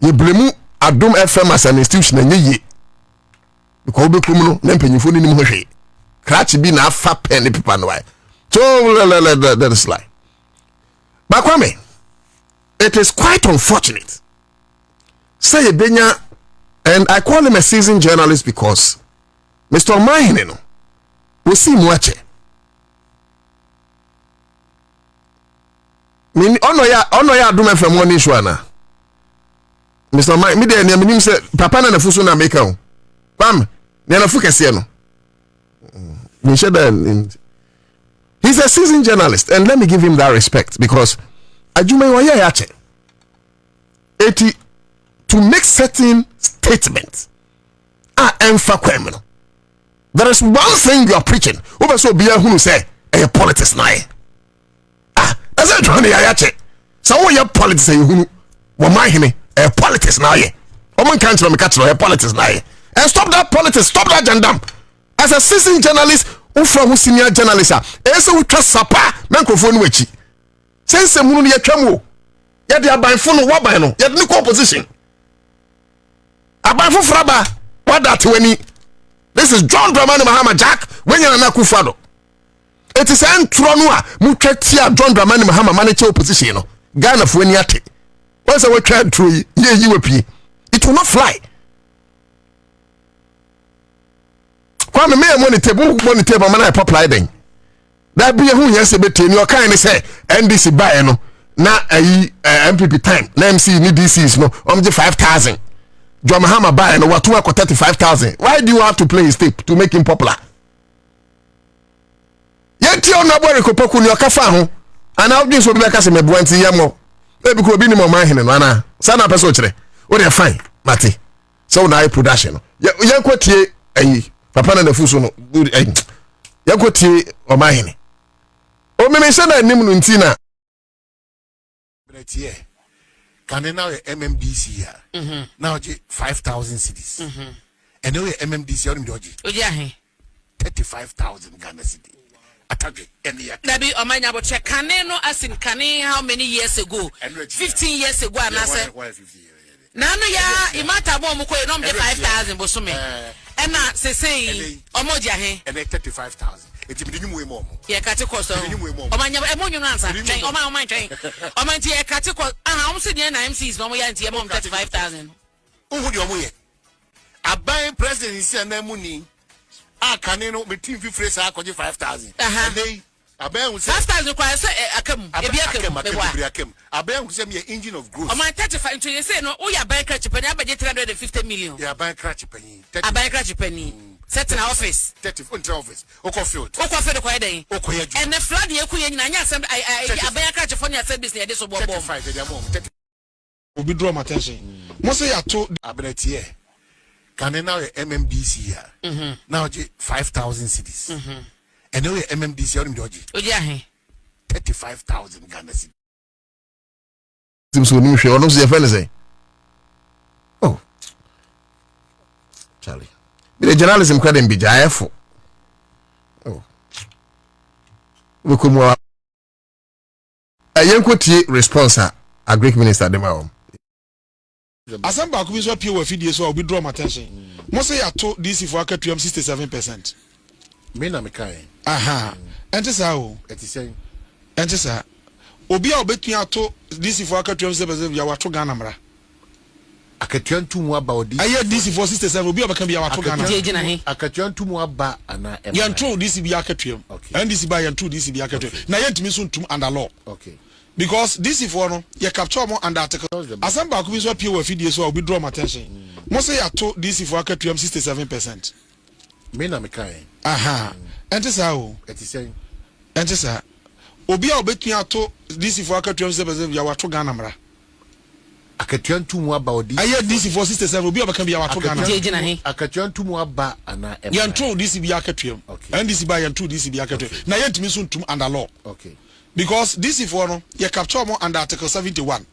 ye blemu Adom FM as an institution enye ye because be kum no na mpanyifo ni nim ho hwe kratch bi na afa pen ne paper no why so that is like Bakwame it is quite unfortunate. Say Benya, and I call him a seasoned journalist because Mr. Mahine, we see Mwache. Me ono ya adum FM morning show na. Mr. Mike, me dey na minim say papa na nafuso na make am. Pam, na nafu kese no. He's a seasoned journalist, and let me give him that respect because Ajume wa ya che. To make certain statements. Emfa kwem no. There is one thing you are preaching. Oba so bia hunu say e politics na e. That's it Johnny ya che. So wo ya politics e hunu. Wo man hene e politics na e. O man kan tro me ka tro e politics na e. And stop that politics, stop that jandam. As a seasoned journalist, from senior journalist, so we trust Sapa, microphone wechi. Since Munu Yakamu, yet they are by phone or wabano, yet no opposition. About for Fraba, what that when this is John Dramani Mahama Jack, when you're an Akufado. It is an Tronua, Muketia, John Dramani Mahama, manager opposition. Ghana for any ate. Once I will try through ye, you will be. It will not fly. Kwame me money table man popular den that be who yes be ten your kind say NDC buy no na MPP time na MC ni DCs no the 5,000 John Mahama buy no what 35,000. Why do you have to play his tape to make him popular? Yet you na bore kopoku ni okafa ho ana odin so be ka se mebuanti yemo e bi ko bi ni mo man hene no ana sana person kire o dey fine mate so na production yan kwatie ayi papa na nafuso no yakotie o mahene o me mention na nim no ntina bretie can now MMDC here now 5,000 cities and now MMDC on oji ahe 35,000 Ghana cedi atage and ya nabi omanya bo check can no asin can how many years ago 15 years ago anase nanu ya imata bo mko no mde 5,000 bosome Emma say omoji ahe and 35,000 eti binyum we mo ye kate koso omanya emonyu no answer twen oman twen omanti ye kate ko aha se dey na MCs no mo ya nti ye mo 35,000 uhu di omo ye aban presidency na muni akane no metin fi phrase akoje 5,000 and aban hu say 5,000 kwa say akam ebi akam aban hu say me engine of growth oman 35 into you say no o ya ban crash penny abaje 350 million ya ban crash penny aban crash penny set in office 30 in office okofield kwa den and the flood ye ku ye nyina nya asem aban crash for na service na ye dey so bobo 35 dey am obi draw my attention mo say ya to abretie can now MMDC here now 5,000 cities and now MMDC on oji ahe 35,000 Ghana cedi so no hwe ono se fe ne say oh Charlie the journalism credit be jayefo oh we komo ayenkotie response a Greek minister dem Asamba ko bi so pie wa fidie so obi draw my attention mo say ya to DC for akatuam 67%. Me na me kai aha enti sa o enti sa obi a obetua to DC for akatuam 67% ya wato Ghana mra akatuam tu mu aba odi aye DC for 67 obi obeka bia wato Ghana akatuam tu mu aba ana yanto DC bia akatuam NDC ba yanto DC bia akatuam na yentimi so ntum under law okay because DC for no you capture more under article asamba ko bi so pie wa fidie so obi draw my attention mo say ya to DC for akatuam 67%. Me na me kai aha enti sa o enti sa obi a obetua to DC for akatuam 67% ya wato Ghana mra akatuam tu mu aba odi aye DC for 67 obi obeka bia wato Ghana akatuam tu mu aba ana yanto DC bia akatuam NDC ba yanto DC bia akatuam na yentimi so ntum under law okay because DC for no you capture more under article 71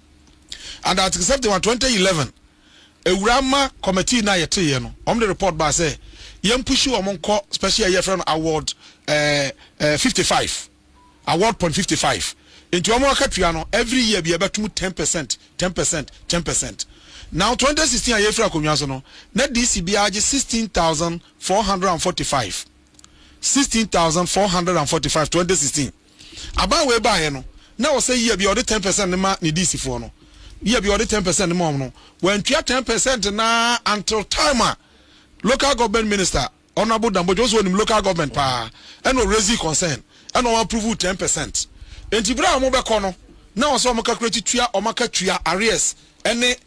under article 71 2011 Ewurama committee na yete ye no the report by say yem push you among special year friend award 55 award point 55 into omo akatua no every year be abetum 10%. Now 2016 year friend akonwa so no na DC be age 16,445 2016 aba we ba he no na wo say year be order 10% ne ma ni DC for no year be order 10% ne ma no when 10% na until time local government minister honorable Dambo just when local government pa and no raise concern and no approve 10% enti bra mo be ko no Now so mo calculate tua o maka tua arrears ene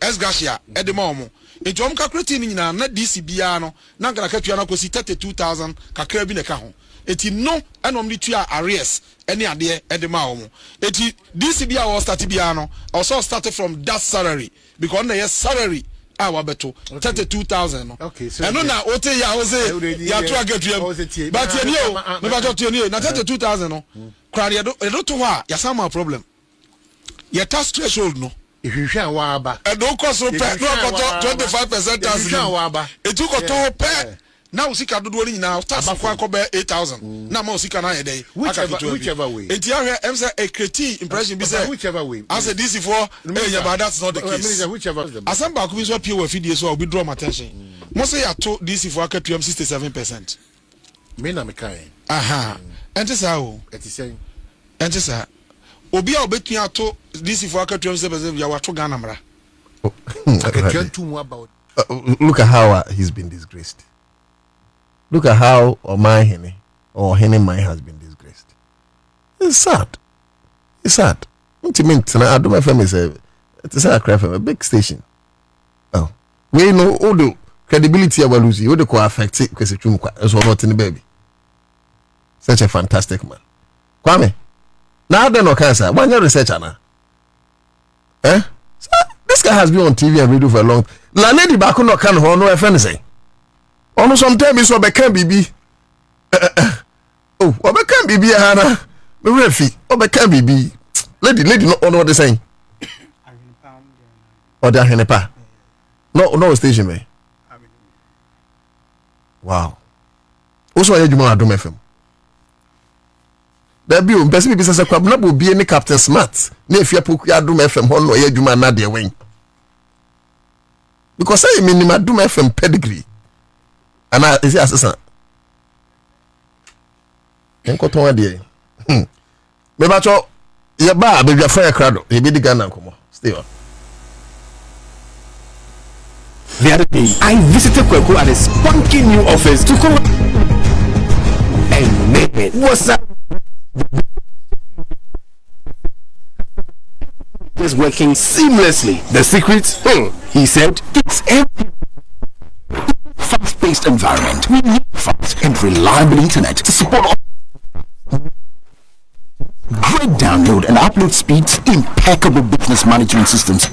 esgracia edema omo. Enti o mo calculate ni nyina na DCBA no na ngana ka tua na kosi 32,000 kakra bi ne ka ho. Enti no enom ni tua arrears ene ade edema omo. Enti DCBA was start bia no also started from that salary because na yes salary our beto 32,000 no. Okay, so and no na ote ya o say ya to agatua but you know me ba to you na 32,000 no crowd you do to wa ya sama problem your tax threshold no if you share wa aba e do cost so pay no got 25% tax e tu ko to pay now usika dodo ni na tax kwa ko be 8,000 na ma usika na ye dey whichever way enti ahwe em say a critique impression be say whichever way as a DC for but that's not the case whichever asamba ko bi so pay wa fidie so obi draw my attention mo say ya to DC for akatuam 67% me na me kai aha enti sa o enti sa obi a obetua to DC for akatuam 67% ya wato Ghana mra akatuam too more about look at how he's been disgraced. Look at how my Henny or Henny Mai has been disgraced. It's sad. It's sad. What you mean? I do my family say it's a crap a big station. Oh, we know all the credibility of Lucy. What the co affect it because it's not in the baby. Such a fantastic man. Kwame. Now they no cancer. Why not researcher now? Eh? So, this guy has been on TV and radio for a long. La lady back no can hold no offense. Ono sometimes so be can bibi oh o be can bibi hana me refi o be can bibi lady no ono what they saying or the henepa no station me wow also ya juma adom FM da bi o mpese bibi sese Kwabena Bobie ni Captain Smart na efia poku adom FM ho no ya juma na de wen because I mean adom FM pedigree. And I is assistant. Enkoton ade. Me ba cho ye ba be fire crowd. E be di Ghana komo. Stay on. The other day, I visited Kweku at a spunky new office to come and name it. What's up? Is working seamlessly. The secret? He said, it's empty. Fast-paced environment. We need fast and reliable internet to support all. Great download and upload speeds, impeccable business management systems.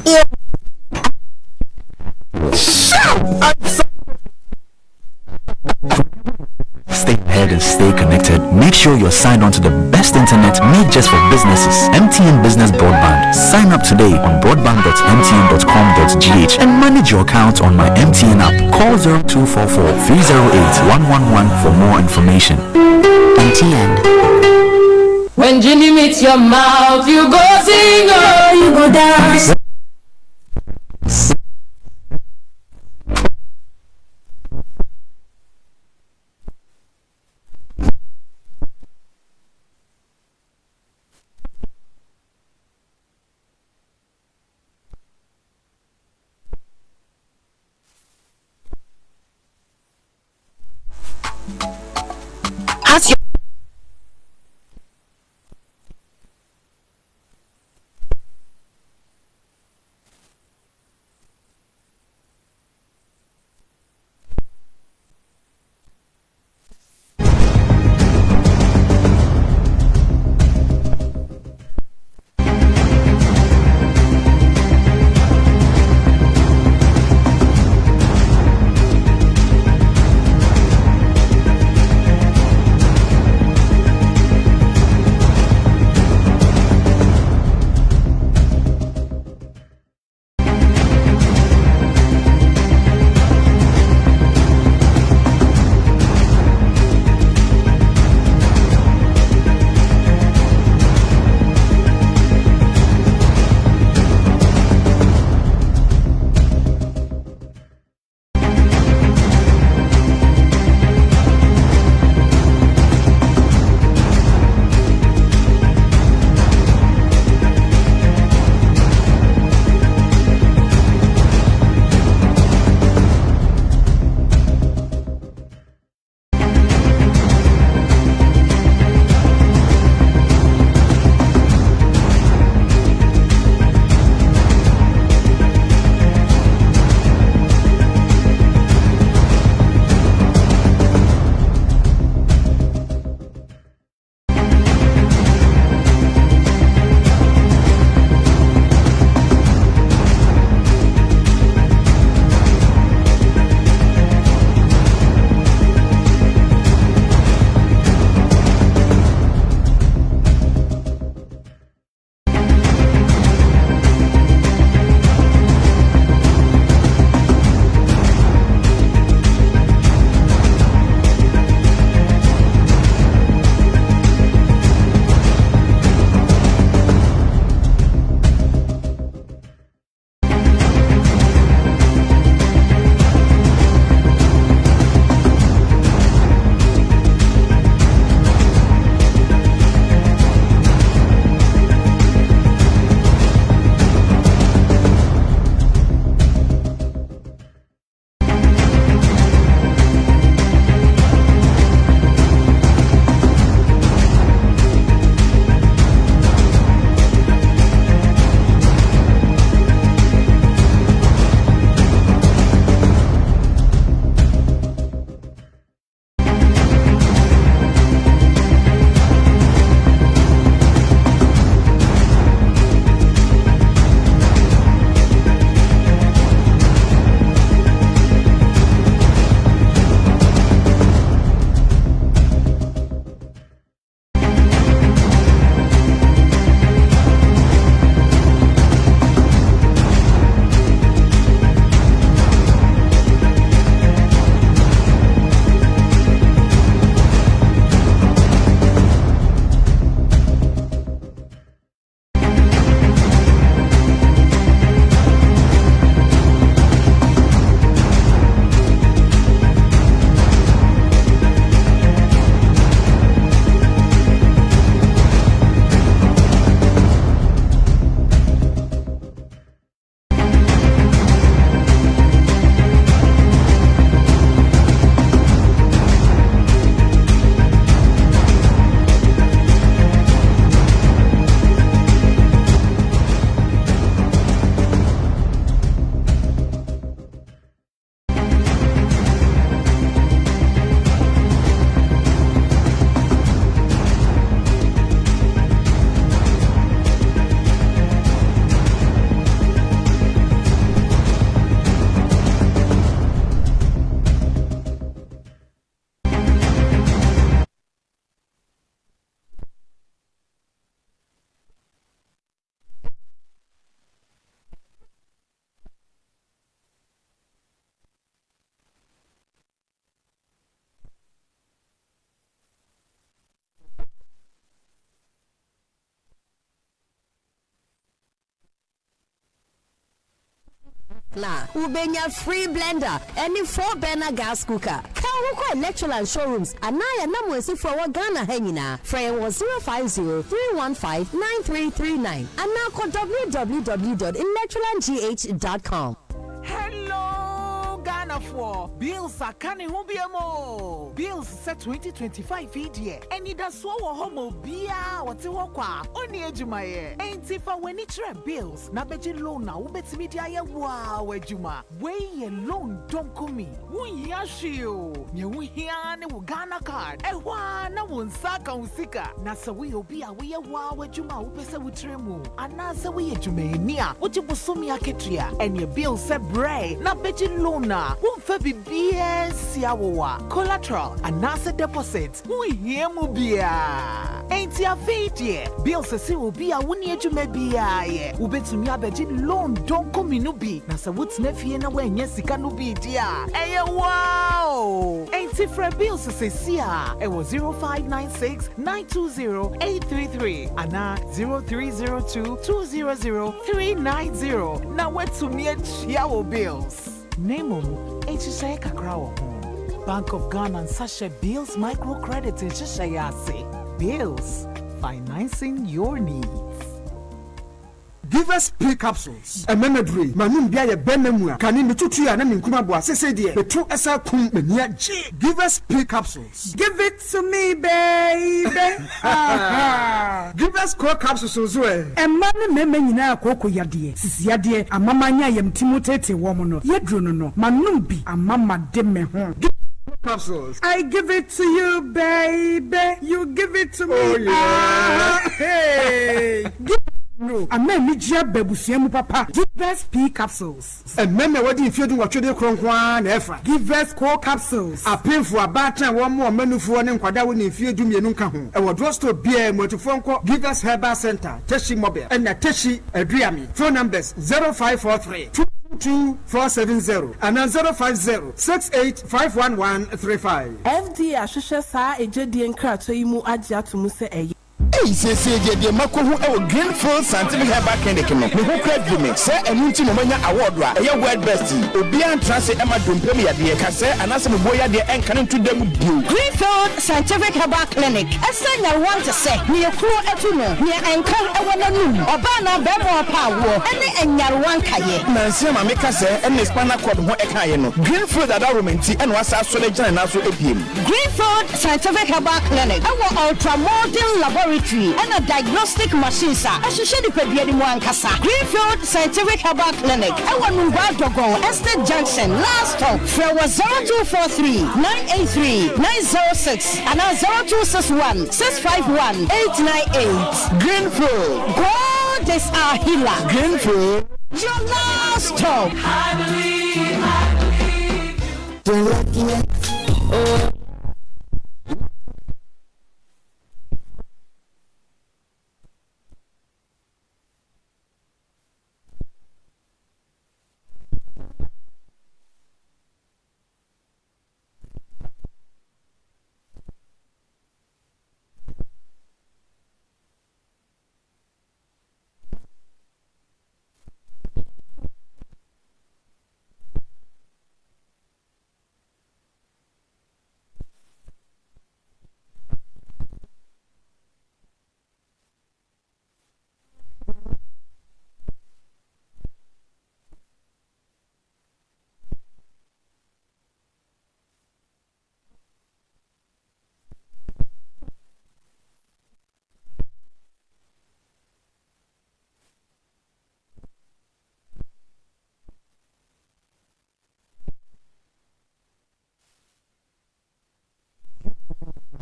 Stay ahead and stay connected. Make sure you're signed on to the best internet made just for businesses. MTN Business Broadband. Sign up today on broadband.mtn.com.gh and manage your account on my MTN app. Call 0244-308-111 for more information. MTN. When Ginny meets your mouth, you go sing or you go dance. Na ubenya free blender any 4-burner gas cooker. Ka woko electrical showrooms anaya na mwesi for wa Ghana hanyina. Frame was 050-315-9339 and now call www.electrolandgh.com. Hello, Ghana for bills are canny hubiamo. Bills set 2025 year. And it does so homo bia what's walk only ejumaye. Ain't if I when it's bills. Na beji loan na ubet media ya wow ejuma. Way alone don't come me. Wun yashio. Nye wun hiane wu Ghana card. Ewa na wun saka unsika. Na sa we obia we ya wow ejuma upese wutremu. Ana sa we ejumaye niya. Uji busumi aketria. And your bill set bray. Na beji lona. Wun febi BS yawa. Collateral. Anasa deposit. Wun hiemu bia. Ain't ya fate bill se obi a woni adwuma bia ye ubetumi abeji loan don kominubi na se wotne fie na wanya sika no bi dia eye wow ain't for bills se sia e was 0596920833 ana 0302200390 na wetumi achia wo bills name HSA Accra100. Bank of Ghana and Ansah Bills microcredit in Shishayase. Bills, financing your needs. Give us P capsules. A memory. Manum bia benemu. Kani metutu ya na minkuma bo asese de. Betu esa kum menia G. Give us P capsules. Give it to me, baby. Give us core capsules ozwe. Emane meme nyina akoko yade. Sisi yade amamanya yem timotete wo mo no. Yedro no. Manum bi amama de me ho. Capsules. I give it to you, baby. You give it to me. Oh, yeah. Hey. No, I'm not media babusiemu papa. Give us P capsules. And meme what if you do what you do kronkwan efa. Give us core capsules. A pay for a battle one more menu for one kwada when if you do me nunka ho. E wo drugstore beer motofonko Give us Herbal Center, Teshi Mobile, and na Teshi Adriami. Phone numbers 0543 22470 and 050-68-51135. FD Ashusha sa ejedi enkrato imu aja tumuse eye. Hey, say the Mako who Greenfield Scientific Herbal Clinic. Me who credit me, say a multi momania award, a word bestie, Obian Transit Emma Dumpemia, the Cassa, and as a boy, the and coming to them with you. Greenfield Scientific Herbal Clinic. A thing I want to say, near Crew Etuno, near Anchor Awanu, Obana Bebo Power, and Yarwan Kaye. Nancy Mamika say, and the Spana called Moekayeno. Greenfield Adarumenti and was our soldier and also a beam. Greenfield Scientific Herbal Clinic. Our ultra modern laboratory. And a diagnostic machine, sir. I should share the Pebiani Moankasa. Greenfield Scientific Herbal Clinic. Our Numba Dogon, Estate Junction, last stop. There was 0243-983-906 and 0261-651-898. Greenfield. God is our healer. Greenfield. Your last stop. I believe. Oh.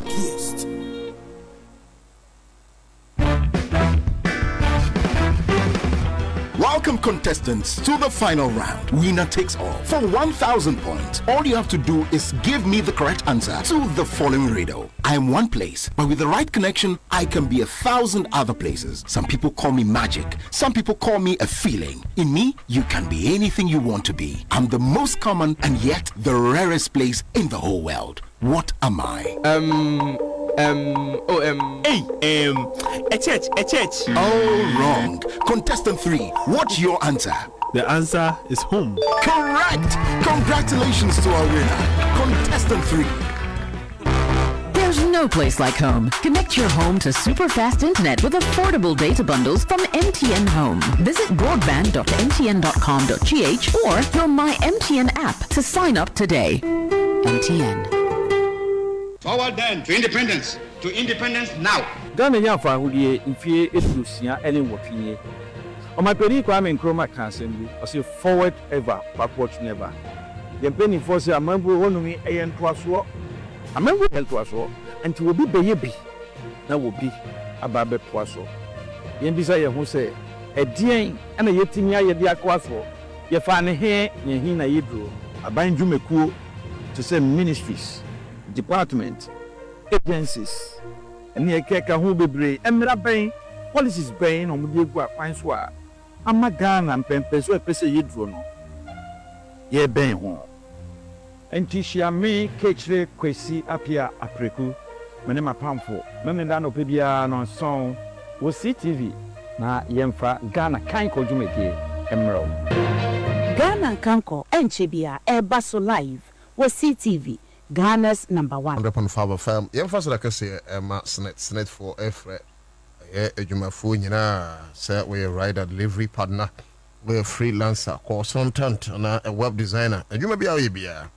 Yes. Welcome contestants to the final round. Winner takes all. For 1,000 points, all you have to do is give me the correct answer to the following riddle. I am one place, but with the right connection, I can be 1,000 other places. Some people call me magic. Some people call me a feeling. In me, you can be anything you want to be. I'm the most common and yet the rarest place in the whole world. What am I? A church. All wrong. Contestant 3, what's your answer? The answer is home. Correct! Congratulations to our winner, contestant 3. There's no place like home. Connect your home to super fast internet with affordable data bundles from MTN Home. Visit broadband.mtn.com.gh or your My MTN app to sign up today. MTN. Forward then to independence. To independence now. Ghana yafa hudie infie edusia ene wotwe. O my pedi Kwame Nkrumah kan sembi. O say forward ever, backward never. Ye penny for say amambu honumi eyen toaso. Amambu hel toaso. Anti will be baby. Na will be ababe toaso. Yen bisa ye ho say edien na yetimi aye de akwaso. Ye fa ne he ye hin na yedro. Aban dwumekuo to say ministries, department, agencies. And ye keka hu bebre emra ben policies ben on de gu akwan so a amagana mpempe so epese yedro no ye ben ho enti hia me kechre kwesi apia apreku mene mapamfo mene da no pebia no son wo CTV na yemfa Ghana kan ko dwumedie emro Ghana kanko enchebia ebaso live wo CTV Ghana's number 1. 100.5 FM. Yemfasa la kase ma snet for efre. Ejumafo nyina say we rider delivery partner, we freelancer, consultant na a web designer. Ejuma bia we bia.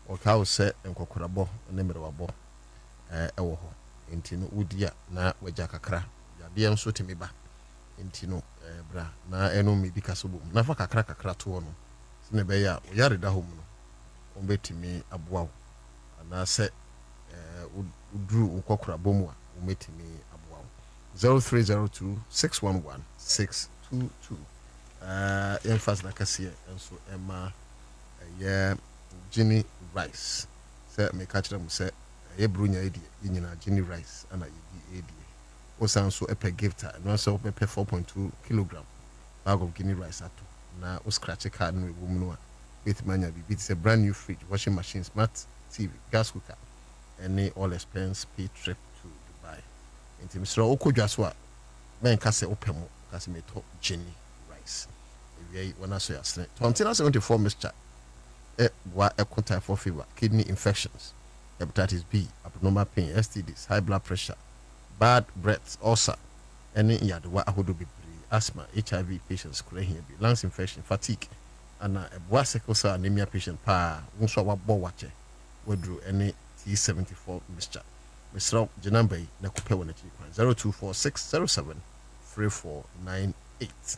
O ka wo say enkokorabo na merewabo. Ewo ho. Enti no udia na waja kakra. Ya de enso temi ba. Enti no bra na eno medika so bom. Na fa kakra to no. Sine be ya o yare da ho mu no. O betimi aboa na se udru ukokura bomu a umetimi aboa 0302 611 622 emphas na kase enso ema ye Ginny rice se me ka kire mu se ye brunya edi nyina Ginny rice ana edi o sanso epe gifta no so epe 4.2 kilogram bag of Ginny rice ato na o scratch card no ewum no a with manya bi it's a brand new fridge, washing machine, smart TV, gas cooker, any all expense paid trip to Dubai. Into Mr. Okojaswa, men kase opemo, kase me to Jenny rice. We when I say a snake. 24 mixture. What a contact for fever, kidney infections, hepatitis B, abnormal pain, STDs, high blood pressure, bad breath, ulcer, any yard what I would be asthma, HIV patients could be lungs infection, fatigue. And a boa sickle cell anemia patient pa unso wa bo wache wodru any T74 mixture. Mr. Janambe na kupe wona chi 0246073498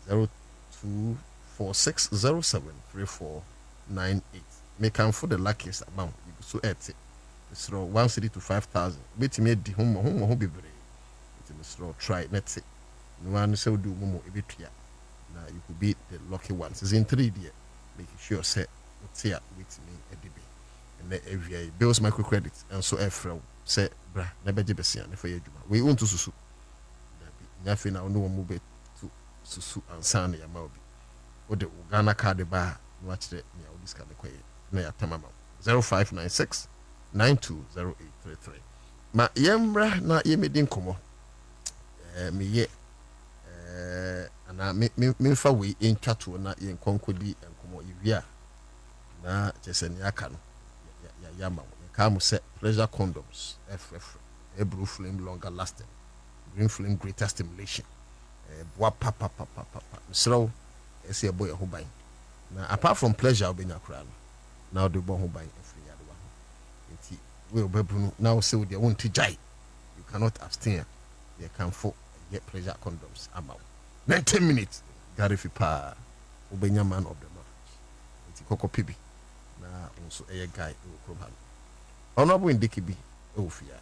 0246073498. Make come for the luckiest amount you so at Mr. 1 city to 5,000 betimi di homo bebre. Mr. try net it no one so do momo ebetua. Now you could be the lucky ones. It's in 3D. Making sure say what's here with me a DB. And then every bills microcredits and so Efra say bra never jebesian for you. We want to susu. Nothing now no move to susu and Ansah ya maobi. Or the Ghana card bar watch the this kind of quiet. Na tamama 0596 920833. Ma yembra na yemedin komo. Me ye ana me fa we intwato na yen konkodi enkomo yewia na cheseni aka no ya yama ka mu se pressure condoms FF blue flame longer lasting, green flame greater stimulation, boa papa so ese e boy ho ban na apart from pleasure obenya kra no now the bo ho ban free ya do ho enti we obebunu now say we dey want to jai you cannot abstain you can for get pleasure condoms about 10 minutes garifi pa obenya man of the month enti koko pibi na unso eye guy e okroban honorable indikibi e ofia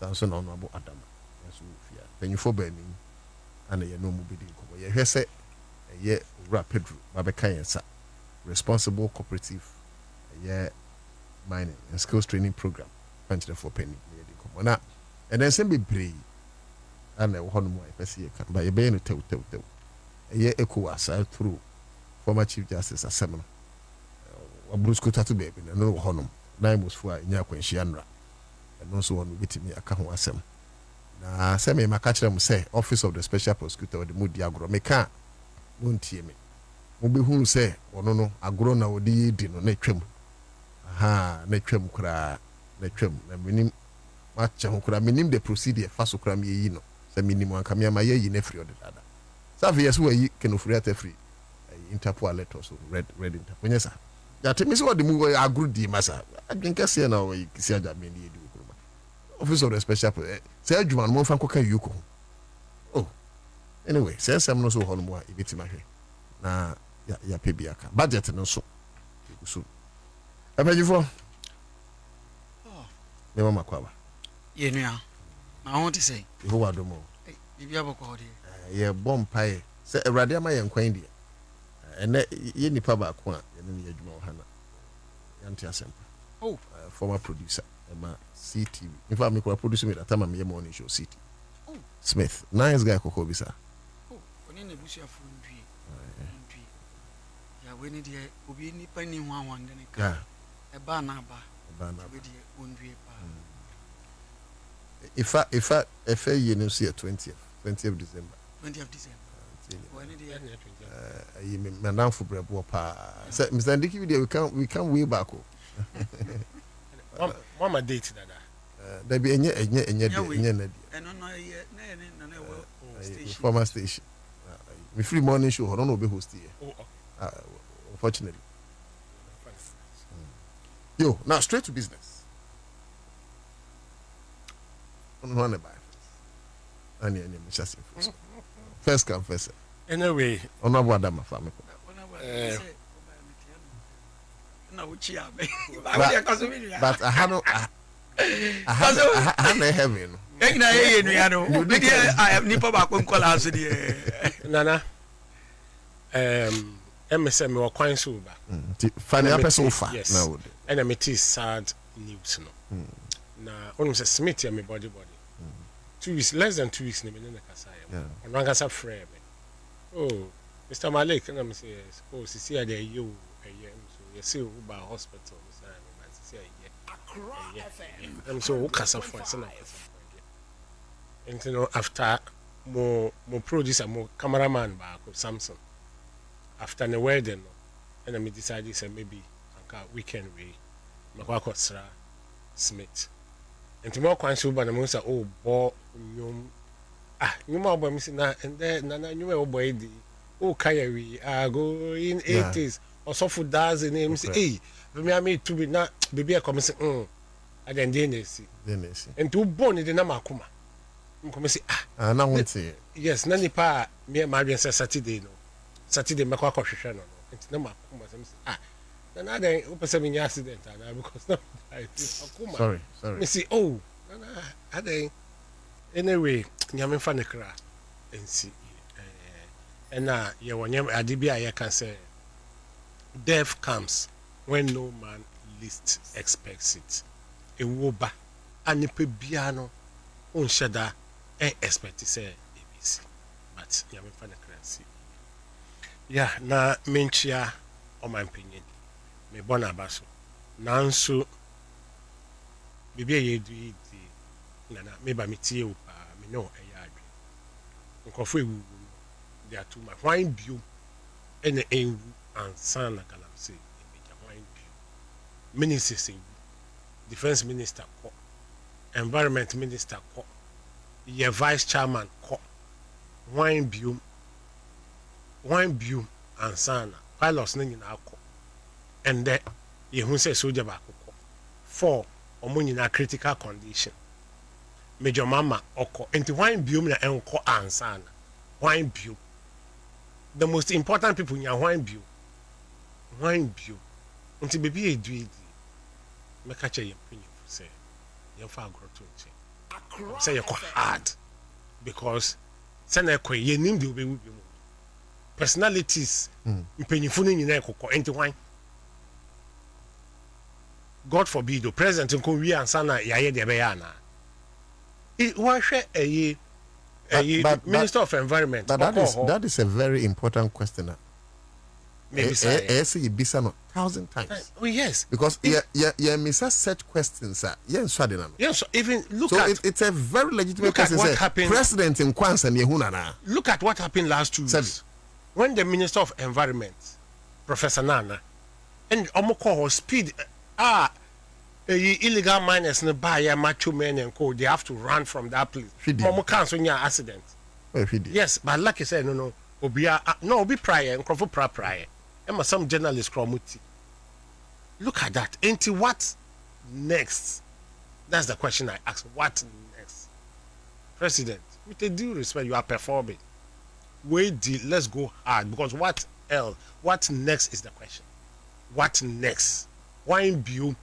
sanso na honorable adama so ofia penyufo ba ni ana ye no mu bidi kobo ye hwese ye ura pedro babeka yensa responsible cooperative ye mining and skills training program panchire for penny ye di kobo na and then sem be brave and one more person can by a bain to a year echo aside through former Chief Justice Assembly. Bruce Kota to baby, and no honum. Nine was for Yakwanshianra, and also one with me a Kahu Assem. Semi Makacham say, Office of the Special Prosecutor of the Moody Agro, Meka, won't hear me. Mobihun say, or no, a grown na odi di no na twam. Aha, na twam kra, na twam. Na minim matcha ho kra minim the procedure fa so kra me yi no. Say minim anka me amaye yi na free od dada. Sa fe yeso yi kenofuri ata free. Interpol letter so red interpol. Yes sir. Ya temi so the move agro di masa. Adwenka se na we kisi aja me ni edi okuruma. Office of the special say adwuma no mo fa nkoka yuko. Oh. Anyway, say some no so ho no mo a ebiti mahwe. Na ya pebi aka budget no so abajifo me mama kwaba ye nua na won te say ho wado mo bibia boko de ye bom pae say awrade ama ye nkwan de ene ye nipa ba ko a ye ne adwuma wo hana yanti asempa former producer ema CTV in fact me ko producer me that time me morning show CT Smith nice guy kokko bisa oni ne busu afu ndwi ya weni de obi ni pani ho awon de ne ka e ba na we de ondwie pa if ye no see 20th December 20th December wani de you me nan for brebo pa say Mr. Ndiki video we can way back mama date dada there be enye na dia eno no ye na station former station me free morning show I don't know be host here unfortunately yo now straight to business on one buy any first come first anyway on what that my family but I had no heaven nana MSM me kwan so ba funny person fa now and I meet sad news no na onum say Smith ya me body 2 weeks less than 2 weeks na me na kasa ya on wan kasa frame oh Mr. Malik na me say oh sisi ya dey you so you see Uba hospital say me sisi ya Accra100.5FM so kasa for say na and you know after mo producer mo cameraman ba ko Samson after the wedding and I decided say maybe weekend we make Smith and tomorrow kwan so ba na mo say oh bo nyum nyum obo mi say na and then na nyum e obo edi oh kaya we go in 80s or so for dance name say hey me am to be na baby come say I then see and to born in the na makuma come say na won't yes na nipa me marry say Saturday make kwa hwehwe no nti na makuma say na then opese me accident because no akuma sorry me say oh na then anyway nyame fa ne kra nsi na ye wonyam ade bia ye can say death comes when no man least expects it ewoba anipa bia no onhyeda expect say ABC but nyame fa ne kra nsi yeah na menchia o my opinion me bona baso nanso bibia ye du na me ba metie o pa me no eya adwe nkofo ewu they are too much wine bio ene enwu Ansah na galamse emeja wine bio ministers defense minister ko environment minister ko your vice chairman ko wine bio Ansah na pilots na nyina akọ and then you hu say soldier ba akọ 4 omo nyina critical condition major mama oko enti wine bio na enko Ansah na wine bio the most important people nya wine bio enti baby edu make che yem pinyi say yem fa agroto nche say yeko hard because say na ekọ ye nim de obewu bi mu personalities mpenyifo no nyina ekọ enti wine God forbid the president nko wi Ansah na yaye de be ya na wa hwe Minister of Environment. But that is a very important question. Maybe say you bisa no 1,000 times. Oh yes. Because yeah, Mr. such questions yes, even look so at it's a very legitimate question. What happened? President in Kwanzaa Yehuna na. Look at what happened last 2 weeks. When the Minister of Environment Professor Nana, and Omoko speed illegal miners in the buy macho men and co. They have to run from that place. Momo cancel your accident. Yes, but like I said, no, Obi prior and Crawford prior. And some journalists Cromuti. Look at that. Into what next? That's the question I ask. What next? President, with a due respect, you are performing. Let's go hard, because what else? What next is the question. What next? Why you?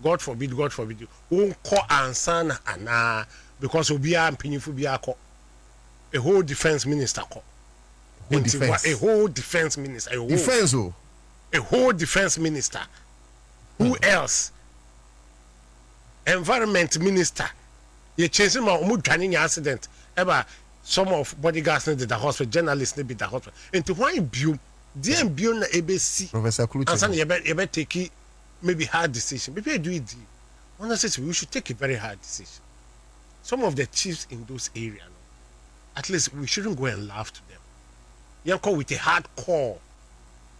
God forbid you. Won't call Ansah and because Obi and Pinyifu be a whole defense minister call. A whole defense minister. A whole defense minister. Who else? Environment minister. You chasing my training accident. Ever some of bodyguards need the hospital, journalists need the hospital. And to why you DM na ABC. Professor Kluchi. Ansah you better take it. Maybe hard decision. Maybe I do it. Honestly, we should take a very hard decision. Some of the chiefs in those areas, at least we shouldn't go and laugh to them. You call with a hard call.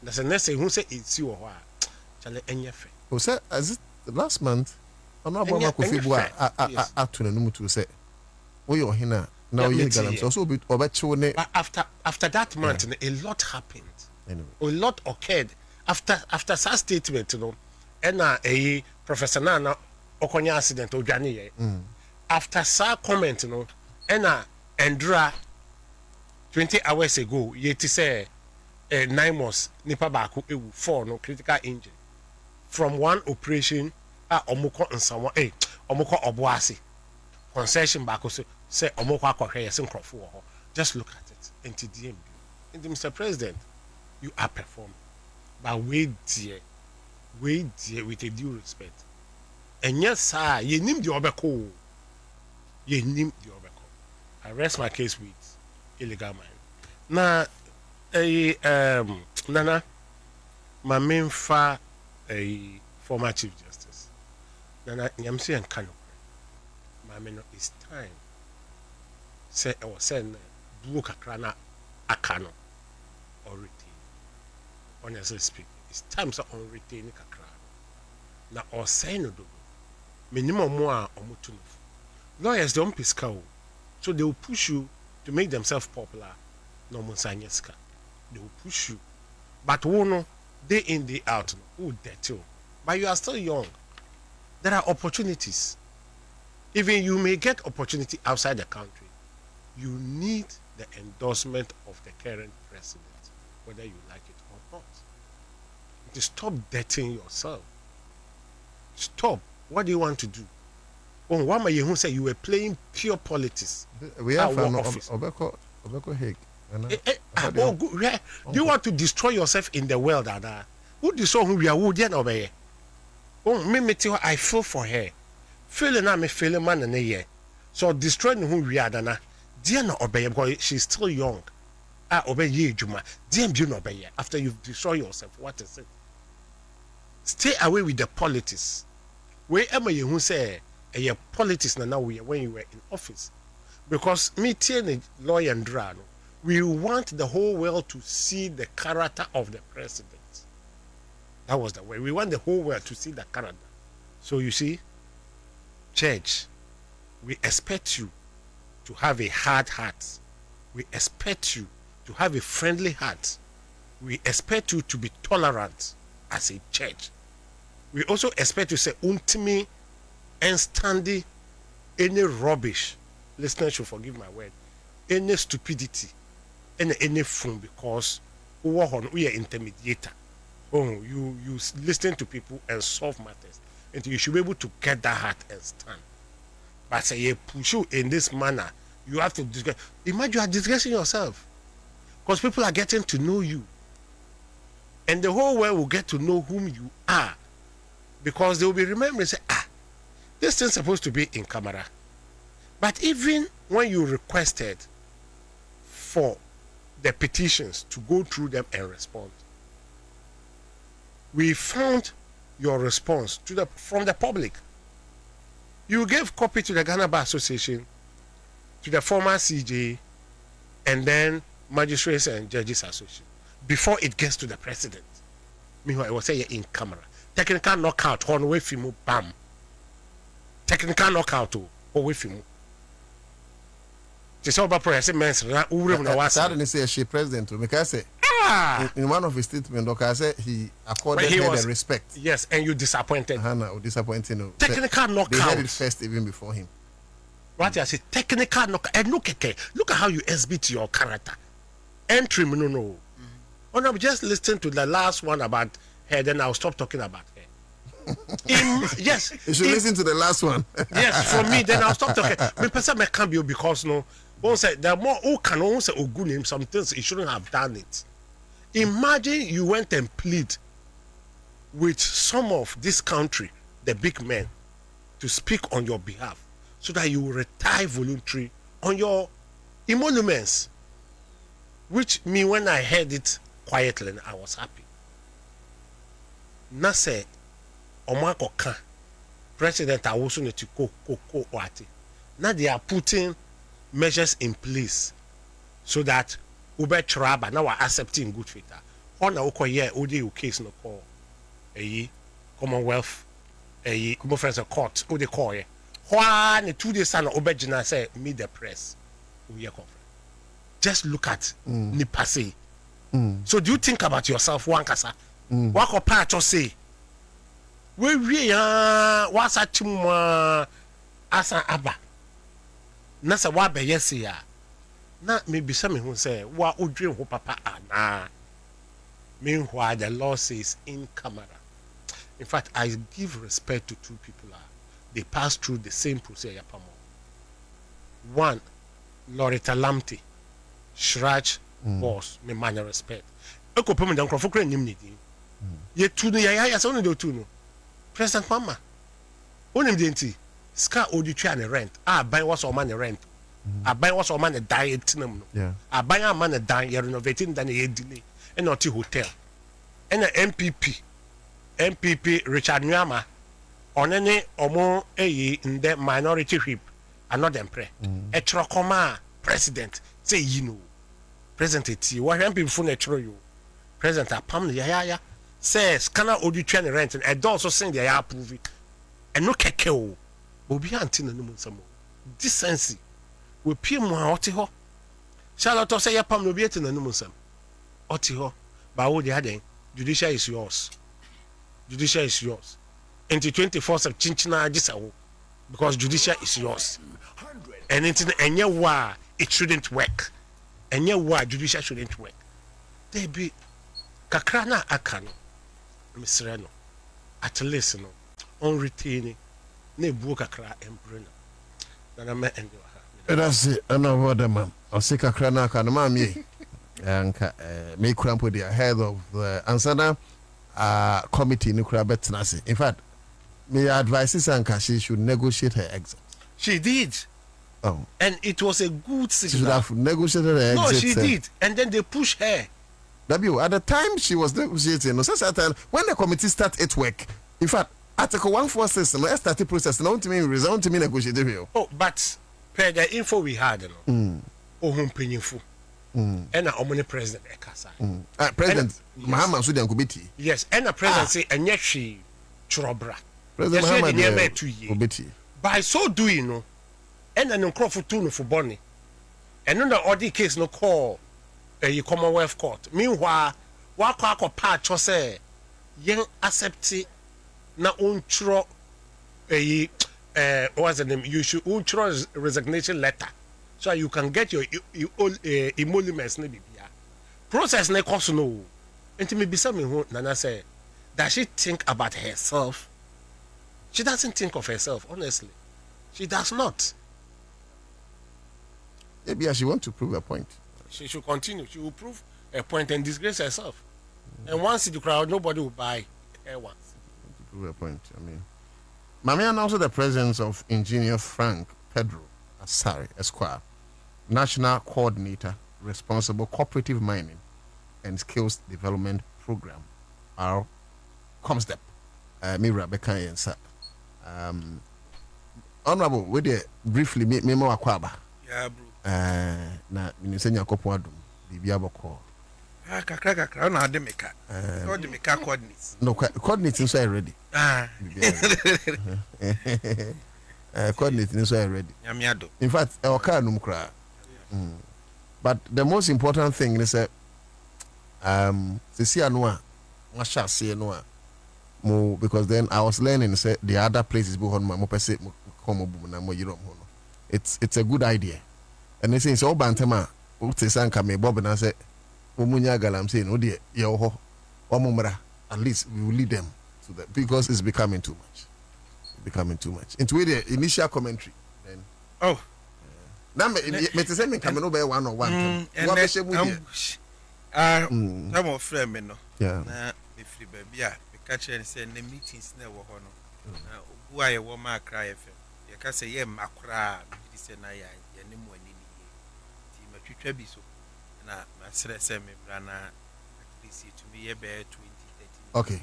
That's the next thing who say it's you or what. Chale enyefe. Oh, sir, as it last month, I'm not going to to the number say, oh, you're here now. You're also bit over after that month, a lot happened. Anyway. A lot occurred after such statement, and a Professor Nana Okonya accident or Johnny. After sa comment, and Andra 20 hours ago, yet say 9 months, Nipa Baku 4 no critical injury from one operation. Omoko and someone, Omoko Obuasi concession back say Omoko Akohe Sincrofu. Just look at it. NTDM. And Mr. President, you are performing. But wait dear with a due respect. And yes, sir, you name the Obeko. I rest my case with illegal mine. Now, Nana, my main fa a former Chief Justice. Nana, Yamsi and Kano. My men, it's time. Say, I was saying, Blue Kakrana Akano or retain. Honestly speaking, it's time to on retain Kakra. Now, or say no do. Minimum more or mutuno. Lawyers don't piscao, so they will push you to make themselves popular. No Monsanyeska. They will push you. But one day in, day out, oh, that too. But you are still young. There are opportunities. Even you may get opportunity outside the country. You need the endorsement of the current president, whether you like it or not. To stop dating yourself. Stop. What do you want to do? Oh, one may you say you were playing pure politics. We have an office. Obeko Hague. Do you want to destroy yourself in the world? Who destroy who we are? Who didn't obey? Oh, me tell I feel for her. Feeling I'm a feeling man in a year. So destroying who we are, Dana. Dear not obey because she's still young. Obey ye, Juma. Dear you not obey after you've destroyed yourself. What is it? Stay away with the politics. Wherever you who say a politics now when you were in office. Because me telling a lawyer and Drano, we want the whole world to see the character of the president. That was the way. We want the whole world to see the character. So you see, church, we expect you to have a hard heart. We expect you to have a friendly heart. We expect you to be tolerant as a church. We also expect you to say, "Untimi and standing any rubbish." Listeners should forgive my word. Any stupidity, any fun, because we are intermediator. Oh, you listen to people and solve matters, and you should be able to get that heart and stand. But say you push you in this manner, you have to disgrace. Imagine you are disgracing yourself, because people are getting to know you, and the whole world will get to know whom you are, because they will be remembering, say, this thing's supposed to be in camera. But even when you requested for the petitions to go through them and respond, we found your response from the public. You gave copy to the Ghana Bar Association, to the former CJ, and then Magistrates and Judges Association before it gets to the president. Meanwhile, it was say in camera. Technical knockout, on way film, bam. Technical knockout, away film. Just about press, men's na Urim na was. I didn't say she president, because in one of his statements, Doka said he accorded her the respect. Yes, and you disappointed. Hannah, disappointing. Technical knockout. They had it first even before him. What I say, technical knockout. And look at how you exhibit your character. Entry, no. Oh, I'm just listening to the last one about her, then I'll stop talking about her. Yes. You should listen to the last one. Yes, for me, then I'll stop talking. Me person me can't be because no. One say the more who can one say good name, some things he shouldn't have done it. Imagine you went and plead with some of this country, the big men, to speak on your behalf, so that you will retire voluntary on your emoluments. Which me, when I heard it quietly, I was happy. Na say Omako kan President Awusu ne to ko wati. Now they are putting measures in place so that Ube Traba now are accepting good faith. On a oko ye odi case no call Commonwealth Kumo friends of court odi call ye. One 2 days and Ube Jina say meet the press. Just look at Nipase. So do you think about yourself, Wankasa? Wako part or say we what's a tumor asa aba. Nasa wabe yes ya. Na maybe some who say wa udrin ho papa ana. Meanwhile the law says in camera. In fact, I give respect to two people. They pass through the same process. One, Loretta Lamte, Shraj boss, me man respect. Eko peme dan krofo kra nim ni din. Ye tu no ya so no do tu no. President Mama. Onim de nti. Ska odi twa ne rent. Ban was o man rent. Ban was o man die etinam no. Yeah. Ban a man die ye renovating dan ye delay. E na oti hotel. E na MPP Richard Nyama onene omo in the minority whip another pre. E trokoma president say you know. President ti what MPP fu na tro you. President apam ya says kana odi twa ne rent and do also send the approve it. And no keke o. Obi anti na no nsamo. Decency. We pie mu a oti ho. Charlotte say ya pam no bi eti na no nsam. Oti ho. Ba wo dey aden. Judicial is yours. Judicial is yours. Into 24 of chinchina ajisawo because judicial is yours. And into enye wa it shouldn't work. Enye wa judicial shouldn't work. They be kakra na aka no. Misre no. At least no. On retaining ne bu kakra embrana. Na me ende wa ha. That's it. Ana word man. O se kakra na aka no ma me. Anka me krampo the head of the Ansah committee no kra betna se. In fact, me advise Anka she should negotiate her exit. She did. Oh. And it was a good signal. She should have negotiated her exit. No, she did. And then they pushed her. W, at the time she was negotiating, no, when the committee started its work, in fact, Article 146, no, started process, no, to me, resound to me negotiate. Oh, but per the info we had, home painful. And a omni president Ekasa. President Muhammad Sudan Kubiti. Yes, and a president say, and yet she Churobra. President Muhammad Kubiti. By so doing, no, and an uncroft tune for Bonnie. And on the odd case, no call a Commonwealth Court. Meanwhile, Waka patch or say, young accept na untro what's the name? You should untro resignation letter. So you can get your emoluments. Process ne cost no. And me be something who Nana say, does she think about herself? She doesn't think of herself, honestly. She does not. Maybe she wants to prove a point. She should continue. She will prove a point and disgrace herself. And once in the crowd, nobody will buy her once. To prove a point. I mean, Mami announced the presence of Engineer Frank Pedro Asari Esquire, National Coordinator, responsible cooperative mining and skills development program. Our COMSDEP. Mira Beka Ansah. Honorable, we did briefly memo Kwaba. Yeah, bro. Na minisenya kopo adum bibia boko kakra na ade meka all the meka coordinates no coordinates inside ready coordinates inside ready yamiado in fact our car num kra but the most important thing is to see anwa masha see no mo because then I was learning say the other places be on mo pese come obu na mo yirom ho no it's a good idea and they say so bantama o te sanka me Bobie na say Omunya Galamsey no de ye ho omumra at least we will lead them to that because it's becoming too much into the initial commentary then now me to say me come no be one on one what be shemu here some of friend me no na be free baby a be catch and say na meetings na wo ho no na obu aye wo ma Accra100.5FM ye ka say ye makra be say na ya ne mu ani ni ti matwitwa bi so na masre se me brana at least to be ye be 20-30 okay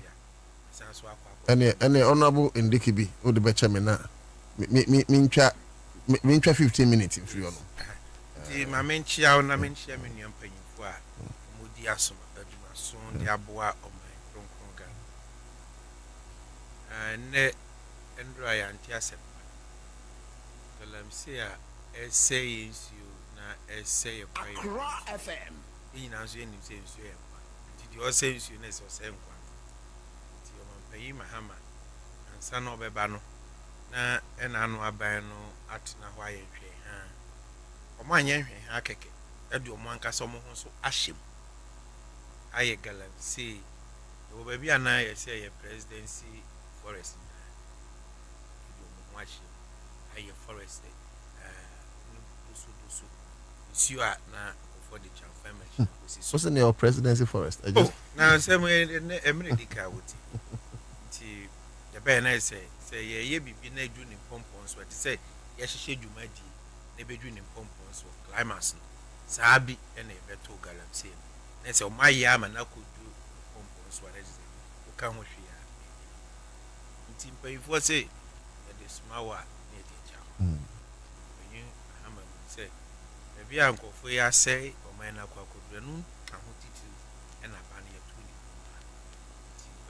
any honorable Indikibi who the better me na me 15 minutes in free on the ma menchia na menchia me nuam panyimfo a modi asoma aduma so de aboa o man kronkronga ne endra ya antiasem Galamsey a essaying na essay Accra100.5FM. Ina nso enim se nso e kwa. Did you say nso na se o kwa. Ti o man payi mahama. Ansah na obeba no na ena anu aban no atena ho aye hwe ha. Omo anye hwe ha keke. Edu omo ankasa omo ho so ahyem. Aye Galamsey. O ba bia na ye say ye presidency forest. Edu omo ho ahyem. Aye forest. You are now for the child family. What's in your presidency forest? Now, some America would the banner say, ye be na doing pompons, what say, yes, she do my deed, never doing pompons or climax. Sabi and a better Galamsey. And so my yam and I could do pompons, what I say, who come with you. Team pay for say, that is my wife, native child. Be uncle for ya say, or man, I could run and titi and a banner to me.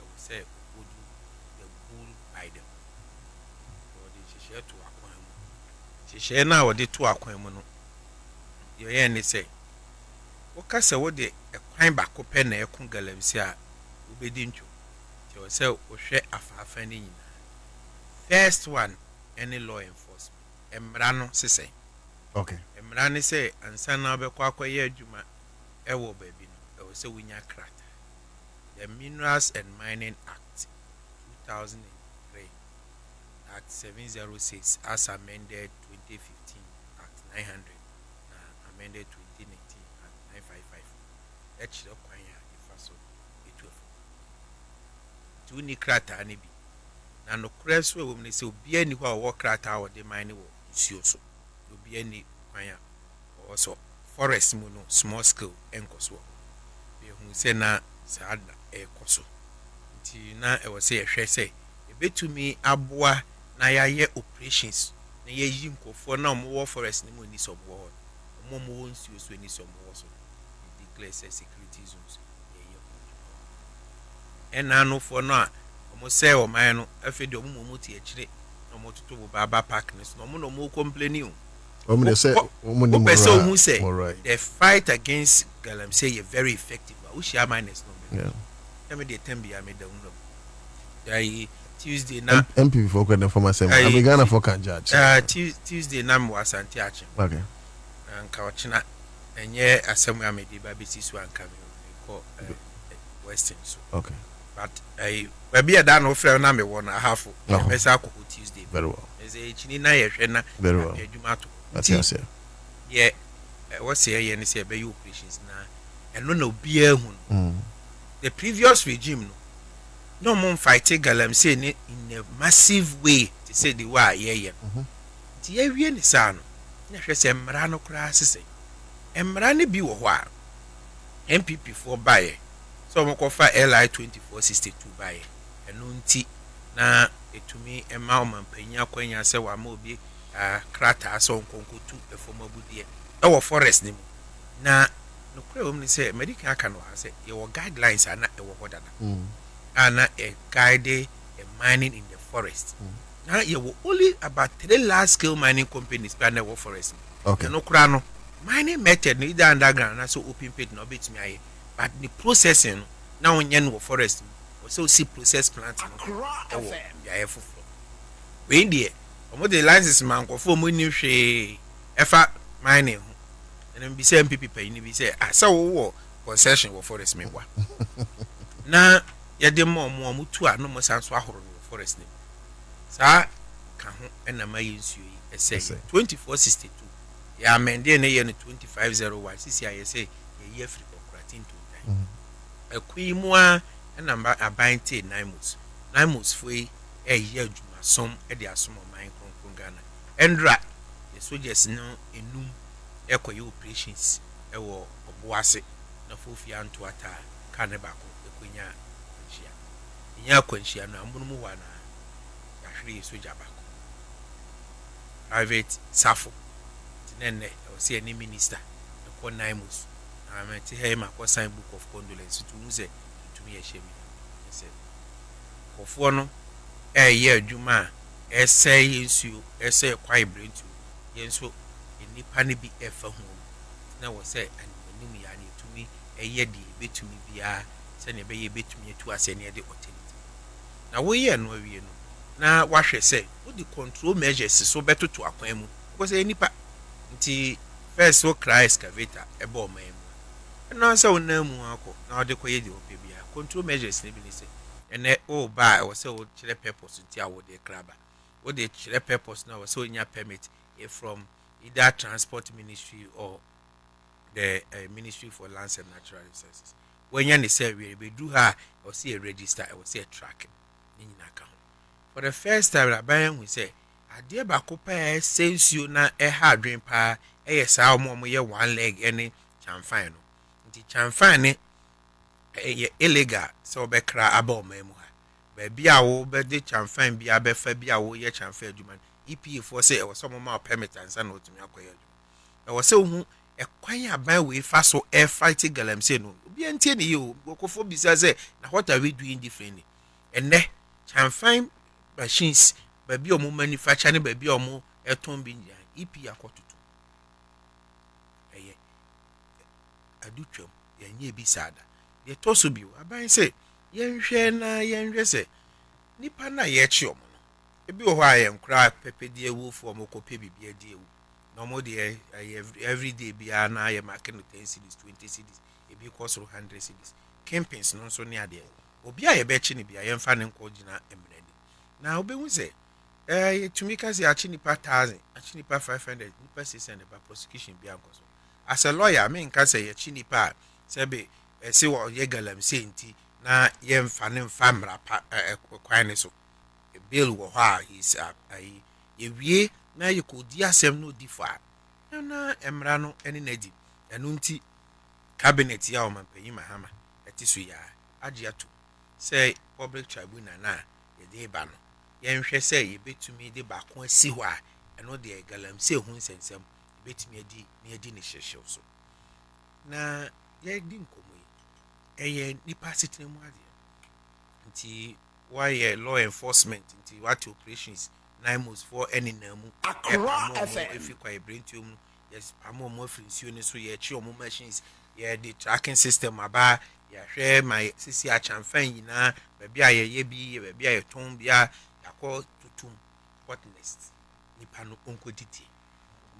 I would say, would you the bull by them? Or did she share to acquaintance? She share now or did to acquaintance. Your end say, what cast what the a crime back open a Galamsey obedient to yourself or share a finding. First one, any law enforcement, and Brano say. Okay. Emrani say Ansah na be kwa ye adwuma ewo baby no e say winya krata. The Minerals and Mining Act 2003 Act 706 as amended 2015 Act 900 amended 2019 Act 955 echiro kwanya ifaso etwefo tu ni krata ani bi na no kreso e wo ne say obi ani ho a wo krata wo de mine wo nsuo so obi ani kwanya also forest mu no small scale enkoso be hu say na sada ekoso nti na e wo say ehwe say ebetumi aboa na yaye operations na yayi nkofo na omo forest ni mu ni so bo omo nsuo so ni so mo so declare say security zones ena no for no omo say o man no afedi omo ti akire na omo toto bo baba park ni so omo no mo complaining they say the fight against Galamsey is very effective. Yeah. Let me tell you, I made the Tuesday now. MP before the former same. I began for can judge. Tuesday now was anti-action. Okay. And Kawachina, and yeah, as some I made the BBC one coming call Western. Okay. But I be a done offer number 1.5. Tuesday. Very well. As a Chinina, very well. That's yeah, what's here and say by operations now, and no beer. The previous regime no more fighting Galamsey in a massive way to say the why, yeah. The area is son, never say Marano crasses, and Marani be while MPP for buyer, so I'm call for LI 2462 buyer, and Nunti na to me a Malman Pena Quenya say wa mobi. Krata so nkonkotu efomabude e wo forest ni mu na no kura say medical can say your guidelines are not a water and a guide a mining in the forest. Now you were only about 3 large scale mining companies plan the forest. Okay. No crano mining method neither underground and so open pit no bit me but the processing now in yen forest so see process plants when the the license man go for money she efa mining and then be say MPP pay ni be say so concession for forest me wa na ya de mo mutu a no mo san so ahoro forest ni sa ka ho na mayi nsuo yi say 2462 ya amende na ye no 2501 sisi aye say ye ye free operating to time akui mu a na abante naimus foi ye adwuma som e de asom man kronkron Ghana endra the soldiers no enum ekoye operations e wo oboase na fofia nto ata kane bako ekonya nchia nya kwanchia no amunumu wa na yahwe soldier bako private safo tinenne o se any minister ko naimus amati he ma ko sign book of condolence to mu se to me ehemi se kofo no ye adwuma essay issue essay kwai brentu yenso enipa ne bi efa hu na wo say anim ya ne tumi eye di betumi bia se ne be ye betumi etu ase ne de alternative na wo ye no awie no na wahwe say wo di control measures so betoto akwan mu because enipa nti first wo cry excavator ebe o man mu na say wona mu akọ na wo de koye di ope bia control measures ne bi ne say ene o ba wo say wo kire purpose nti awo de kraba wo de kire purpose na wo say onya permit from either transport ministry or the ministry for lands and natural resources when you say we do her or see a register or see a track in account for the first time we say ade ba ko pa sense you na e hard dream pa e sa mo ye one leg any chamfan no nti chamfan ne illegal so be kra aba memu ha ba bia wo be de chamfan bia be fa bia wo ye chamfan adwuma EPA for say or some more permit and san to me akoya e wo say hu e kwan aban we fa so air fighting galam say no obi antie ne yo gokofo bisa say na what are we doing differently and ne chamfan machines ba bi o mo manufacture ne ba bi o mo eton bi nja EPA akotutu eye adutwam yenye bi sada ye toso bi aban say yenhwe na yenhwe say nipa na ye chi omo ebi o hwa ye nkra pepedi ewu fo mo ko pebibi edi ewu no mo de every day bia na ye market no 10 cedis 20 cedis ebi cost 100 cedis campaigns no so ne ade obi a ye be chi ne bia ye mfa ne nko gina emredi na obehu se ye tumika se achi nipa 1000 achi nipa 500 nipa 600 ba prosecution bia nko so as a lawyer me nka se ye chi nipa se be se wo ye galam se nti na ye mfa ne mfa mra kwan ne so bill wo ha is ye na ye ko di asem no difa na emra no ene nadi enu nti cabinet ya o manpanyi mahama etisu ya agiato say public tribunal na ye de ba no ye nhwe say ye betumi de ba ko asi ho a eno de galamse hu nsensem betumi adi ne hyehyew so na ye di nkomo yi eye nipa sitene mu ade nti why law enforcement into what operations naimus for any namu Accra100.5FM if you quite bring to yes amo mo frisione so ye chi omo machines ye the tracking system aba ya hwe my sisi achamfan yina ba bia ye bi ba bia ye ton bia yakọ tutum what next nipa no onkoditi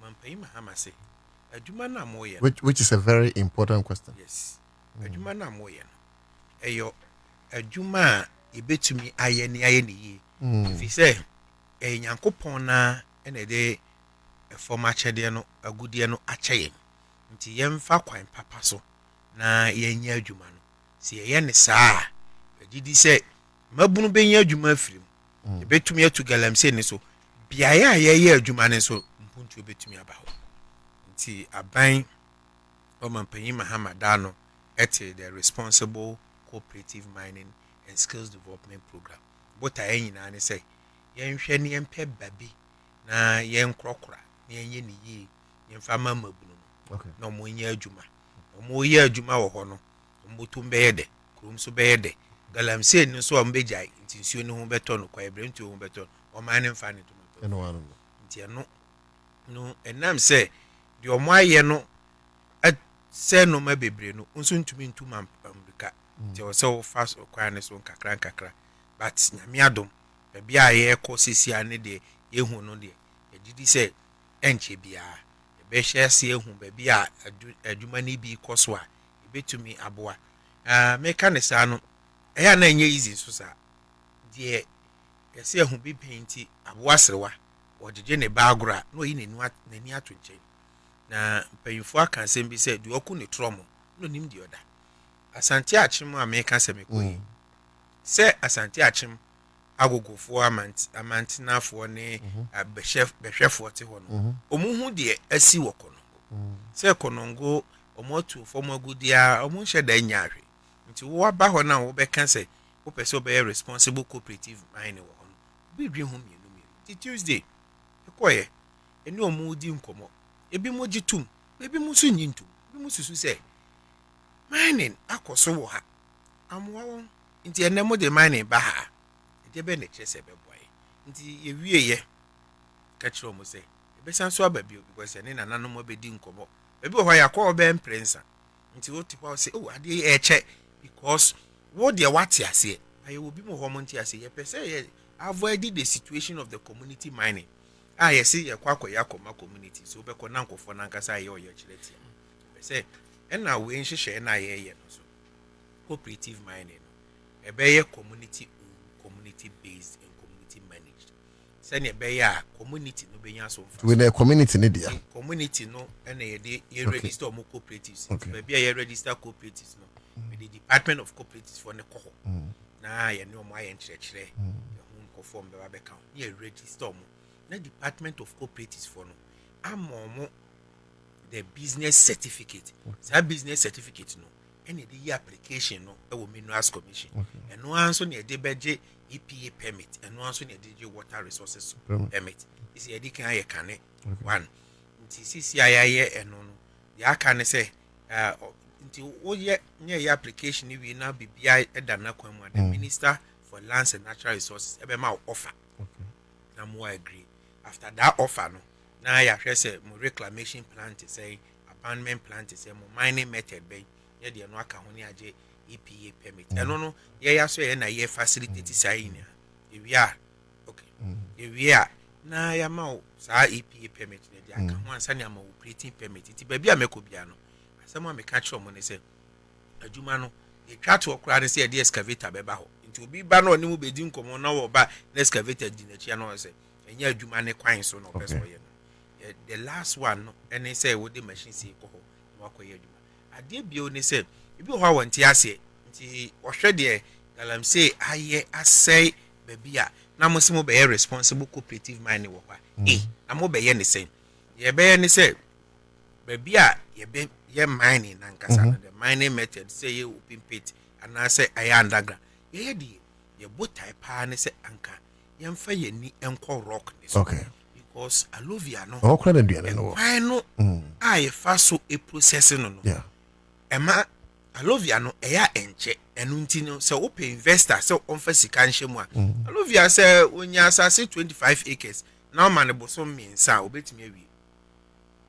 mampai mahama say adwuma na mo ye which is a very important question. Yes adwuma na mo ye no eyo adwuma ibetumi aye ni yi if you say nyankopon na ene de former chede no agudie no akyeye nti yemfa kwan papa so na yenya adwuma no se ye ne saa agidi se mabunu benya adwuma afirim ibetumi atu galamse ne so biaye aye adwuma ne so mpuntu ibetumi aba ho nti aban o mampanyi mahamadano ete the responsible cooperative mining and skills development program but ayina ne say yenhwe ne yempe babi na yenkrokora na yenye ne yi yemfa mamabunu no no mo nya adwuma omo ye adwuma wo ho no omo tum beye de krom so beye de galamsey ni so am bejai nti nsuo ni ho beto no kwa ebrentu ho beto o man mfa ne tomato eno wanu nti no enam se de omo aye no se no ma bebre no nso ntumi ntuma amrika nti o se wo fast kwa ne so nkakra but nyame adom baabi a ye ko sisia ne de yehu no de ejidi se enche bia be share se ehu baabi a adwuma ni bi koso a ebetumi aboa meka ne sa no eya na enye easy so sa de yesi ehu bi painti aboa serewa ojeje ne baagora no yi nani atwenche na mpanyifo aka nsem bi se de oku ne tromo no nim de oda asante achim a meka se mekoyi se asante achim agogofo amantinafo ne behwefo te ho no omuhu de asi wokono se konongo omotu fomo agudia omunhye da nyaahwe nti wo aba ho na wo beka se wo pese obey responsible cooperative mine wo ho bi dwi ho mienu ti Tuesday ekoye eni omudi nkomo ebi mo gitum ebi mo so nyintum ebi mo susu se mining akoso wo ha amwa won nti ene mo de mining ba ha de be ne chese be boy nti ye wie ye ka chiro mo se ebe san so aba bio because ene na nanom obedi nkomo ebi ho ya kwa obe prensa nti wo tipa se oh ade e che because wo de wate ase aye obi mo ho mo nti ase ye pese ye avoid the situation of the community mining ye see ye kwa ya koma community so be ko na nkofo na nkasa ye oye chireti pese na we nhihye na ye no so cooperative mining no ebe ye community based and community managed send ye be ya community no be nya so we the community ne dia community no na ye de ye register omo cooperatives be be ye register cooperatives no with the department of cooperatives for ne ko na ye ne omo aye nchirechire ye hu nkofo mbe ba be ka ye register omo na department of cooperatives for no amomo the business certificate that business certificate no any the application no e wo minerals commission and no answer ne de beje EPA permit and no answer ne de water resources permit is e de kan ye kane one nti CCIA eno no ya kan say nti wo ye nye application ni we na bibia e da na kwan mu the minister for lands and natural resources e be ma offer na mo agree after that offer no na ya hwe say mo reclamation plan to say abandonment plan to say mo mining method be ye de no aka ho ni age EPA permit eno no ye ya so ye na ye facilitate sai ni ewia okay ewia na ya ma sa EPA permit ne de aka ho ansa ne ama operating permit ti ba bia meko bia no asema me ka kire mo ne say adwuma no ye twa to okra ne say ye de excavator be ba ho nti obi ba no ni mu bedi nkomo na wo ba na excavator di na chia no say enya adwuma ne kwan so no person ye no the last one no and say wo the machine say ko ho no akoye adwuma ade bio ne say ebi ho awonti ase nti wo hwe de galamsey aye asay babia na mo se mo be responsible cooperative mining wo kwa na mo be ye ne say ye be ye ne say babia ye be ye mining na nkasa no the mining method say ye open pit and I say aye underground ye de ye botai pa ne say anka yemfa ye ni enko rock ne so okay because alovia no o kwa ndu ya no why no I fa so a processing no yeah ema alovia no eya enche enu nti no se open investor se onfa sika nhemu a alovia se onya asase 25 acres na ma ne boso minsa obetimi awie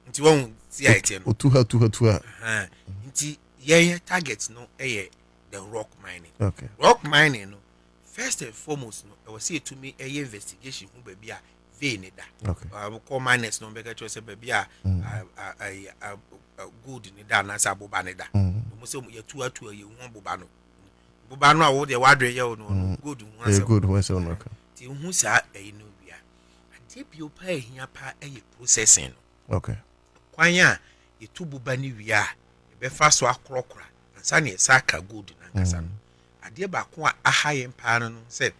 nti won ti aite no otuha nti ye target no eye the rock mining okay rock mining no first and foremost no I was see to me eye investigation hu ba bia vein da okay call miners no be ka cho se ba bia good ni da na sa boba ni da mo se ye atu ye hu boba no a wo de wadre ye no good hu ase good hu ase no okay ti hu sa no bia ade bio pa ehia pa eye processing no okay kwan ya ye tu boba ni wi a e be fa so akrokra ansa na sa ka good na nkasa no ade ba ko a ahaye mpa no se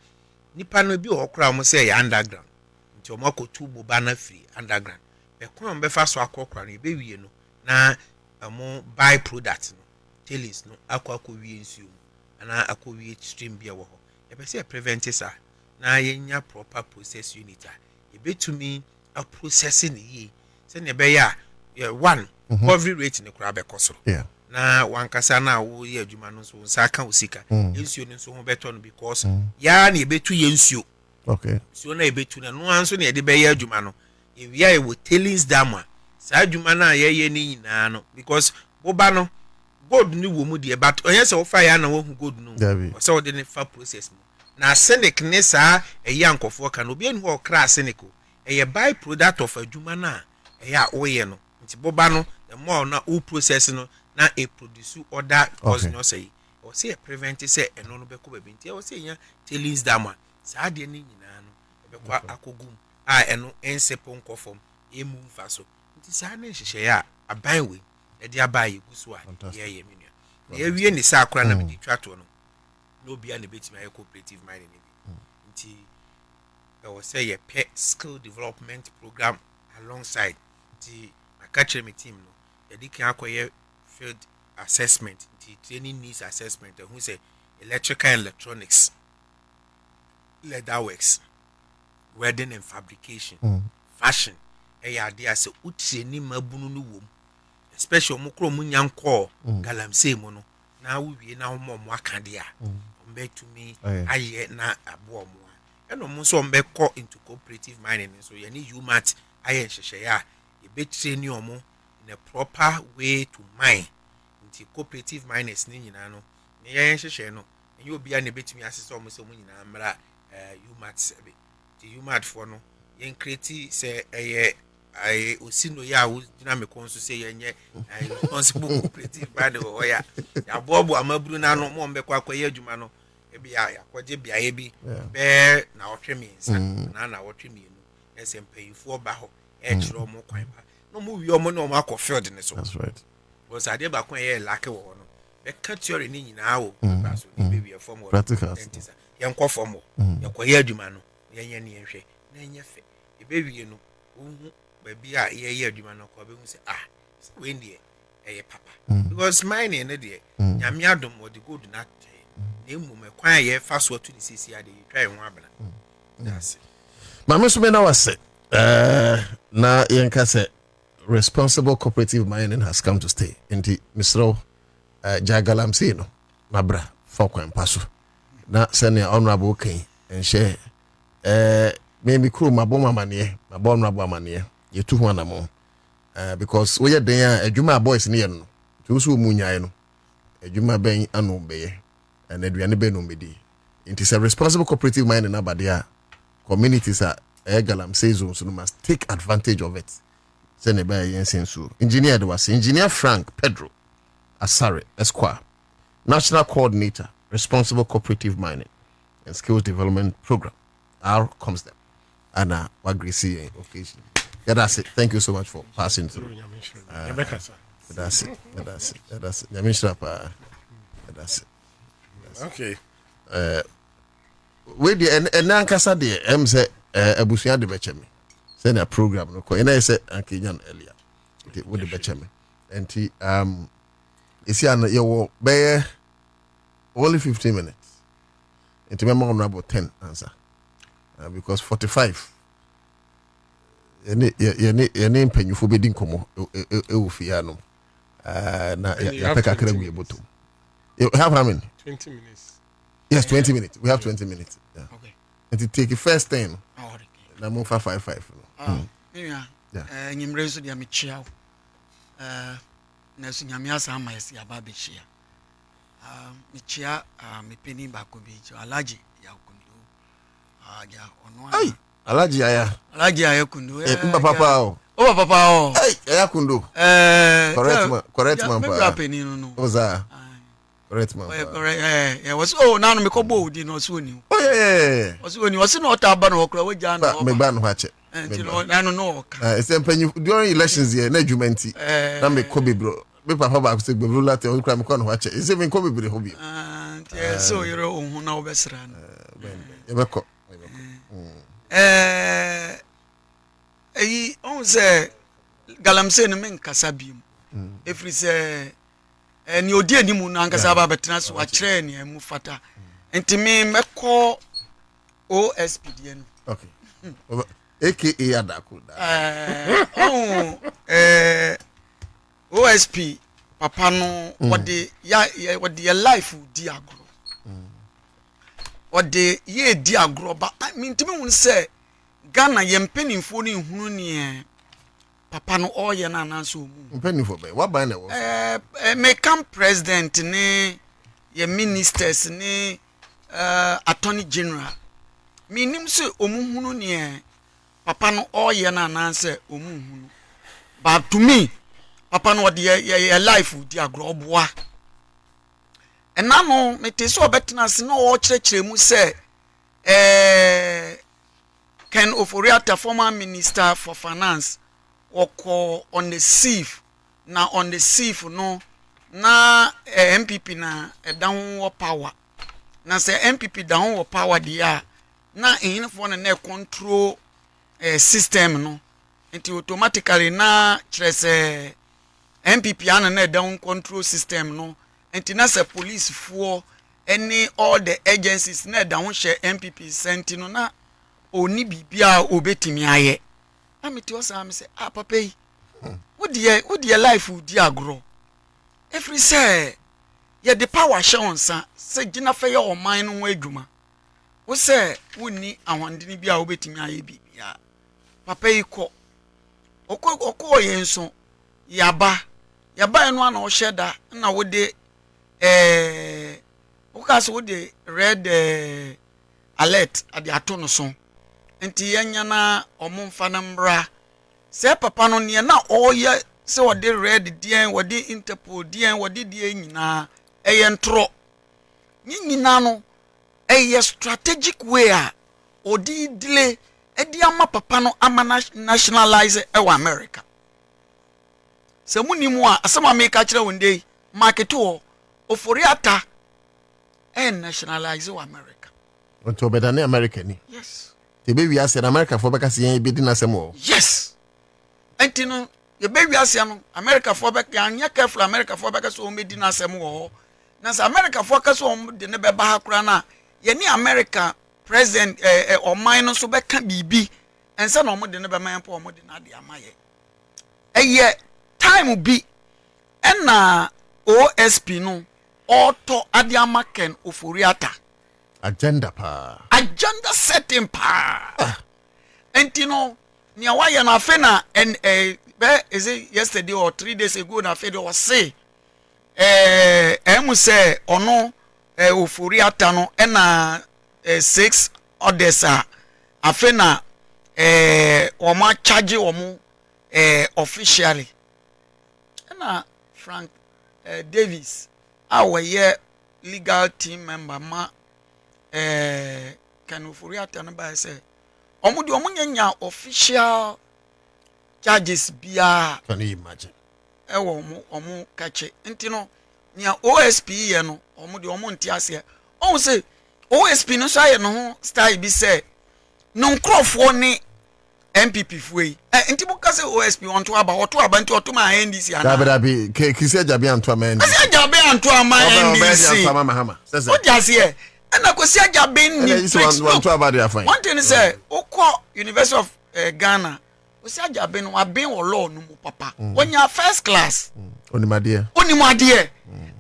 nipa no bi okra mo se ya underground nti o mako tu boba na free underground be ko be fa so akrokra no be wie no na amo by product no tailings no akwa wie nsuo ana akwa wie stream bia wo ho e be se prevent sa na yenya proper process unit a e betumi a processing yi se ne be ya one recovery rate ne kura be koso yeah na wankasa na wo ye adwuma no so nsa ka usika ensuo no so ho beto no because ya na ebetu ye nsuo okay so na ebetu na no anso na ye de be ye adwuma no ewia e wo tailings dam a sa adwuma na ye ni nyina no because boba no gold ni wo mu de but onye se wo fa ya na wo hu gold no o se wo de ne fa process mu na arsenic ne sa eye ankofo ka no obi enu ho kra arsenic eye by product of adwuma na eye a wo ye no nti boba no the more na o process no na e produce other cause no say o say prevent say eno no be ko baby nti o say nya tailings dam sa de ni nyina no e be kwa akogum a eno ensepo nkofom emu mfa so nti sa na hihye ya aban we e de abaye guso a ye ye menua na ye wie ni sa akora na me di twato no no bia na betimi aye cooperative mining ni nti e o say ye pet skill development program alongside the academy team no ye di kan akoye field assessment the training needs assessment who say electrical and electronics leather works welding and fabrication fashion ade ase utreni mabunu no wom especially omukro munyanko galamsey mu no na wuwie na homo akade a ombetumi aye na abo omo eno mo so ombekọ into cooperative mining so ye ni UMAT aye hyehyɛ ya e be train omo in a proper way to mine into cooperative miners ni nyina no ne ye hyehyɛ no enye obi a na betumi asese omo se omo nyina mra UMAT sebe the UMAT for no ye create say I osino ya wo dina me konso say yenye responsible cooperative body o ya bobo amaburu na no mo mbekwa akwaye adwuma no e bia yakwaje bia ye bi be na otwemi nsa na otwemi no ese mpayifo ba ho e kiro mo kwan ba no mo wi omo no mo akọ field ne so that's right was ade ba kwan ye lake wo no be ka theory ni nyina wo ba so ni be wi form wo practical ye nkọ form wo yakwaye adwuma no yenye ne yenhwe na enye fe e be wi no ohu baby a ye adwuma no ko be hu say we ndie papa because mine ne de nyame adom wo de good na na emu me kwan ye fa so to ni sisi ade twa ho abena that's it mama so me na wase na yenka say responsible cooperative mining has come to stay inti misro jagalamsi no mabra for kwan paso na senior honorable king and share maybe crew maboma manie mabona mabomanie ye tu ho na mo because we den adwuma boys ne ye no tu so mu nyae no adwuma ben anu beye and aduane ben no medi it is a responsible cooperative mining abade a communities are galamsey zones so must take advantage of it say ne ba yen sensu engineer de was engineer Frank Pedro Asare Esquire national coordinator responsible cooperative mining and skills development program comes them Anna Wagrisi occasion. Yeah, that's it. Thank you so much for passing through. That's it. That's it. Okay. We the Nankasa de say Abusia de Bechemi. Send a program no ko. I say Ankenyan earlier. With the Bechemi. And is here you be only 15 minutes. And to remember about 10 answer. Because 45 your name penyufo be din komo e wo fia no na ya peka kra gu eboto you have how many 20 minutes yes 20 minutes we have 20 minutes yeah okay and to take the first 10 okay na mo fa 55 no yeah nyimre so dia me chia na so nyame asa ama yesi aba be chia me chia me peni ba ko bi alaji ya kundu ja ono Alaji aya kundu papa o papa o aya kundu correct man pa peni no oza correct man was now me ko bo di no so ni was no ta ba no okra waja no me ba no ha che no it's during elections here na adwumenti na me ko bebro me papa ba ko se bebro late o kra me ko no ha che is me ko bebre ho bi so you know hu na obesra no e be ko on say galamsey no men kasa biem efri say ni odi animu no ankasa ba betena so a kire ni emu fata enti me meko OSPD no okay aka Adaku OSP papa no wode ya life di agro wode ye di agro ba mintimi hun se Ghana ye mpenimfo ni hunu ne papa no oye na ananso mu mpenimfo be wa ban na wo me come president ne ye ministers ne attorney general minim se omuhunu ne papa no oye na ananse omuhunu but to me papa no de ye life di agro oboa enano mete so obetena se no o kyerɛkyerɛ mu se Ken Oforiatta, former minister for finance, wako on the sieve. Na on the sieve no na MPP na down wa power. Na se MPP down wa power dia na in for na control system no. Until automatically na chese MPP ana na down control system no. Until na se police for any all the agencies na down share MPP sentino na oni bibia obetimi aye ameti osa me say papa yi wo de life di agro every say ye the power show onsa say gina fe ye o man no adwuma wo say woni ahwandeni bia obetimi aye bibia papa yi ko okọ yenso yaba eno ana o sheda na wo de wo ka so wo de red alert ade ato no so enti yenya na omumfa na mbra se papa no ne na oye se wode red dien wode interpol dien wode die nyina eye ntro nyina no eye strategic way a odi delay edi ama papa no ama nationalize ewa America se munimu a asema me ka kire wonde market o Oforiatta nationalize wa America onto bedane America ni yes the baby as in America for back say be din asem o yes enti no the baby as no America for back anya careful America for back so me din asem o na say America for ka so de ne be ba ha kra na ye ni America president o man no so be ka bibi ense na o mo de ne be man po o mo de na de amaye eye time bi na OSP no auto ade amaken Oforiatta agenda setting pa enti no ni awaye na afe na is it yesterday or 3 days ago na afe do say emu say ono Oforiatta no na 6 others afe na omo charge omo officially na Frank Davis our legal team member ma Can Oforiatta na ba say omo de omo nyanya official charges bia can you imagine omo kache enti no nia OSP ye no omo de omo nti ase on say OSP no so aye no ho style bi say no nkrofo ni MPP fuei enti bu ka say OSP on to aba nti oto ma NDC ana da bi kisi ajabe anto ama NDC kisi ajabe anto ama NDC o jase na ko si ajabe ni one thing say okọ University of Ghana o si ajabe no aben wo law no mu papa wonya first class onimade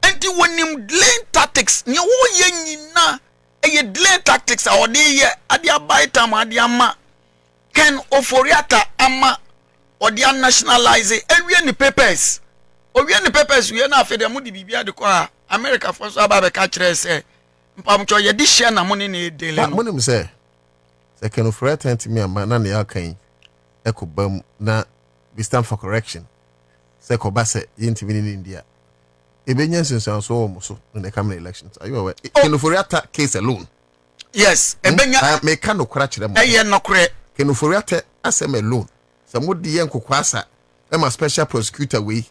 enti wonim delaying tactics ne wo ye nyina eye delaying tactics a ode ye ade abaita ma ade ama Ken Oforiatta ama ode nationalize ewie ni papers we na afede mu di bibia de ko a America for so aba be ka kire se mpamcho ye di share na money na edele no money say Ken Oforiatta ntimi ama na ne akan ekobam na we stand for correction say ko ba say ntimi ni India ebenya sensan so wo so in the coming elections are you aware Ken Oforiatta case alone yes ebenya me ka no kora kire mo eye no kore Ken Oforiatta asem alone samodi ye nkokwasa e ma special prosecutor we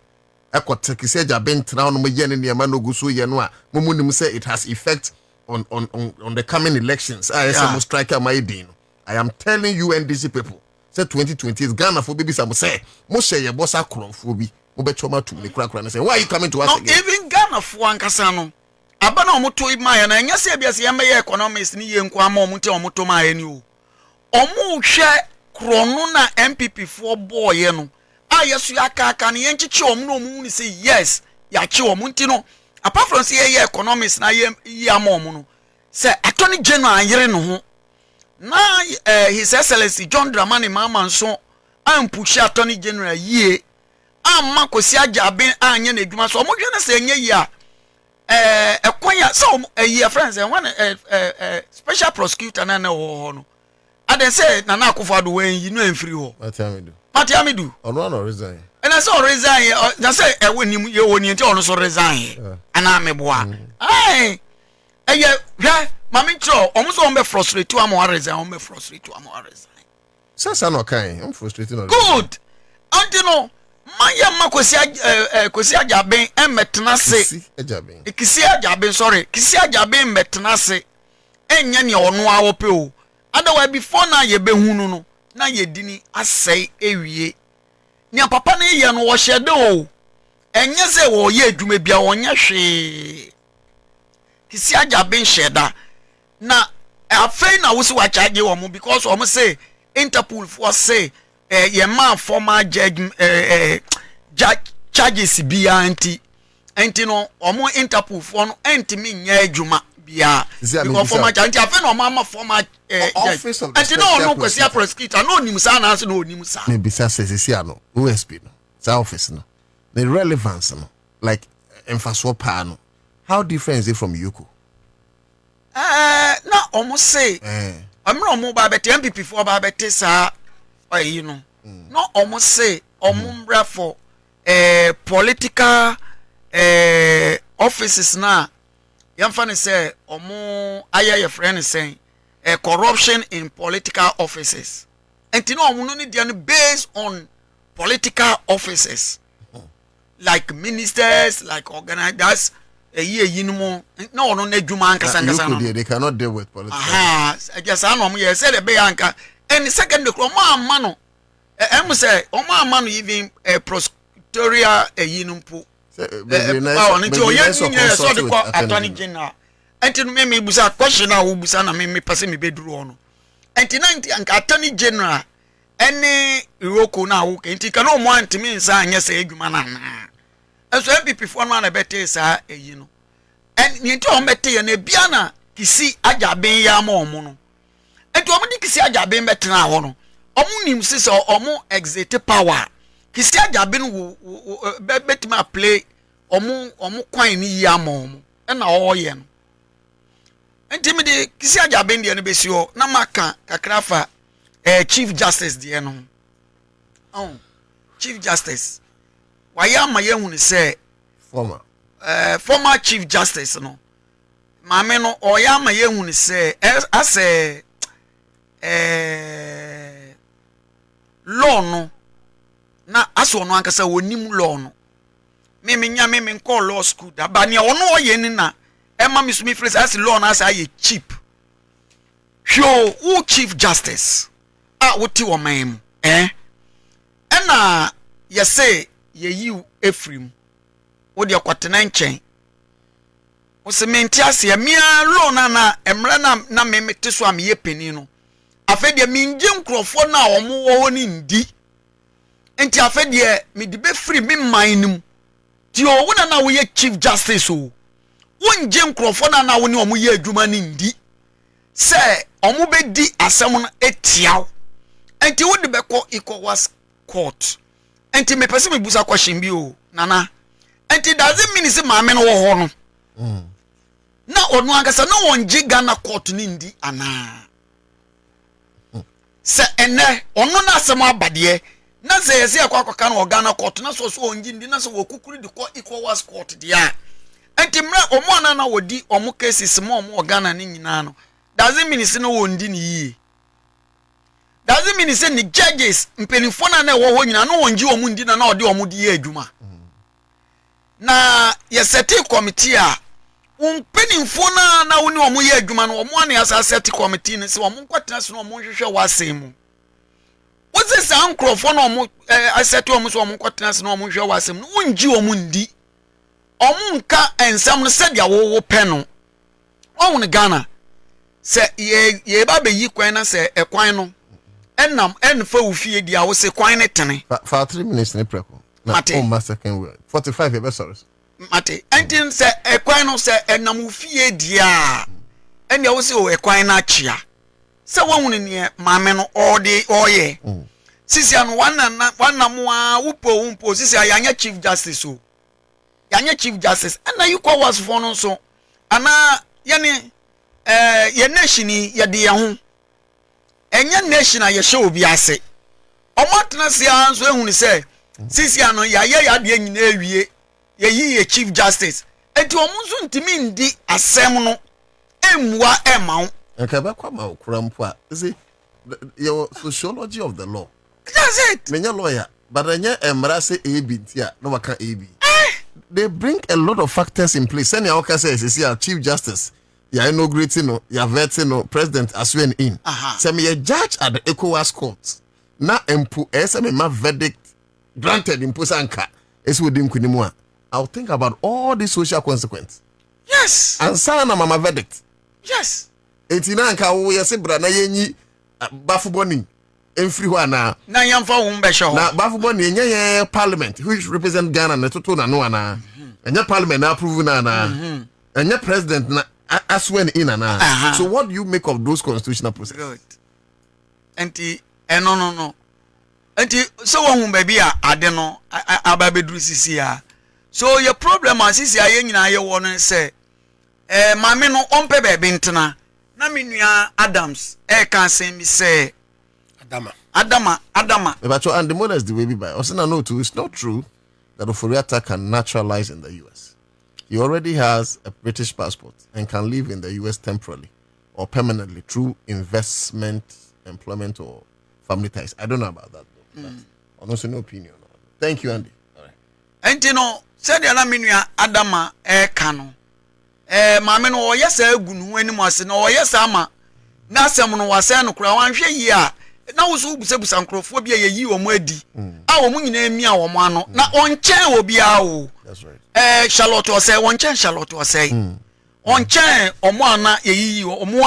ekota kise jabentra no mo ye ne ne ma no guso ye no a momunim say it has effect on the coming elections I strike my din I am telling you NDC people say 2020 is Ghana for baby some say mo share your boss akronfo bi mo be choma to me kura say why are you coming to us again even Ghana for ankasa no aba na omoto imaya na nya se bia se yema ye economics ni ye nko ama omoto omoto ma ye ni o omo hwe krono na MPP for boy no ayesu aka ne ye nchichi omo no omo ni say yes ya chi wo munti no apart from say economics na ye amom no say attorney general yere no ho na his excellency John Dramani Mahama nso am push attorney general ye amma Kwesi Ajaben anye na adwuma so mo hwe na say enye yi a ekwanya so ye friends one special prosecutor na ho no aden say Nana Akufo-Addo wen yi no enfiri ho Matiamidu ono no resign and I saw resign na say ewonim ye woni nti ono so resign ana meboa ai eye hwa mama ntro omo so be frustrate to am resign omo frustrate to am resign sasa no kan I'm frustrated no good anti no ma Kwesi Ajaben emetena se Kisi Ajaben sorry Kisi Ajaben metena se enya ne ono awope o adawa before na ye behunu no na ye dini asai ewie ni papa na ye no wo hyede o enye se wo ye adwuma bia wonye hwe Kisi Ajaben sheda na afei na wo se wa charge wo mo because wo mo say Interpol for say ye man former judge charges bia anti no omo Interpol for no entimi nya adwuma bia because former judge afei no mama former office of the anti no Kwesi prosecutor no nim sa na no nim sa me bisa sesi ano OSP no sa office no the relevance no like emphasis pa no how different is it from Yuko na omo say amro omo ba bete MPP for ba bete sa you know no omo say omo mbra for political offices na yamfa ne say omo aye friend say corruption in political offices and you know omo no need based on political offices like ministers like organizers no na dwuma ankasa no they cannot deal with politics I guess I know you said be anka and second the ma no em say o ma no even prosecutorial yinumpo until you so the attorney general until me busa question na wo busa na me pase me beduru ono until anka attorney general any iroko na wo enti ka no mo antimi nsa anya say adwuma na so MPP for no na bete sa eyi no en ni nti o bete na bia na Kisi Ajaben ya ma omo no enti omo di Kisi Ajaben betena ho no omo nim se so omo exert power Kisi Ajaben wo betima play omo kwan ni ya ma omo na o ye no enti me di Kisi Ajaben de no besi ho na maka kakrafa Chief Justice de no Chief Justice Wayama yehunu say former Chief Justice no mame no oyama yehunu say as law no na aso no ankasa wonim law no me call law school da ba ne ono oye ni na ema me sumi phrase as law na as aye cheap hwo who Chief Justice woti wo man ena ye say ye you Ephraim wo de kwatena nchen wo se menti ase mia lo na emra na memete so am ye pani no afa de minje nkrofo na omo wo ni ndi enti afa de me de be free me man ti o wo na wo ye Chief Justice o wo nje nkrofo na wo ni omo ye adwuma ni ndi se omo be di asem no etiaw enti wo de be ko ECOWAS court enti me pese me busa question bi o nana enti does it mean say maame no wo ho no na onu agasa na wonje Ghana court ni ndi ana se ene onu na asem abade na se yesi akwa na Ghana court na so onje ndi na so wokukuri di ko ECOWAS court dia enti mra omo ana na wodi omo cases mo omo Ghana ni nyina no does it mean say no wondi ni yi does it mean say ni judges mpenifo na wo ho nyina no wonji omu ndi na odi omu di adwuma na ye set committee a mpenifo na woni omu ye adwuma no omu ana ya set committee ne se omu kwatena se no omu hwehwe wasem wo se sa nkrofo na omu set omu so omu kwatena se no omu hwehwe wasem no wonji omu ndi omu nka ensam no se dia wo pe no omu Ghana se ye ba be yi kwan na se ekwan no enam enfa ufie dia wo se kwan ne tene for 3 minutes ne preko na o ma second word 45 ye be sorry mate entin se ekwan no se enam fie dia ene wo se o ekwan na chia se won ne maame no ode oye sisi anu wana mo a wupo sisi ayanya chief justice o yanya chief justice na you call was for no so ana yene ye nation ye de ye ho enya nation ye show obi ase omotena se anso ehunu se sisi anu ya de nyina ewie ye chief justice enti omunso ntimi ndi asem no emwa emawo nkaba kwa ma okura mpo a see your sociology of the law. That's it. Menya lawyer, but enya emra say AB tia no waka AB. They bring a lot of factors in place. Send your say chief justice, ya inaugurating no, ya vetting no, president aswen in. Say me a judge at the ECOWAS court. Na empu me ma verdict granted in Posanka. It's within Kunimua. I'll think about all the social consequences. Yes. Ansah na mama verdict. Yes. Etina nka wo yesi bra na yenyi bafuboni emfiri ho ana na yamfa wo mbehwe na bafuboni enye parliament which represent Ghana na toto na no ana enye parliament na approve na ana enye president na aswen in ana so what do you make of those constitutional processes? Good. Enti no enti so wo hu baby a ade no ababeduru sisi a so your problem asisi aye nyina aye wo no se mame no ompe baby ntena na menua Adams can say me say Adama but and the model is the way by Osina no too it's not true that Oforiatta can naturalize in the US. He already has a British passport and can live in the US temporarily or permanently through investment, employment or family ties. I don't know about that though. But also no opinion. Thank you, Andy. All right. And you know, said the menua Adama kano maame no o yesa agunu anim ase no o yesa ama na asem no wase no kura wanhwe yi a na wo so busabusa nkrofo bia yeyi wo mo adi a wo nyina emi a wo mo ano na onchen obi a wo that's right Charlotte ose onchen Charlotte ose onchen omo ana yeyi omo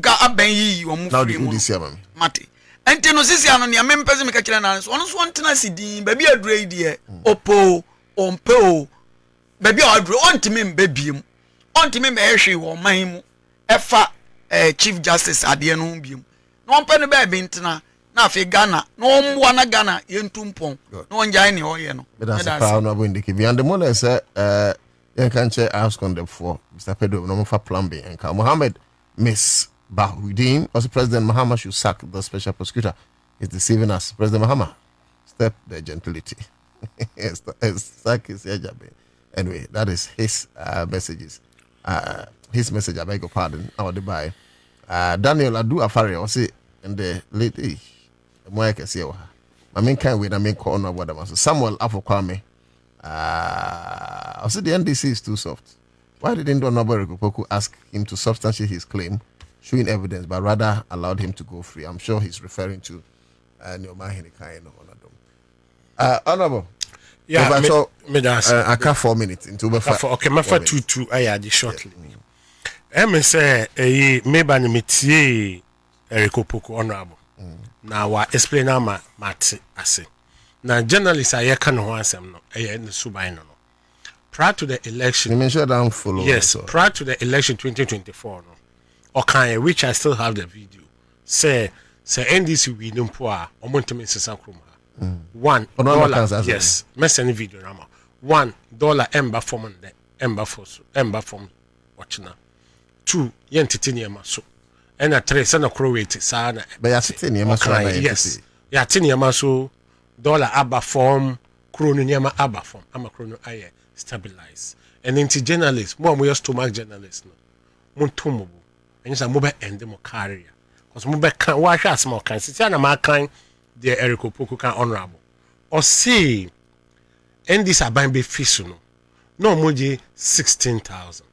ga aban yi omo free mo mate enti no sisi ano ne mempeze me ka kire na so ono so ontena sidin ba bia adure die opo ompe o ba bia adure ontimi mbebiem ontimi me ehwe wo man mu efa chief justice ade no biem no mpe ne ba bi ntena na afi Ghana no mwa na Ghana yentumpon no njai ne hoye no that's a power no indicate and the model say you can check ask on the for Mr. Pedro no for plan B and Mohammed Miss Bahudin also President Mahama should sack the special prosecutor is deceiving us. President Mahama step the gentility sack his anyway that is his messages his message I beg your pardon I would buy Daniel Adu Afari or say in the late more can see I mean can't wait I mean call no what Samuel Afokwame I said the NDC is too soft. Why didn't Honorable Poku ask him to substantiate his claim showing evidence but rather allowed him to go free? I'm sure he's referring to Neoma Henikain or Honorable. Yeah, I can't 4 minutes into okay, my for 2 I add shortly. Say maybe ni metie Eriko Poku Honorable. Now wa explain ama mate ase. Na journalist aye kan ho asem no eye ne suban no. Prior to the election, you mentioned down follow. Yes, prior to the election 2024 no. Okay, which I still have the video. Say NDC we no po a omontimi sesa kroma. $1 yes, message video nama. $1 ember from the ember from watching. 2 yentiti niema so. And a 3 sana crowate sana. But ya titi niema so yes. Ya titi niema so dollar aba form krono niema aba form. Ama krono aye stabilize. And into journalists, more we stomach journalists no. Mon tomo. And you say mo be end mo career. Cause mo be kan wa hwa asma kan. Sisi na ma kan the Eriko Poku kan honorable. Or say NDC aban be fisu no moji 16,000.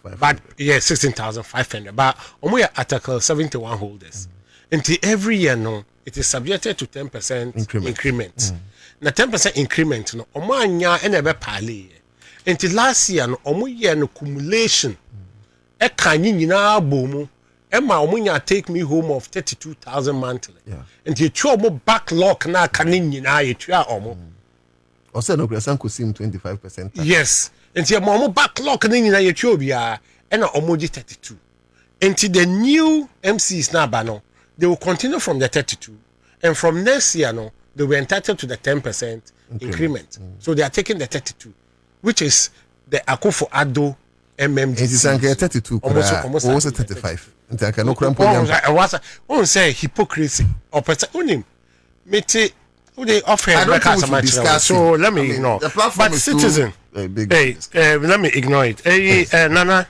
But yeah, 16,500. But omo article 71 holders. Until every year no, it is subjected to 10% increment. Na 10% increment no, omo anya enebe pale. Until last year no, omo year no accumulation. E kanyi nyina bomu. Emma omunya take me home of 32,000 monthly. Yeah. And you throw more backlog na kanin nyina you twa omo. Ose no kresan ko sim 25%. Yes. Enti mo backlog ni nyina yetwa obia e na omoji 32. Enti the new MCs na ba no, they will continue from the 32, and from next year no, they were entitled to the 10% increment. So they are taking the 32, which is the Akufo Addo MMD. It's 32. Almost 35. Nti aka no krampo nyam. I say hypocrisy. Onim. Mete they offer so let me ignore. But citizen, let me ignore it. Nana,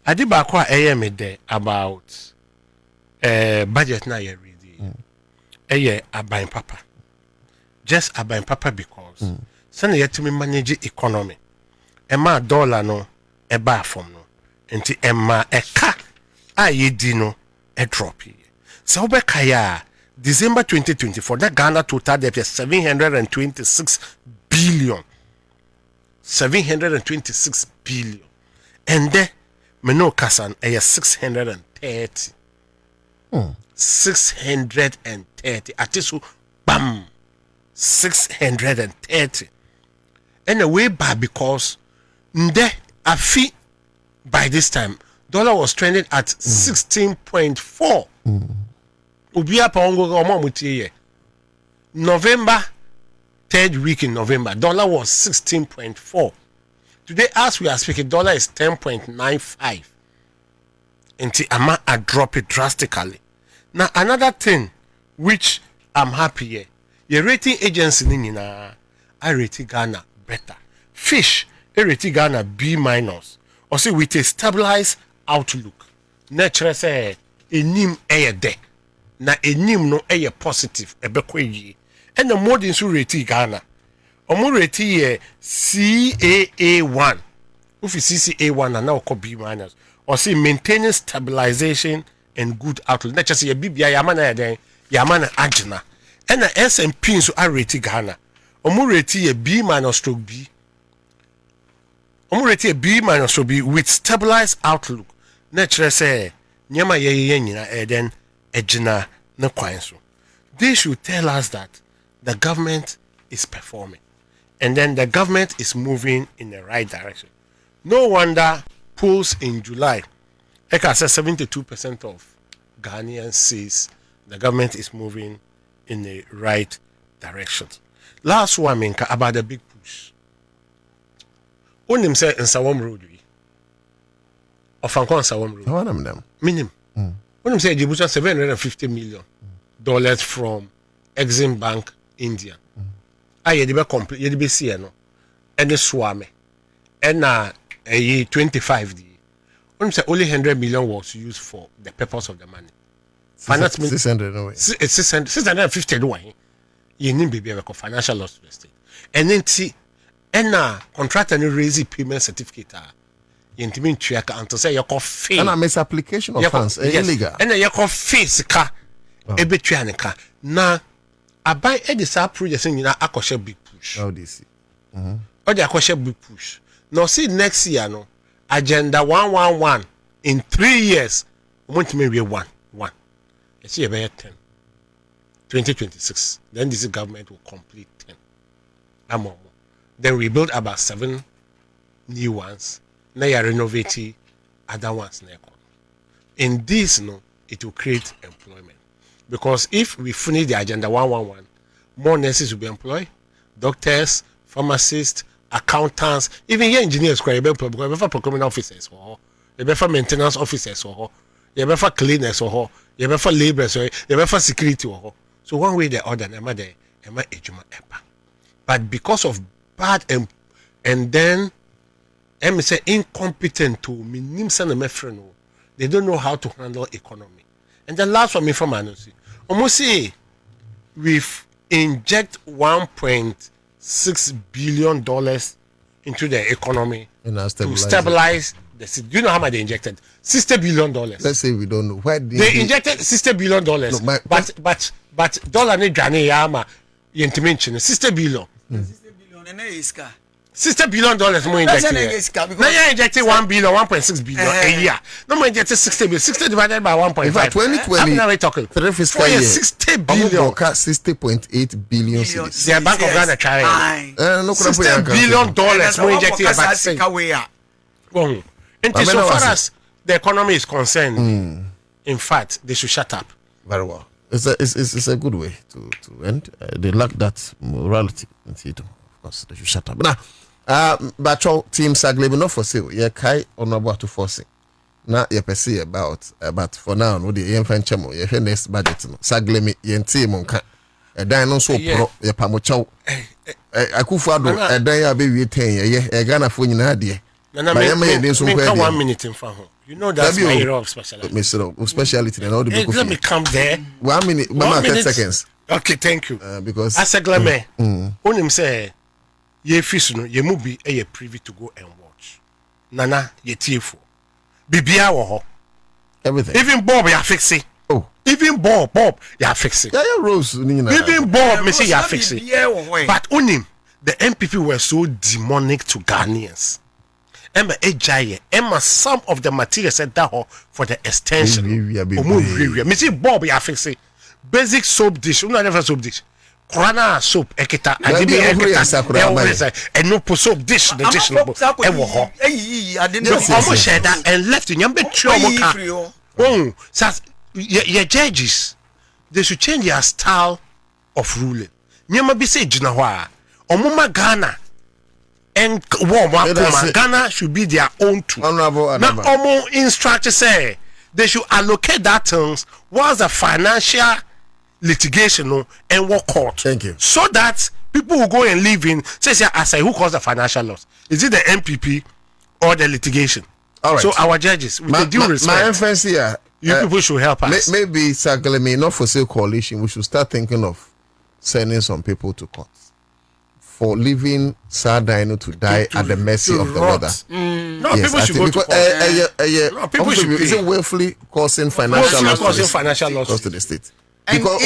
I did back what me there about budget na ye ready. Abain papa. Just abain papa because send yet to me manage economy. Emma dollar no eba from no. Enti emma eka aye dino a drop here. So kaya December 2024, that Ghana total debt is 726 billion. 726 billion. And then Meno Kasan is 630. 630. Atisu bam. 630. And away back because nde afi by this time dollar was trending at 16.4. Ubia Pongo Omomutie. November, 3rd week in November, dollar was 16.4. Today, as we are speaking, dollar is 10.95. Until Ama I drop it drastically. Now, another thing which I'm happy here, your rating agency nina, I rate Ghana better. Fish, I rate Ghana B-. Or say with a stabilized outlook. Nature say, enim air de. Na enim no eye positive ebekwa yi and the more than so rate Ghana omo rate ye CAA1 if CCA1 and now ko B- or say maintaining stabilization and good outlook not just ye bibia yamana den yamana agina and the S&P so I rate Ghana omo rate ye B- stroke B omo rate ye B- stroke B with stabilized outlook nature say nyama ye nyina then ejina na kwanso. They should tell us that the government is performing and then the government is moving in the right direction. No wonder polls in July, Eka says 72% of Ghanaians says the government is moving in the right direction. Last one minka about the big push. Onim say Ansah road we. Of Ansah road. One of them. Minimum. When you say Djibouti $750 million from Exim Bank, India. I had complete. You be see no, and the swame, and 25 d. When you say only 100 million was used for the purpose of the money. 600 no way. 650 no way. You need to be a financial loss to the state. And then see, and contract and raise payment certificate. Intimate check and to say your coffee and a misapplication of funds illegal and then your coffee ka ebetuanika na abai edisa project nyina akoshe big push this o dey akoshe big push now see next year no agenda 111 in 3 years want me we one you see about 10 2026 then this government will complete 10 then we build about 7 new ones. Now you renovate other ones. In this, no, it will create employment. Because if we finish the agenda 111, more nurses will be employed, doctors, pharmacists, accountants, even here engineers, because you have procurement officers, you have maintenance officers, you have cleaners, you have laborers, you have security. So one way or the other, but because of bad and then I'm say incompetent to minim sana they don't know how to handle economy. And the last one from Anansi. Almost say we've inject $1.6 billion into the economy to stabilize the city. Do you know how much they injected? $60 billion. Let's say we don't know. Why they injected $60 billion. No, but dollar ne jane yama yentimention $60 billion. $60 billion and iska. $60 billion more injected. Now you injected 1 billion, 1.6 billion a year. No more injected 60 billion. 60 divided by 1.5. In fact, 2020, I'm talking. For the fiscal year, 60 billion. 60.8 billion cedis. The Bank of Ghana trying. $60 billion more injected vaccine. And so far as the economy is concerned, in fact, they should shut up. Very well. It's a good way to end. They lack that morality. Of course, they should shut up. Now, Bacho team Saglebe not for sale. Yeah, Kai honorable to force it. Now you per se about but for now no the yen chamo ye next budget no Saglebe yen team monka. A dan so pro ye pamocho. Akufu ado a dan ya be we 10 ye Ghana fo nyina de. Na me 1 minute in fa. You know that's my area of specialty. Speciality and all the people. Let me come there. 1 minute, 10 seconds. Okay, thank you. Because as a glame, on him say, ye fish no, ye mubi ye privy to go and watch. Nana ye tearful. Bibia wo everything. Even Bob ya fix it. Oh, even Bob ya fix it. Yeah, Rose. Even Bob me say ya fix it. But on him, the MPP were so demonic to Ghanaians. Emma Ejaye, Emma some of the materials said that for the extension. Me see Bob ya fix it. Basic soap dish, no never soap dish. Corona soap ekita, and no soap dish, the dish no. I didn't almost share that and left in Yambe Chomoka. Oh, so your judges, they should change their style of ruling. Nyama be say Jinawa, Omuma Ghana. And Ghana should be their own too. Now, Omo instructor say they should allocate that terms was a financial litigation and work court. Thank you. So that people will go and live in say I say who caused the financial loss? Is it the MPP or the litigation? All right. So our judges, with the due respect, my inference here, you people should help us. Maybe Sagleme not for sale coalition. We should start thinking of sending some people to court for leaving Sardino to die at the mercy of the weather. No, yes, people should go to court. No, people should be. Is it willfully causing financial loss to the state? Because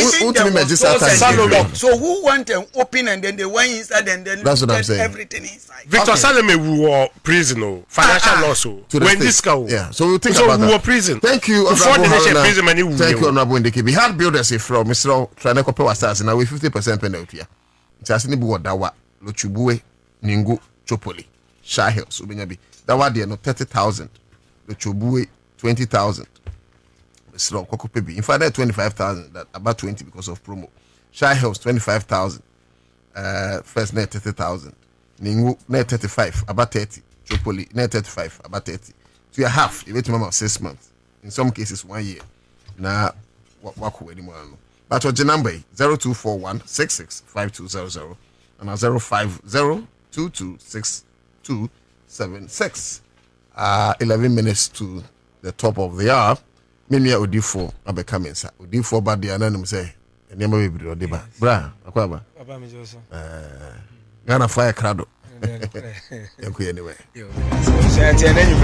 so who went and open and then they went inside and then that's what I'm saying. Everything inside. Victor Salome were prison, financial loss. When this go, yeah. So we'll think about that. We were prison. Thank you, before the nation prison, thank you, Honorable Ndeki. We had builders from Mr. Traneko Power Stars now with 50% penalty. It's as nibu dawa Lochubue Ningu Chopoli Shah Hills Ubenyabi. Dawa there no 30,000. Lochubue 20,000. Slow Coco Pebi. In fact, 25,000. That about 20 because of promo. Shah Hills 25,000. First net 30,000. Ningu net 35. About 30. Chopoli net 35. About 30. So you half. You wait a moment 6 months. In some cases 1 year. Now what anymore? But what's the number? 0241 665200 and 050226276. 11 minutes to the top of the hour. Mimi Odi4 abeka mensa. Odi4 ba de ananum say enema we bi ode ba. Bra, akwaba. Baba me joso. Ghana fire crowd. Anyway. Yo. So say ati enanyu